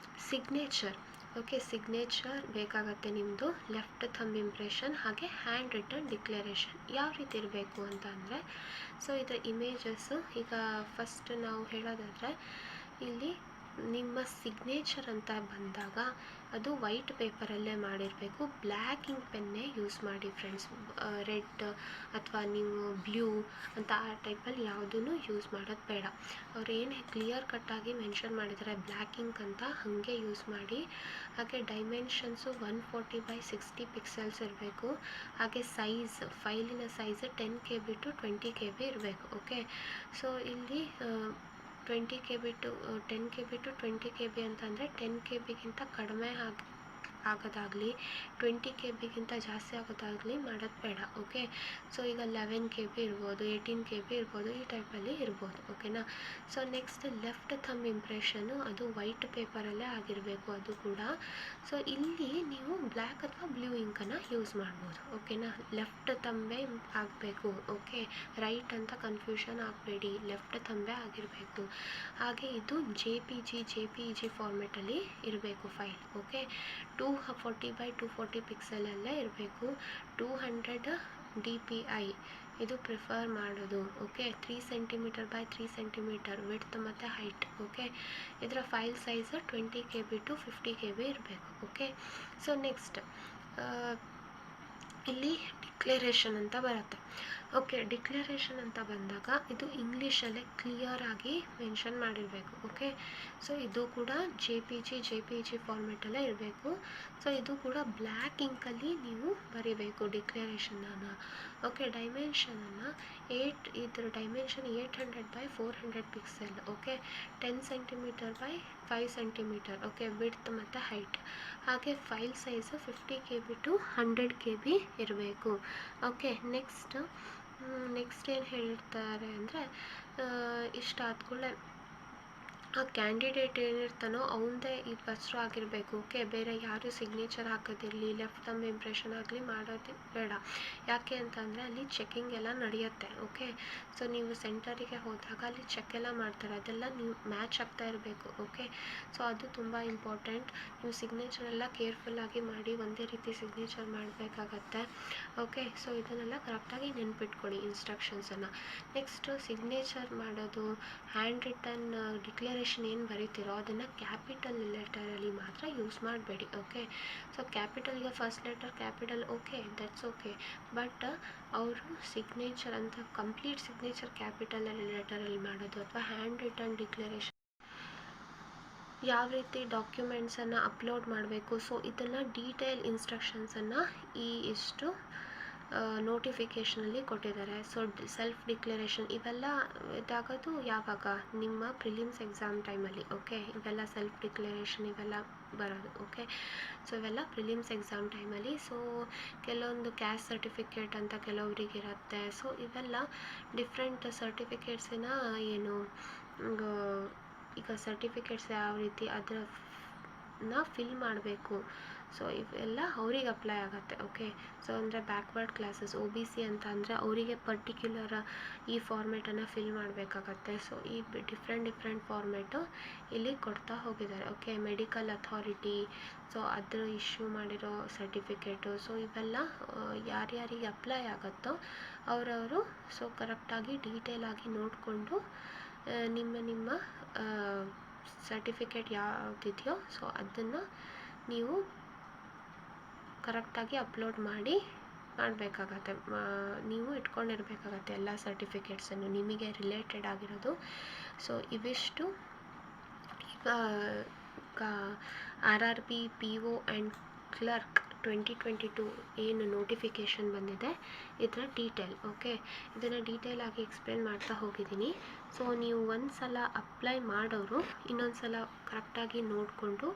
signature. ಓಕೆ, ಸಿಗ್ನೇಚರ್ ಬೇಕಾಗತ್ತೆ ನಿಮ್ಮದು, ಲೆಫ್ಟ್ ಥಂಬ್ ಇಂಪ್ರೆಷನ್ ಹಾಗೆ ಹ್ಯಾಂಡ್ ರಿಟನ್ ಡಿಕ್ಲರೇಷನ್ ಯಾವ ರೀತಿ ಇರಬೇಕು ಅಂತ ಅಂದರೆ ಸೊ ಇದರ ಇಮೇಜಸ್ಸು ಈಗ ಫಸ್ಟ್ ನಾವು ಹೇಳೋದಾದರೆ ಇಲ್ಲಿ ನಿಮ್ಮ ಸಿಗ್ನೇಚರ್ ಅಂತ ಬಂದಾಗ ಅದು ವೈಟ್ ಪೇಪರಲ್ಲೇ ಮಾಡಿರಬೇಕು. ಬ್ಲ್ಯಾಕ್ ಇಂಕ್ ಪೆನ್ನೇ ಯೂಸ್ ಮಾಡಿ ಫ್ರೆಂಡ್ಸ್. ರೆಡ್ ಅಥವಾ ನೀವು ಬ್ಲೂ ಅಂತ ಆ ಟೈಪಲ್ಲಿ ಯಾವುದೂ ಯೂಸ್ ಮಾಡೋದು ಬೇಡ. ಅವ್ರು ಏನು ಕ್ಲಿಯರ್ ಕಟ್ಟಾಗಿ ಮೆನ್ಷನ್ ಮಾಡಿದ್ದಾರೆ ಬ್ಲ್ಯಾಕ್ ಇಂಕ್ ಅಂತ, ಹಾಗೆ ಯೂಸ್ ಮಾಡಿ. ಹಾಗೆ ಡೈಮೆನ್ಷನ್ಸು 140 ಬೈ 60 ಪಿಕ್ಸೆಲ್ಸ್ ಇರಬೇಕು. ಹಾಗೆ ಸೈಜ್ ಫೈಲಿನ ಸೈಜ್ 10 KB ಟು 20 KB ಇರಬೇಕು. ಓಕೆ, ಸೊ ಇಲ್ಲಿ 20 KB to 10 KB to 20 KB ಅಂತಂದರೆ 10 KBಗಿಂತ ಕಡಿಮೆ ಆಗೋದಾಗಲಿ 20 KBಗಿಂತ ಜಾಸ್ತಿ ಆಗೋದಾಗಲಿ ಮಾಡೋದು ಬೇಡ. ಓಕೆ, ಸೊ ಈಗ 11 KB ಇರ್ಬೋದು, 18 KB ಇರ್ಬೋದು, ಈ ಟೈಪಲ್ಲಿ ಇರ್ಬೋದು. ಓಕೆನಾ, so next left thumb impression ಅದು ವೈಟ್ ಪೇಪರಲ್ಲೇ ಆಗಿರಬೇಕು ಅದು ಕೂಡ. ಸೊ ಇಲ್ಲಿ ನೀವು ಬ್ಲ್ಯಾಕ್ ಅಥವಾ ಬ್ಲೂ ಇಂಕನ್ನು ಯೂಸ್ ಮಾಡ್ಬೋದು. ಓಕೆನಾ, ಲೆಫ್ಟ್ ಥಂಬೇ ಆಗಬೇಕು. ಓಕೆ, ರೈಟ್ ಅಂತ ಕನ್ಫ್ಯೂಷನ್ ಆಗಬೇಡಿ, ಲೆಫ್ಟ್ ಥಂಬೇ ಆಗಿರಬೇಕು. ಹಾಗೆ ಇದು JPG ಫಾರ್ಮೆಟಲ್ಲಿ ಇರಬೇಕು ಫೈಲ್. ಓಕೆ, 240 ಬೈ 240 ಪಿಕ್ಸೆಲಲ್ಲೇ ಇರಬೇಕು. 200 DPI ಇದು ಪ್ರಿಫರ್ ಮಾಡೋದು. Okay, 3 centimetre by 3 centimetre width ಮತ್ತು ಹೈಟ್. ಓಕೆ, ಇದರ file size 20 KB to 50 KB ಇರಬೇಕು. ಓಕೆ, ಸೊ ನೆಕ್ಸ್ಟ್ ಇಲ್ಲಿ ಡಿಕ್ಲರೇಷನ್ ಅಂತ ಬರುತ್ತೆ. ಓಕೆ, ಡಿಕ್ಲರೇಷನ್ ಅಂತ ಬಂದಾಗ ಇದು ಇಂಗ್ಲೀಷಲ್ಲೇ ಕ್ಲಿಯರ್ ಆಗಿ ಮೆನ್ಷನ್ ಮಾಡಿರಬೇಕು. ಓಕೆ, ಸೊ ಇದು ಕೂಡ JPG ಫಾರ್ಮೆಟಲ್ಲೇ ಇರಬೇಕು. ಸೊ ಇದು ಕೂಡ ಬ್ಲ್ಯಾಕ್ ಇಂಕಲ್ಲಿ ನೀವು ಬರೀಬೇಕು ಡಿಕ್ಲರೇಷನನ್ನು. ಓಕೆ, ಡೈಮೆನ್ಷನನ್ನು ಇದರ dimension 800 by 400 pixel. Okay, 10 centimetre by 5 centimetre. Okay, width ಮತ್ತು ಹೈಟ್. ಹಾಗೆ file size 50 KB to 100 KB ಇರಬೇಕು. ಓಕೆ, ನೆಕ್ಸ್ಟ್ ಏನು ಹೇಳಿರ್ತಾರೆ ಅಂದರೆ ಇಷ್ಟಾದ ಕೂಡಲೇ ಆ ಕ್ಯಾಂಡಿಡೇಟ್ ಏನಿರ್ತಾನೋ ಅವನದೇ ಈ ಹೆಸರು ಆಗಿರಬೇಕು. ಓಕೆ, ಬೇರೆ ಯಾರು ಸಿಗ್ನೇಚರ್ ಹಾಕೋದಿರಲಿ, ಲೆಫ್ಟ್ ಥಂಬ್ ಇಂಪ್ರೆಷನ್ ಆಗಲಿ ಮಾಡೋದು ಬೇಡ. ಯಾಕೆ ಅಂತಂದರೆ ಅಲ್ಲಿ ಚೆಕಿಂಗ್ ಎಲ್ಲ ನಡೆಯುತ್ತೆ. ಓಕೆ, ಸೊ ನೀವು ಸೆಂಟರಿಗೆ ಹೋದಾಗ ಅಲ್ಲಿ ಚೆಕ್ ಎಲ್ಲ ಮಾಡ್ತಾರೆ, ಅದೆಲ್ಲ ನೀವು ಮ್ಯಾಚ್ ಆಗ್ತಾ ಇರಬೇಕು. ಓಕೆ, ಸೊ ಅದು ತುಂಬ ಇಂಪಾರ್ಟೆಂಟ್. ನೀವು ಸಿಗ್ನೇಚರ್ ಎಲ್ಲ ಕೇರ್ಫುಲ್ಲಾಗಿ ಮಾಡಿ ಒಂದೇ ರೀತಿ ಸಿಗ್ನೇಚರ್ ಮಾಡಬೇಕಾಗತ್ತೆ. ಓಕೆ, ಸೊ ಇದನ್ನೆಲ್ಲ ಕರೆಕ್ಟಾಗಿ ನೆನ್ಪಿಟ್ಕೊಳ್ಳಿ ಇನ್ಸ್ಟ್ರಕ್ಷನ್ಸನ್ನು. ನೆಕ್ಸ್ಟು ಸಿಗ್ನೇಚರ್ ಮಾಡೋದು, ಹ್ಯಾಂಡ್ ರಿಟನ್ ಡಿಕ್ಲರೇಷನ್ ಏನು ಬರೀತಿರೋ ಅದನ್ನು ಕ್ಯಾಪಿಟಲ್ ಲೆಟರಲ್ಲಿ ಮಾತ್ರ ಯೂಸ್ ಮಾಡಬೇಡಿ. ಓಕೆ, ಸೊ ಕ್ಯಾಪಿಟಲ್ಗೆ first letter capital, okay that's okay, but ಅವರು ಸಿಗ್ನೇಚರ್ ಅಂತ ಕಂಪ್ಲೀಟ್ ಸಿಗ್ನೇಚರ್ ಕ್ಯಾಪಿಟಲ್ ಲೆಟರಲ್ಲಿ ಮಾಡೋದು ಅಥವಾ ಹ್ಯಾಂಡ್ ರಿಟನ್ ಡಿಕ್ಲರೇಷನ್ ಯಾವ ರೀತಿ ಡಾಕ್ಯುಮೆಂಟ್ಸನ್ನು ಅಪ್ಲೋಡ್ ಮಾಡಬೇಕು, ಸೊ ಇದನ್ನು ಡೀಟೇಲ್ ಇನ್ಸ್ಟ್ರಕ್ಷನ್ಸನ್ನು ಇಷ್ಟು ನೋಟಿಫಿಕೇಷನಲ್ಲಿ ಕೊಟ್ಟಿದ್ದಾರೆ. ಸೊ ಸೆಲ್ಫ್ ಡಿಕ್ಲರೇಷನ್ ಇವೆಲ್ಲ ಇದಾಗೋದು ಯಾವಾಗ, ನಿಮ್ಮ ಪ್ರಿಲಿಮ್ಸ್ ಎಕ್ಸಾಮ್ ಟೈಮಲ್ಲಿ. ಓಕೆ, ಇವೆಲ್ಲ ಸೆಲ್ಫ್ ಡಿಕ್ಲರೇಷನ್ ಇವೆಲ್ಲ ಬರೋದು. ಓಕೆ, ಸೊ ಇವೆಲ್ಲ ಪ್ರಿಲಿಮ್ಸ್ ಎಕ್ಸಾಮ್ ಟೈಮಲ್ಲಿ. ಸೊ ಕೆಲವೊಂದು ಕ್ಯಾಸ್ಟ್ ಸರ್ಟಿಫಿಕೇಟ್ ಅಂತ ಕೆಲವರಿಗೆ ಇರುತ್ತೆ. ಸೊ ಇವೆಲ್ಲ ಡಿಫ್ರೆಂಟ್ ಸರ್ಟಿಫಿಕೇಟ್ಸಿನ ಏನು ಈಗ ಸರ್ಟಿಫಿಕೇಟ್ಸ್ ಯಾವ ರೀತಿ ಅದನ್ನ ಫಿಲ್ ಮಾಡಬೇಕು. ಸೊ ಇವೆಲ್ಲ ಅವ್ರಿಗೆ ಅಪ್ಲೈ ಆಗುತ್ತೆ. ಓಕೆ, ಸೊ ಅಂದರೆ ಬ್ಯಾಕ್ವರ್ಡ್ ಕ್ಲಾಸಸ್ OBC ಅಂತ ಅಂದರೆ ಅವರಿಗೆ ಪರ್ಟಿಕ್ಯುಲರ್ ಈ ಫಾರ್ಮೇಟನ್ನು ಫಿಲ್ ಮಾಡಬೇಕಾಗತ್ತೆ. ಸೊ ಈ ಡಿಫ್ರೆಂಟ್ ಫಾರ್ಮೇಟು ಇಲ್ಲಿ ಕೊಡ್ತಾ ಹೋಗಿದ್ದಾರೆ. ಓಕೆ, ಮೆಡಿಕಲ್ ಅಥಾರಿಟಿ, ಸೊ ಅದ್ರ ಇಶ್ಯೂ ಮಾಡಿರೋ ಸರ್ಟಿಫಿಕೇಟು. ಸೊ ಇವೆಲ್ಲ ಯಾರ್ಯಾರಿಗೆ ಅಪ್ಲೈ ಆಗುತ್ತೋ ಅವರವರು ಸೊ ಕರೆಕ್ಟಾಗಿ ಡೀಟೇಲಾಗಿ ನೋಡಿಕೊಂಡು ನಿಮ್ಮ ಸರ್ಟಿಫಿಕೇಟ್ ಯಾವುದಿದೆಯೋ ಸೊ ಅದನ್ನು ನೀವು ಕರೆಕ್ಟಾಗಿ ಅಪ್ಲೋಡ್ ಮಾಡಬೇಕಾಗತ್ತೆ. ನೀವು ಇಟ್ಕೊಂಡಿರ್ಬೇಕಾಗತ್ತೆ ಎಲ್ಲ ಸರ್ಟಿಫಿಕೇಟ್ಸನ್ನು ನಿಮಗೆ ರಿಲೇಟೆಡ್ ಆಗಿರೋದು. ಸೊ ಇವಿಷ್ಟು ಈಗ RRB PO ಆ್ಯಂಡ್ ಕ್ಲರ್ಕ್ 2022 ಏನು ನೋಟಿಫಿಕೇಷನ್ ಬಂದಿದೆ ಇದರ ಡೀಟೇಲ್. ಓಕೆ, ಇದನ್ನು ಡೀಟೇಲಾಗಿ ಎಕ್ಸ್ಪ್ಲೇನ್ ಮಾಡ್ತಾ ಹೋಗಿದ್ದೀನಿ. ಸೊ ನೀವು ಒಂದು ಸಲ ಅಪ್ಲೈ ಮಾಡೋರು ಇನ್ನೊಂದು ಸಲ ಕರೆಕ್ಟಾಗಿ ನೋಡಿಕೊಂಡು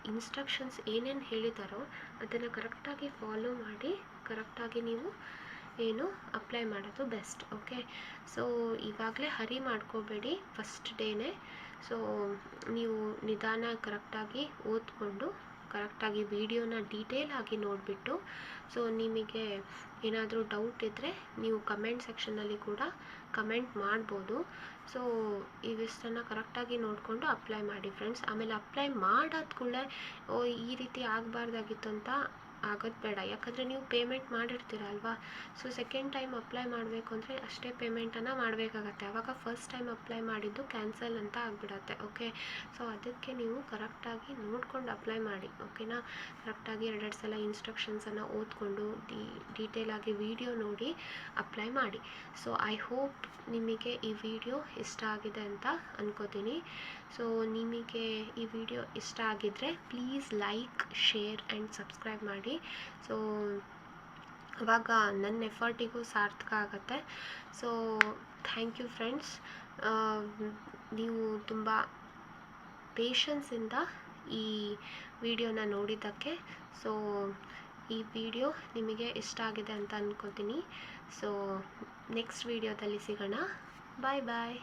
ಇನ್ಸ್ಟ್ರಕ್ಷನ್ಸ್ ಏನೇನು ಹೇಳಿದಾರೋ ಅದನ್ನು ಕರೆಕ್ಟಾಗಿ ಫಾಲೋ ಮಾಡಿ ಕರೆಕ್ಟಾಗಿ ನೀವು ಏನು ಅಪ್ಲೈ ಮಾಡೋದು ಬೆಸ್ಟ್. ಓಕೆ, ಸೊ ಇವಾಗಲೇ ಹರಿ ಮಾಡ್ಕೋಬೇಡಿ, ಫಸ್ಟ್ ಡೇನೇ. ಸೊ ನೀವು ನಿಧಾನ ಕರೆಕ್ಟಾಗಿ ಓದ್ಕೊಂಡು ಕರೆಕ್ಟಾಗಿ ವಿಡಿಯೋನ ಡೀಟೇಲಾಗಿ ನೋಡಿಬಿಟ್ಟು ಸೊ ನಿಮಗೆ ಏನಾದರೂ ಡೌಟ್ ಇದ್ದರೆ ನೀವು ಕಮೆಂಟ್ ಸೆಕ್ಷನಲ್ಲಿ ಕೂಡ ಕಮೆಂಟ್ ಮಾಡ್ಬೋದು. ಸೊ ಇವಿಷ್ಟನ್ನು ಕರೆಕ್ಟಾಗಿ ನೋಡಿಕೊಂಡು ಅಪ್ಲೈ ಮಾಡಿ ಫ್ರೆಂಡ್ಸ್. ಆಮೇಲೆ ಅಪ್ಲೈ ಮಾಡಾದ ಕೂಡಲೇ ಈ ರೀತಿ ಆಗಬಾರ್ದಾಗಿತ್ತು ಅಂತ ಆಗೋದು ಬೇಡ. ಯಾಕಂದರೆ ನೀವು ಪೇಮೆಂಟ್ ಮಾಡಿರ್ತೀರ ಅಲ್ವಾ. ಸೊ ಸೆಕೆಂಡ್ ಟೈಮ್ ಅಪ್ಲೈ ಮಾಡಬೇಕು ಅಂದರೆ ಅಷ್ಟೇ ಪೇಮೆಂಟನ್ನು ಮಾಡಬೇಕಾಗತ್ತೆ. ಆವಾಗ ಫಸ್ಟ್ ಟೈಮ್ ಅಪ್ಲೈ ಮಾಡಿದ್ದು ಕ್ಯಾನ್ಸಲ್ ಅಂತ ಆಗಿಬಿಡತ್ತೆ. ಓಕೆ, ಸೊ ಅದಕ್ಕೆ ನೀವು ಕರೆಕ್ಟಾಗಿ ನೋಡ್ಕೊಂಡು ಅಪ್ಲೈ ಮಾಡಿ. ಓಕೆನಾ, ಕರೆಕ್ಟಾಗಿ 2 ಸಲ ಇನ್ಸ್ಟ್ರಕ್ಷನ್ಸನ್ನು ಓದ್ಕೊಂಡು ಡೀಟೇಲಾಗಿ ವಿಡಿಯೋ ನೋಡಿ ಅಪ್ಲೈ ಮಾಡಿ. ಸೊ ಐ ಹೋಪ್ ನಿಮಗೆ ಈ ವಿಡಿಯೋ ಇಷ್ಟ ಆಗಿದೆ ಅಂತ ಅನ್ಕೋತೀನಿ. ಸೊ ನಿಮಗೆ ಈ ವಿಡಿಯೋ ಇಷ್ಟ ಆಗಿದ್ದರೆ please like, share and subscribe ಮಾಡಿ. ಸೊ ಅವಾಗ ನನ್ನ ಎಫರ್ಟಿಗೂ ಸಾರ್ಥಕ ಆಗುತ್ತೆ. So thank you friends. ನೀವು ತುಂಬ ಪೇಷನ್ಸಿಂದ ಈ ವಿಡಿಯೋನ ನೋಡಿದ್ದಕ್ಕೆ. ಸೊ ಈ ವಿಡಿಯೋ ನಿಮಗೆ ಇಷ್ಟ ಆಗಿದೆ ಅಂತ ಅಂದ್ಕೋತೀನಿ. ಸೊ ನೆಕ್ಸ್ಟ್ ವಿಡಿಯೋದಲ್ಲಿ ಸಿಗೋಣ. ಬಾಯ್ ಬಾಯ್.